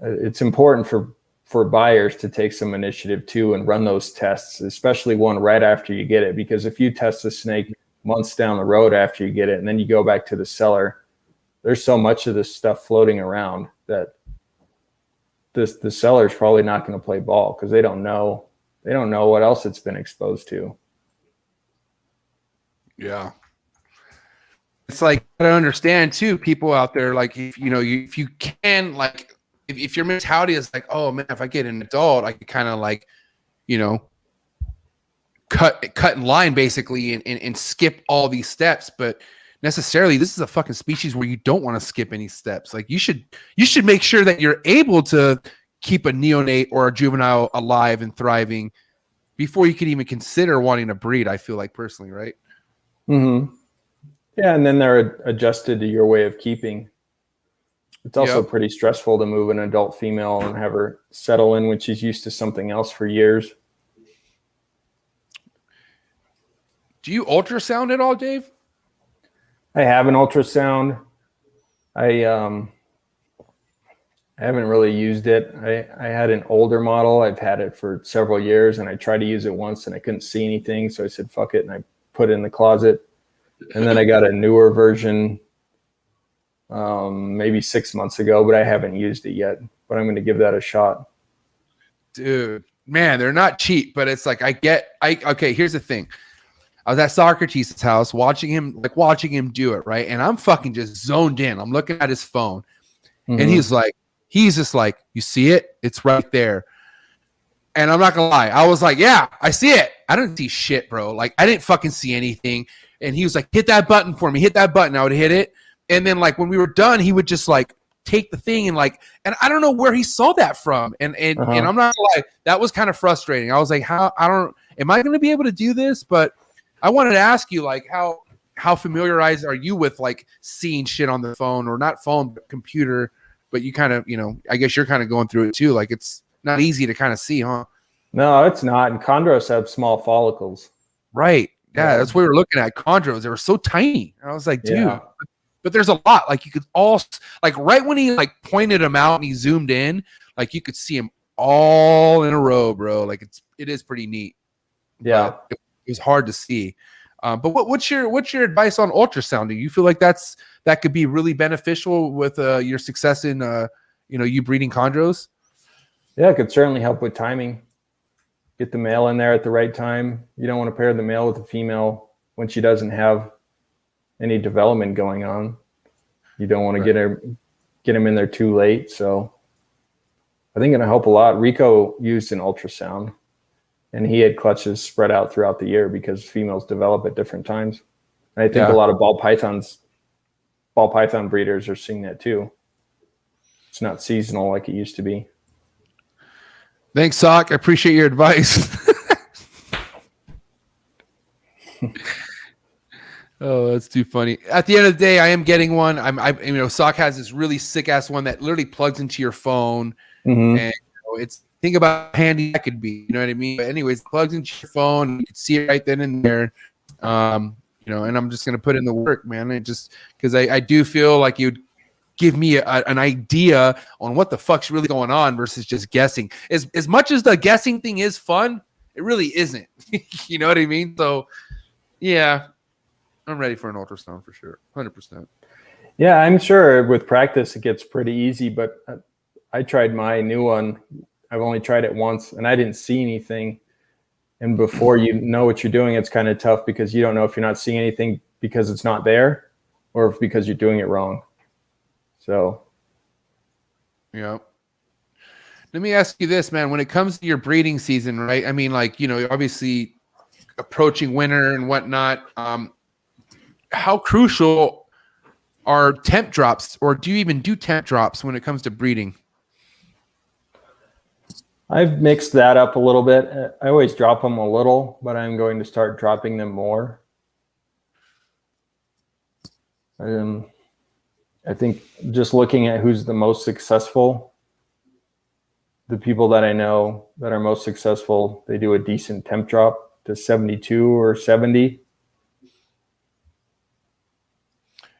it's important for buyers to take some initiative too and run those tests, especially one right after you get it. Because if you test the snake months down the road after you get it, and then you go back to the seller, there's so much of this stuff floating around that the seller's probably not going to play ball, because they don't know what else it's been exposed to. Yeah. It's like, I don't understand too, people out there, like, if you can, like, if your mentality is like, oh man, if I get an adult, I can kind of like, cut in line basically and skip all these steps. But necessarily, this is a fucking species where you don't want to skip any steps. Like, you should make sure that you're able to keep a neonate or a juvenile alive and thriving before you could even consider wanting to breed, I feel like, personally, right? Mm-hmm. Yeah, and then they're adjusted to your way of keeping. It's also pretty stressful to move an adult female and have her settle in when she's used to something else for years. Do you ultrasound at all, Dave? I have an ultrasound. I haven't really used it. I had an older model. I've had it for several years, and I tried to use it once and I couldn't see anything. So I said, fuck it. And I put it in the closet. And then I got a newer version maybe 6 months ago, but I haven't used it yet. But I'm going to give that a shot. Dude, man, they're not cheap, but it's like, okay, here's the thing. I was at Socrates' house watching him do it, right? And I'm fucking just zoned in. I'm looking at his phone. Mm-hmm. And he's just like, you see it? It's right there. And I'm not gonna lie, I was like, yeah, I see it. I didn't see shit, bro. Like, I didn't fucking see anything. And he was like, hit that button for me. Hit that button. I would hit it. And then, like, when we were done, he would just like take the thing and I don't know where he saw that from. And I'm not gonna lie, that was kind of frustrating. I was like, am I gonna be able to do this? But I wanted to ask you, like, how familiarized are you with like seeing shit on the phone, or not phone, but computer? But you kind of, I guess you're kind of going through it too. Like, it's not easy to kind of see, huh? No, it's not. And chondros have small follicles. Right. Yeah, that's what we were looking at. Chondros, they were so tiny. And I was like, dude, but there's a lot. Like, you could all, like, right when he like pointed them out and he zoomed in, like, you could see them all in a row, bro. Like, it is pretty neat. Yeah. But was hard to see. But what's your advice on ultrasound? Do you feel like that could be really beneficial with your success in you breeding chondros? Yeah, it could certainly help with timing. Get the male in there at the right time. You don't want to pair the male with the female when she doesn't have any development going on. You don't want to get him in there too late. So I think it'll help a lot. Rico used an ultrasound, and he had clutches spread out throughout the year because females develop at different times. And I think a lot of ball python breeders are seeing that too. It's not seasonal like it used to be. Thanks, Sock. I appreciate your advice. Oh, that's too funny. At the end of the day, I am getting one. Sock has this really sick ass one that literally plugs into your phone, and it's think about how handy that could be. You know what I mean? But anyways, it plugs into your phone. You can see it right then and there. And I'm just gonna put in the work, man. It just because I do feel like you'd give me an idea on what the fuck's really going on versus just guessing. As much as the guessing thing is fun, it really isn't. You know what I mean? So, yeah. I'm ready for an ultrasound for sure. 100%. Yeah, I'm sure with practice it gets pretty easy, but I tried my new one. I've only tried it once and I didn't see anything. And before you know what you're doing, it's kind of tough because you don't know if you're not seeing anything because it's not there or if because you're doing it wrong. So. Yeah. Let me ask you this, man. When it comes to your breeding season, right? I mean, obviously approaching winter and whatnot, how crucial are temp drops, or do you even do temp drops when it comes to breeding? I've mixed that up a little bit. I always drop them a little, but I'm going to start dropping them more. I think just looking at who's the most successful, the people that I know that are most successful, they do a decent temp drop to 72 or 70.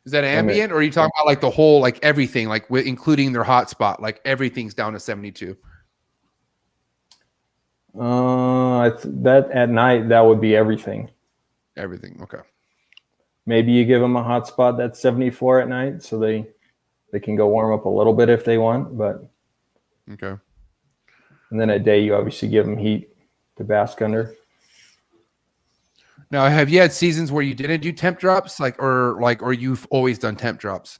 Is that ambient, or are you talking about like the whole, like everything, like including their hotspot, like everything's down to 72? That at night, that would be everything. Everything, okay. Maybe you give them a hotspot that's 74 at night, so they can go warm up a little bit if they want, but okay. And then at day, you obviously give them heat to bask under. Now, have you had seasons where you didn't do temp drops, or you've always done temp drops?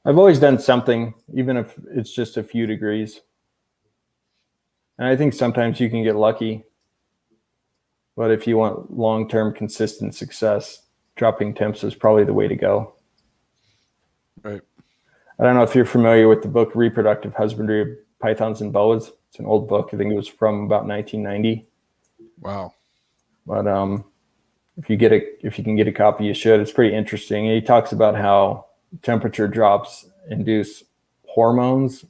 I've always done something, even if it's just a few degrees. And I think sometimes you can get lucky. But if you want long-term consistent success, dropping temps is probably the way to go. Right. I don't know if you're familiar with the book Reproductive Husbandry of Pythons and Boas. It's an old book. I think it was from about 1990. Wow. But if you can get a copy, you should. It's pretty interesting. And he talks about how temperature drops induce hormones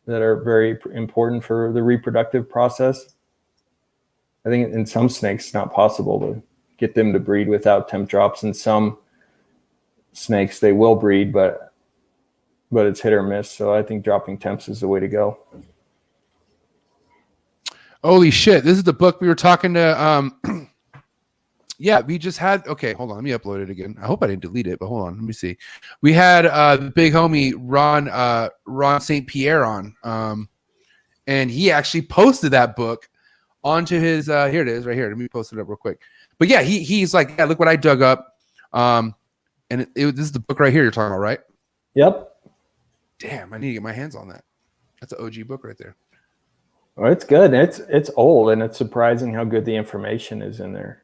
that are very important for the reproductive process. I think in some snakes, it's not possible to get them to breed without temp drops. In some snakes, they will breed, but it's hit or miss. So I think dropping temps is the way to go. Holy shit. This is the book we were talking to. Yeah, we just had. Okay, hold on. Let me upload it again. I hope I didn't delete it, but hold on. Let me see. We had the big homie Ron St. Pierre on. And he actually posted that book onto his here it is right here. Let me post it up real quick. But yeah, he's like, yeah, look what I dug up. And this is the book right here you're talking about, right? Yep. Damn, I need to get my hands on that. That's an OG book right there. Well, it's good. It's old, and it's surprising how good the information is in there.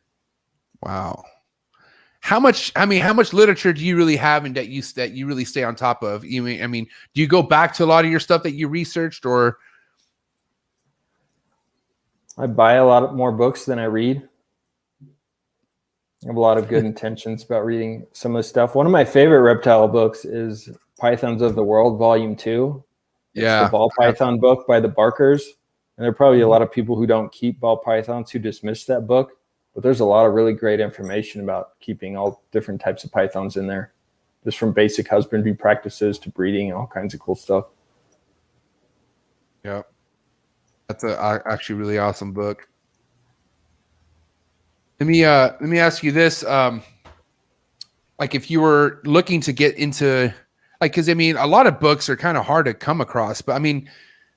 Wow. How much literature do you really have and that you really stay on top of? Do you go back to a lot of your stuff that you researched, or? I buy a lot more books than I read. I have a lot of good intentions about reading some of the stuff. One of my favorite reptile books is Pythons of the World, Volume 2. Yeah. It's the ball python book by the Barkers. And there are probably a lot of people who don't keep ball pythons who dismiss that book. But there's a lot of really great information about keeping all different types of pythons in there. Just from basic husbandry practices to breeding and all kinds of cool stuff. Yeah. That's a actually really awesome book. Let me ask you this. Like if you were looking to get into, like, because I mean, a lot of books are kind of hard to come across, but I mean,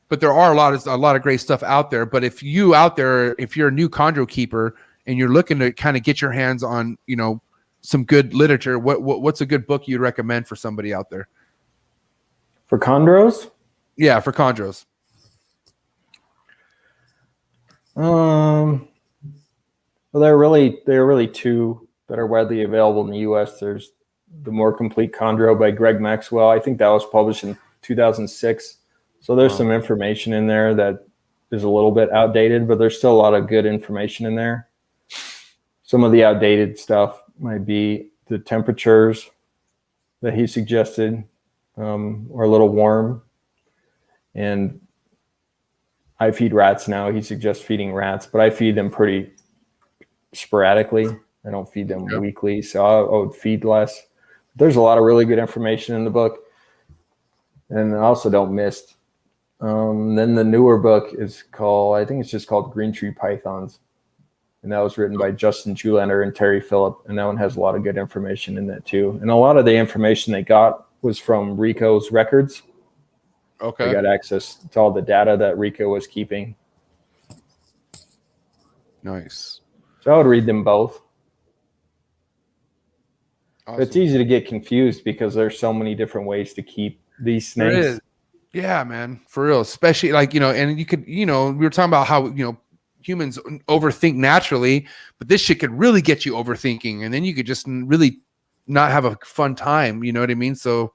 but there are a lot of great stuff out there. But if you're a new chondro keeper and you're looking to kind of get your hands on, you know, some good literature, what's a good book you'd recommend for somebody out there? For chondros? Yeah, for chondros. Well, there are really two that are widely available in the U.S. There's The More Complete Chondro by Greg Maxwell. I think that was published in 2006. So there's some information in there that is a little bit outdated, but there's still a lot of good information in there. Some of the outdated stuff might be the temperatures that he suggested, or a little warm. And I feed rats now. He suggests feeding rats, but I feed them pretty sporadically. I don't feed them weekly, so I would feed less. There's a lot of really good information in the book, and I also don't mist. Then the newer book is called, I think it's just called Green Tree Pythons, and that was written by Justin Julander and Terry Phillip, and that one has a lot of good information in that too. And a lot of the information they got was from Rico's records. Okay. They got access to all the data that Rico was keeping. Nice. So I would read them both. Awesome. It's easy to get confused because there's so many different ways to keep these snakes. There is. Yeah, man, for real. Especially like, you know, and you could, you know, we were talking about how, you know, humans overthink naturally, but this shit could really get you overthinking, and then you could just really not have a fun time. You know what I mean? So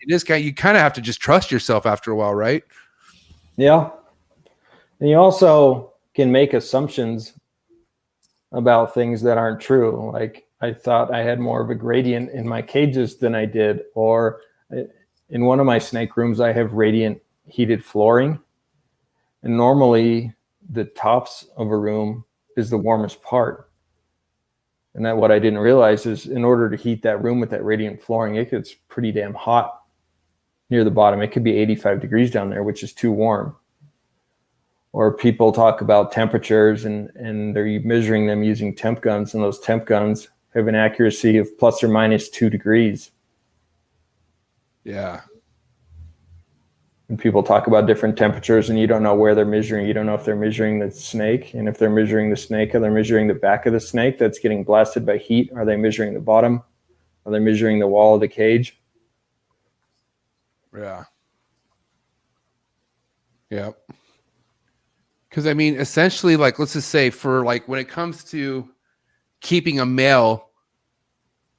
this guy, you kind of have to just trust yourself after a while, right? Yeah. And you also can make assumptions about things that aren't true. Like, I thought I had more of a gradient in my cages than I did. Or in one of my snake rooms, I have radiant heated flooring. And normally the tops of a room is the warmest part. And that what I didn't realize is in order to heat that room with that radiant flooring, it gets pretty damn hot near the bottom. It could be 85 degrees down there, which is too warm. Or people talk about temperatures and they're measuring them using temp guns, and those temp guns have an accuracy of plus or minus 2 degrees. Yeah. And people talk about different temperatures and you don't know where they're measuring. You don't know if they're measuring the snake. And if they're measuring the snake, are they measuring the back of the snake that's getting blasted by heat? Are they measuring the bottom? Are they measuring the wall of the cage? Yeah. Yep. Because I mean, essentially, like, let's just say for like when it comes to keeping a male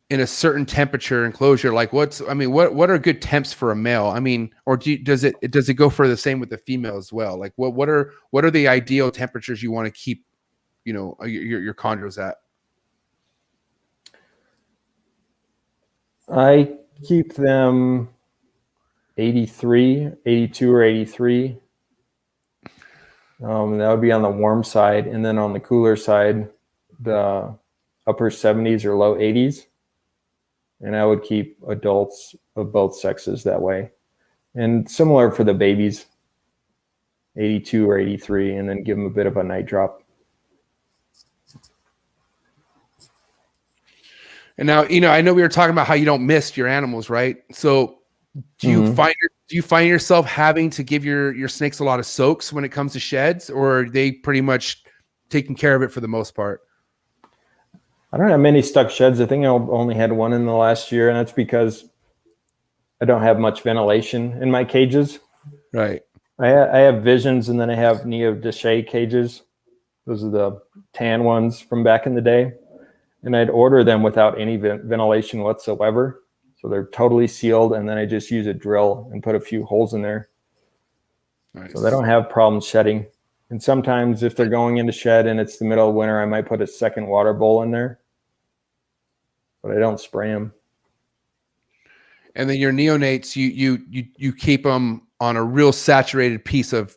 in a certain temperature enclosure, like what are good temps for a male? I mean, or does it go for the same with the female as well? Like what are the ideal temperatures you want to keep, you know, your chondros at? I keep them 83, 82 or 83. That would be on the warm side. And then on the cooler side, the upper 70s or low 80s. And I would keep adults of both sexes that way. And similar for the babies, 82 or 83, and then give them a bit of a night drop. And now, you know, I know we were talking about how you don't mist your animals, right? So do you find yourself having to give your snakes a lot of soaks when it comes to sheds, or are they pretty much taking care of it for the most part? I don't have many stuck sheds. I think I only had one in the last year, and that's because I don't have much ventilation in my cages. Right. I have Visions, and then I have neonates cages. Those are the tan ones from back in the day. And I'd order them without any ventilation whatsoever. So they're totally sealed, and then I just use a drill and put a few holes in there. Nice. So they don't have problems shedding. And sometimes if they're going into shed and it's the middle of winter, I might put a second water bowl in there. But I don't spray them. And then your neonates, you keep them on a real saturated piece of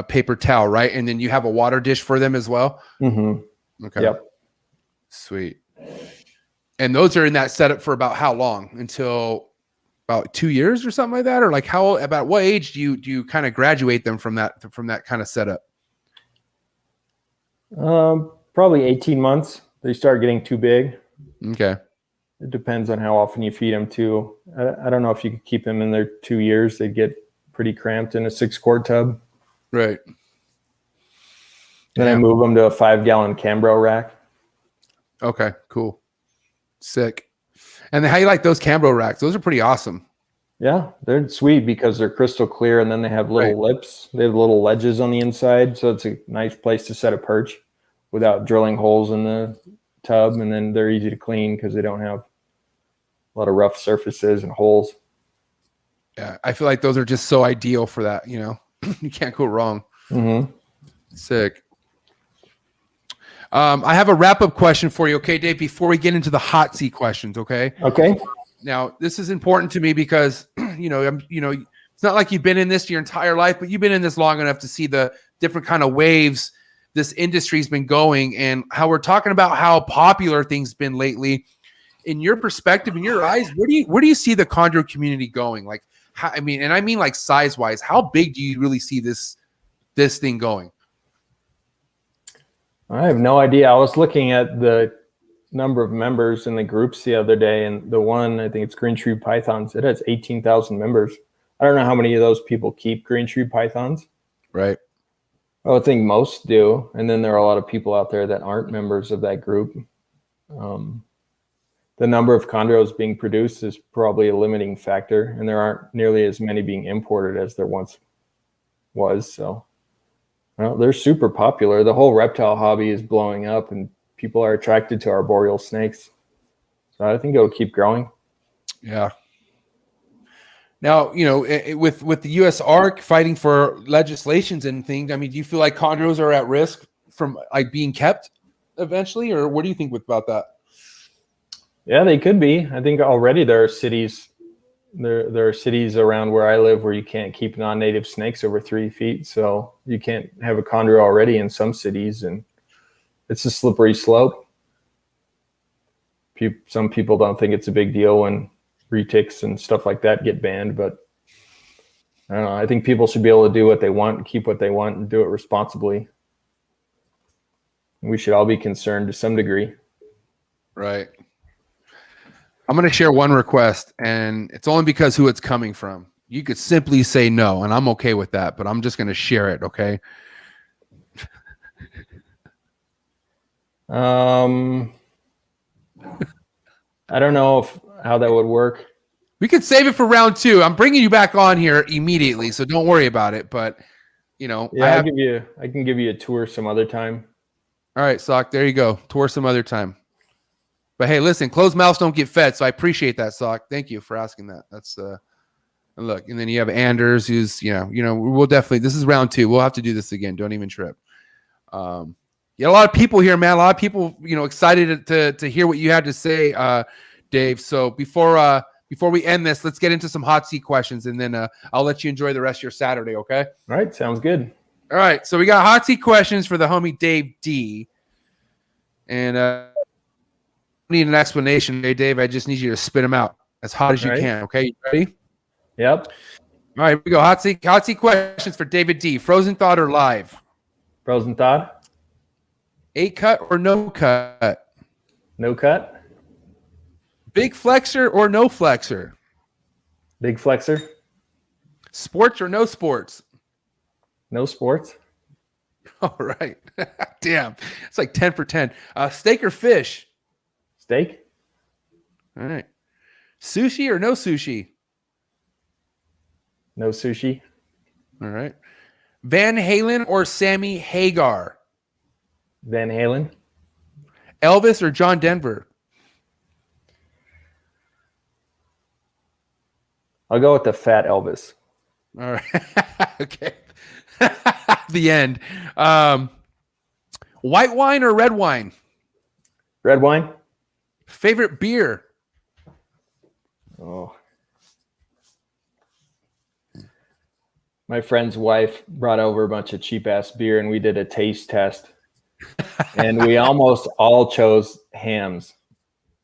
paper towel, right? And then you have a water dish for them as well? Mm-hmm. Okay. Yep. Sweet. And those are in that setup for about how long? Until about 2 years or something like that, or like about what age do you kind of graduate them from that kind of setup? Probably 18 months. They start getting too big. Okay. It depends on how often you feed them too. I don't know if you could keep them in there 2 years. They'd get pretty cramped in a 6-quart tub. Right. Then I move them to a 5-gallon Cambro rack. Okay, cool. Sick. And then how you like those Cambro racks? Those are pretty awesome. Yeah, they're sweet because they're crystal clear, and then they have little lips. They have little ledges on the inside, so it's a nice place to set a perch without drilling holes in the tub. And then they're easy to clean because they don't have a lot of rough surfaces and holes. Yeah, I feel like those are just so ideal for that. You know, you can't go wrong. Mm-hmm. Sick. I have a wrap-up question for you, okay, Dave, before we get into the hot seat questions, okay? Okay. Now, this is important to me because, it's not like you've been in this your entire life, but you've been in this long enough to see the different kind of waves this industry's been going and how we're talking about how popular things been lately. In your perspective, in your eyes, where do you see the chondro community going? Like, I mean like size-wise, how big do you really see this thing going? I have no idea. I was looking at the number of members in the groups the other day, and the one, I think it's Green Tree Pythons, it has 18,000 members. I don't know how many of those people keep Green Tree Pythons. Right. I would think most do. And then there are a lot of people out there that aren't members of that group. The number of chondros being produced is probably a limiting factor, and there aren't nearly as many being imported as there once was. So, well, they're super popular. The whole reptile hobby is blowing up, and people are attracted to arboreal snakes. So I think it'll keep growing. Yeah. Now, with the U.S. ARC fighting for legislations and things, I mean, do you feel like chondros are at risk from like being kept eventually, or what do you think about that? Yeah, they could be. I think already there are cities. There are cities around where I live where you can't keep non-native snakes over 3 feet. So you can't have a chondro already in some cities, and it's a slippery slope. Some people don't think it's a big deal when retics and stuff like that get banned, but I don't know. I think people should be able to do what they want, keep what they want, and do it responsibly. We should all be concerned to some degree. Right. I'm going to share one request, and it's only because who it's coming from. You could simply say no, and I'm okay with that, but I'm just going to share it, okay? I don't know how that would work. We could save it for round 2. I'm bringing you back on here immediately, so don't worry about it. But yeah, I can give you a tour some other time. All right, Sock, there you go. Tour some other time. But hey, listen, closed mouths don't get fed, so I appreciate that, Sock. Thank you for asking that. That's look, and then you have Anders, who's we'll definitely. This is round 2. We'll have to do this again. Don't even trip. A lot of people here, man. A lot of people, excited to hear what you had to say, Dave. So before we end this, let's get into some hot seat questions, and then I'll let you enjoy the rest of your Saturday. Okay? All right, sounds good. All right, so we got hot seat questions for the homie Dave D. And need an explanation, hey Dave. I just need you to spit them out as hot as you can. Okay, you ready? Yep. All right, here we go. Hot seat questions for David D. Frozen thawed or live? Frozen thawed. 8 cut or no cut? No cut. Big flexor or no flexor? Big flexor. Sports or no sports? No sports. All right. Damn. It's like 10 for 10. Steak or fish? Steak. All right. Sushi or no sushi? No sushi. All right. Van Halen or Sammy Hagar? Van Halen. Elvis or John Denver? I'll go with the fat Elvis. All right. Okay. The end. White wine or red wine? Red wine. Favorite beer? Oh. My friend's wife brought over a bunch of cheap ass beer, and we did a taste test. And we almost all chose Hams.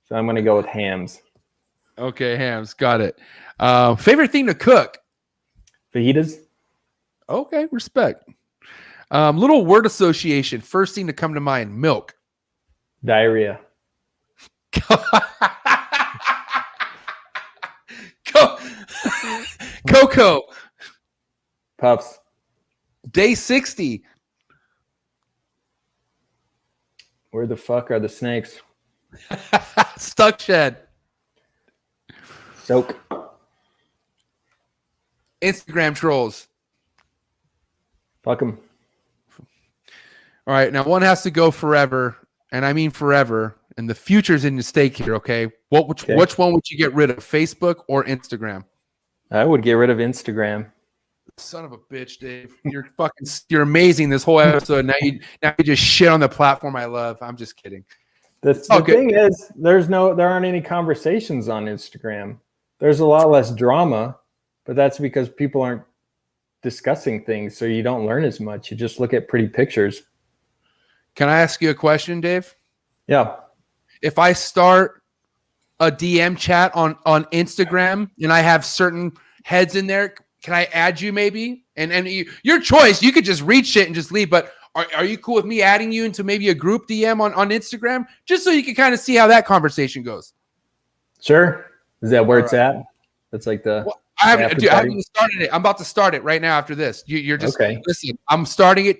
So I'm going to go with Hams. Okay, hams. Got it. Favorite thing to cook? Fajitas. Okay, respect. Little word association. First thing to come to mind: milk. Diarrhea. Cocoa. Puffs. Day 60. Where the fuck are the snakes? Stuck shed. Soak. Instagram trolls. Fuck them. All right, now one has to go forever, and I mean forever, and the future's in the stake here, okay? Which one would you get rid of, Facebook or Instagram? I would get rid of Instagram. Son of a bitch, Dave. You're amazing this whole episode. Now you just shit on the platform I love. I'm just kidding. The thing is, there aren't any conversations on Instagram. There's a lot less drama, but that's because people aren't discussing things, so you don't learn as much. You just look at pretty pictures. Can I ask you a question, Dave? Yeah. If I start a DM chat on Instagram and I have certain heads in there, can I add you maybe? And your choice. You could just read shit and just leave, but are you cool with me adding you into maybe a group DM on Instagram just so you can kind of see how that conversation goes? Sure. Is that where it's at? That's like the... Well, I haven't even started it. I'm about to start it right now after this. You're just... Okay. Listen, I'm starting it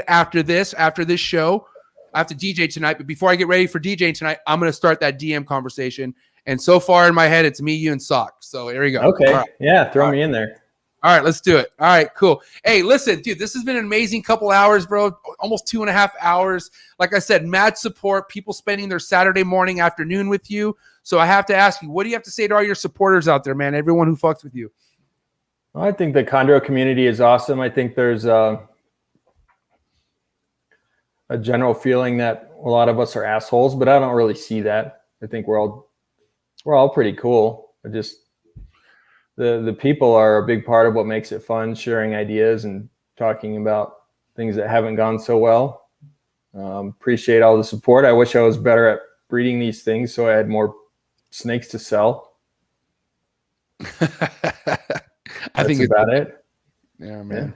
after this show. I have to DJ tonight, but before I get ready for DJing tonight, I'm going to start that DM conversation. And so far in my head, it's me, you, and Sock. So here we go. Okay. Right. Yeah, throw me in there. All right, let's do it. All right, cool. Hey, listen, dude, this has been an amazing couple hours, bro. Almost 2.5 hours. Like I said, mad support, people spending their Saturday morning, afternoon with you. So I have to ask you, what do you have to say to all your supporters out there, man? Everyone who fucks with you. Well, I think the Chondro community is awesome. I think there's a general feeling that a lot of us are assholes, but I don't really see that. I think we're all pretty cool. The people are a big part of what makes it fun, sharing ideas and talking about things that haven't gone so well. Appreciate all the support. I wish I was better at breeding these things so I had more snakes to sell. I think it's about it. Yeah, man. Yeah.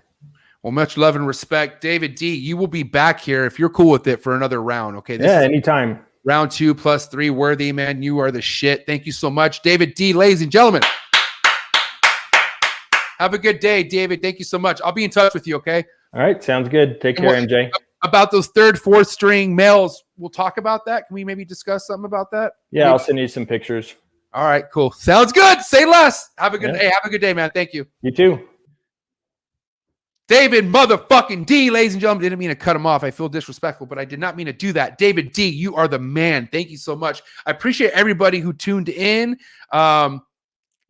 Well, much love and respect. David D, you will be back here if you're cool with it for another round. Okay. Anytime. Round 2 + 3. Worthy, man. You are the shit. Thank you so much. David D, ladies and gentlemen. Have a good day, David. Thank you so much. I'll be in touch with you, okay? All right. Sounds good. Take care, MJ. About those 3rd, 4th string males, we'll talk about that. Can we maybe discuss something about that? Yeah, maybe. I'll send you some pictures. All right, cool. Sounds good. Say less. Have a good day. Have a good day, man. Thank you. You too. David motherfucking D, ladies and gentlemen. Didn't mean to cut him off. I feel disrespectful, but I did not mean to do that. David D, you are the man. Thank you so much. I appreciate everybody who tuned in.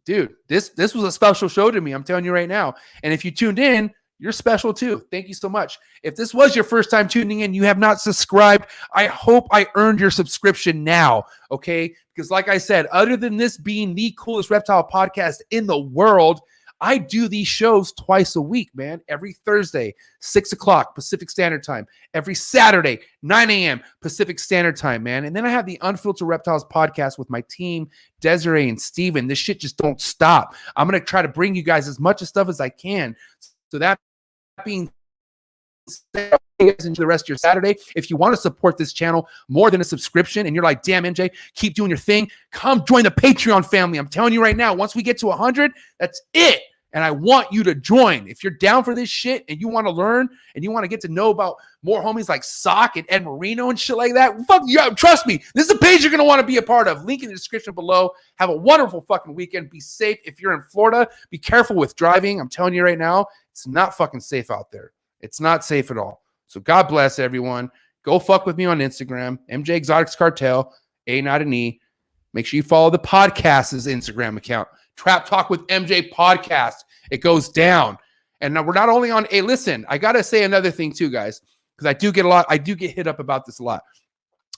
Dude, this was a special show to me. I'm telling you right now. And if you tuned in, you're special too. Thank you so much. If this was your first time tuning in, you have not subscribed, I hope I earned your subscription now, okay? Because like I said, other than this being the coolest reptile podcast in the world, I do these shows twice a week, man. Every Thursday, 6 o'clock Pacific Standard Time. Every Saturday, 9 a.m. Pacific Standard Time, man. And then I have the Unfiltered Reptiles podcast with my team, Desiree and Steven. This shit just don't stop. I'm going to try to bring you guys as much stuff as I can. So that being said, into the rest of your Saturday. If you want to support this channel more than a subscription and you're like, damn, MJ, keep doing your thing, come join the Patreon family. I'm telling you right now, once we get to 100, that's it. And I want you to join. If you're down for this shit and you want to learn and you want to get to know about more homies like Sock and Ed Marino and shit like that, fuck you. Trust me, this is a page you're going to want to be a part of. Link in the description below. Have a wonderful fucking weekend. Be safe. If you're in Florida, be careful with driving. I'm telling you right now, it's not fucking safe out there. It's not safe at all. So God bless everyone. Go fuck with me on Instagram, mjexoticscartal, A, not an E. Make sure you follow the podcast's Instagram account. Trap Talk with MJ podcast. It goes down. And now we're not only on listen, I got to say another thing too, guys, because I do get hit up about this a lot.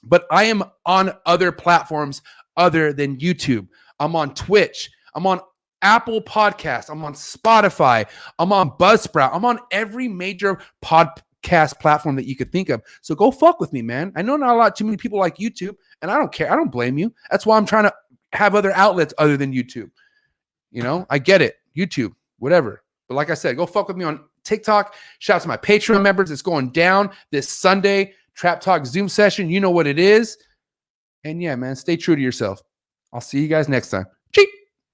But I am on other platforms other than YouTube. I'm on Twitch. I'm on Apple Podcasts. I'm on Spotify. I'm on Buzzsprout. I'm on every major podcast platform that you could think of. So go fuck with me, man. I know not too many people like YouTube, and I don't care. I don't blame you. That's why I'm trying to have other outlets other than YouTube. You know, I get it. YouTube, whatever. But like I said, go fuck with me on TikTok. Shout out to my Patreon members. It's going down this Sunday. Trap Talk Zoom session. You know what it is. And yeah, man, stay true to yourself. I'll see you guys next time. Cheap.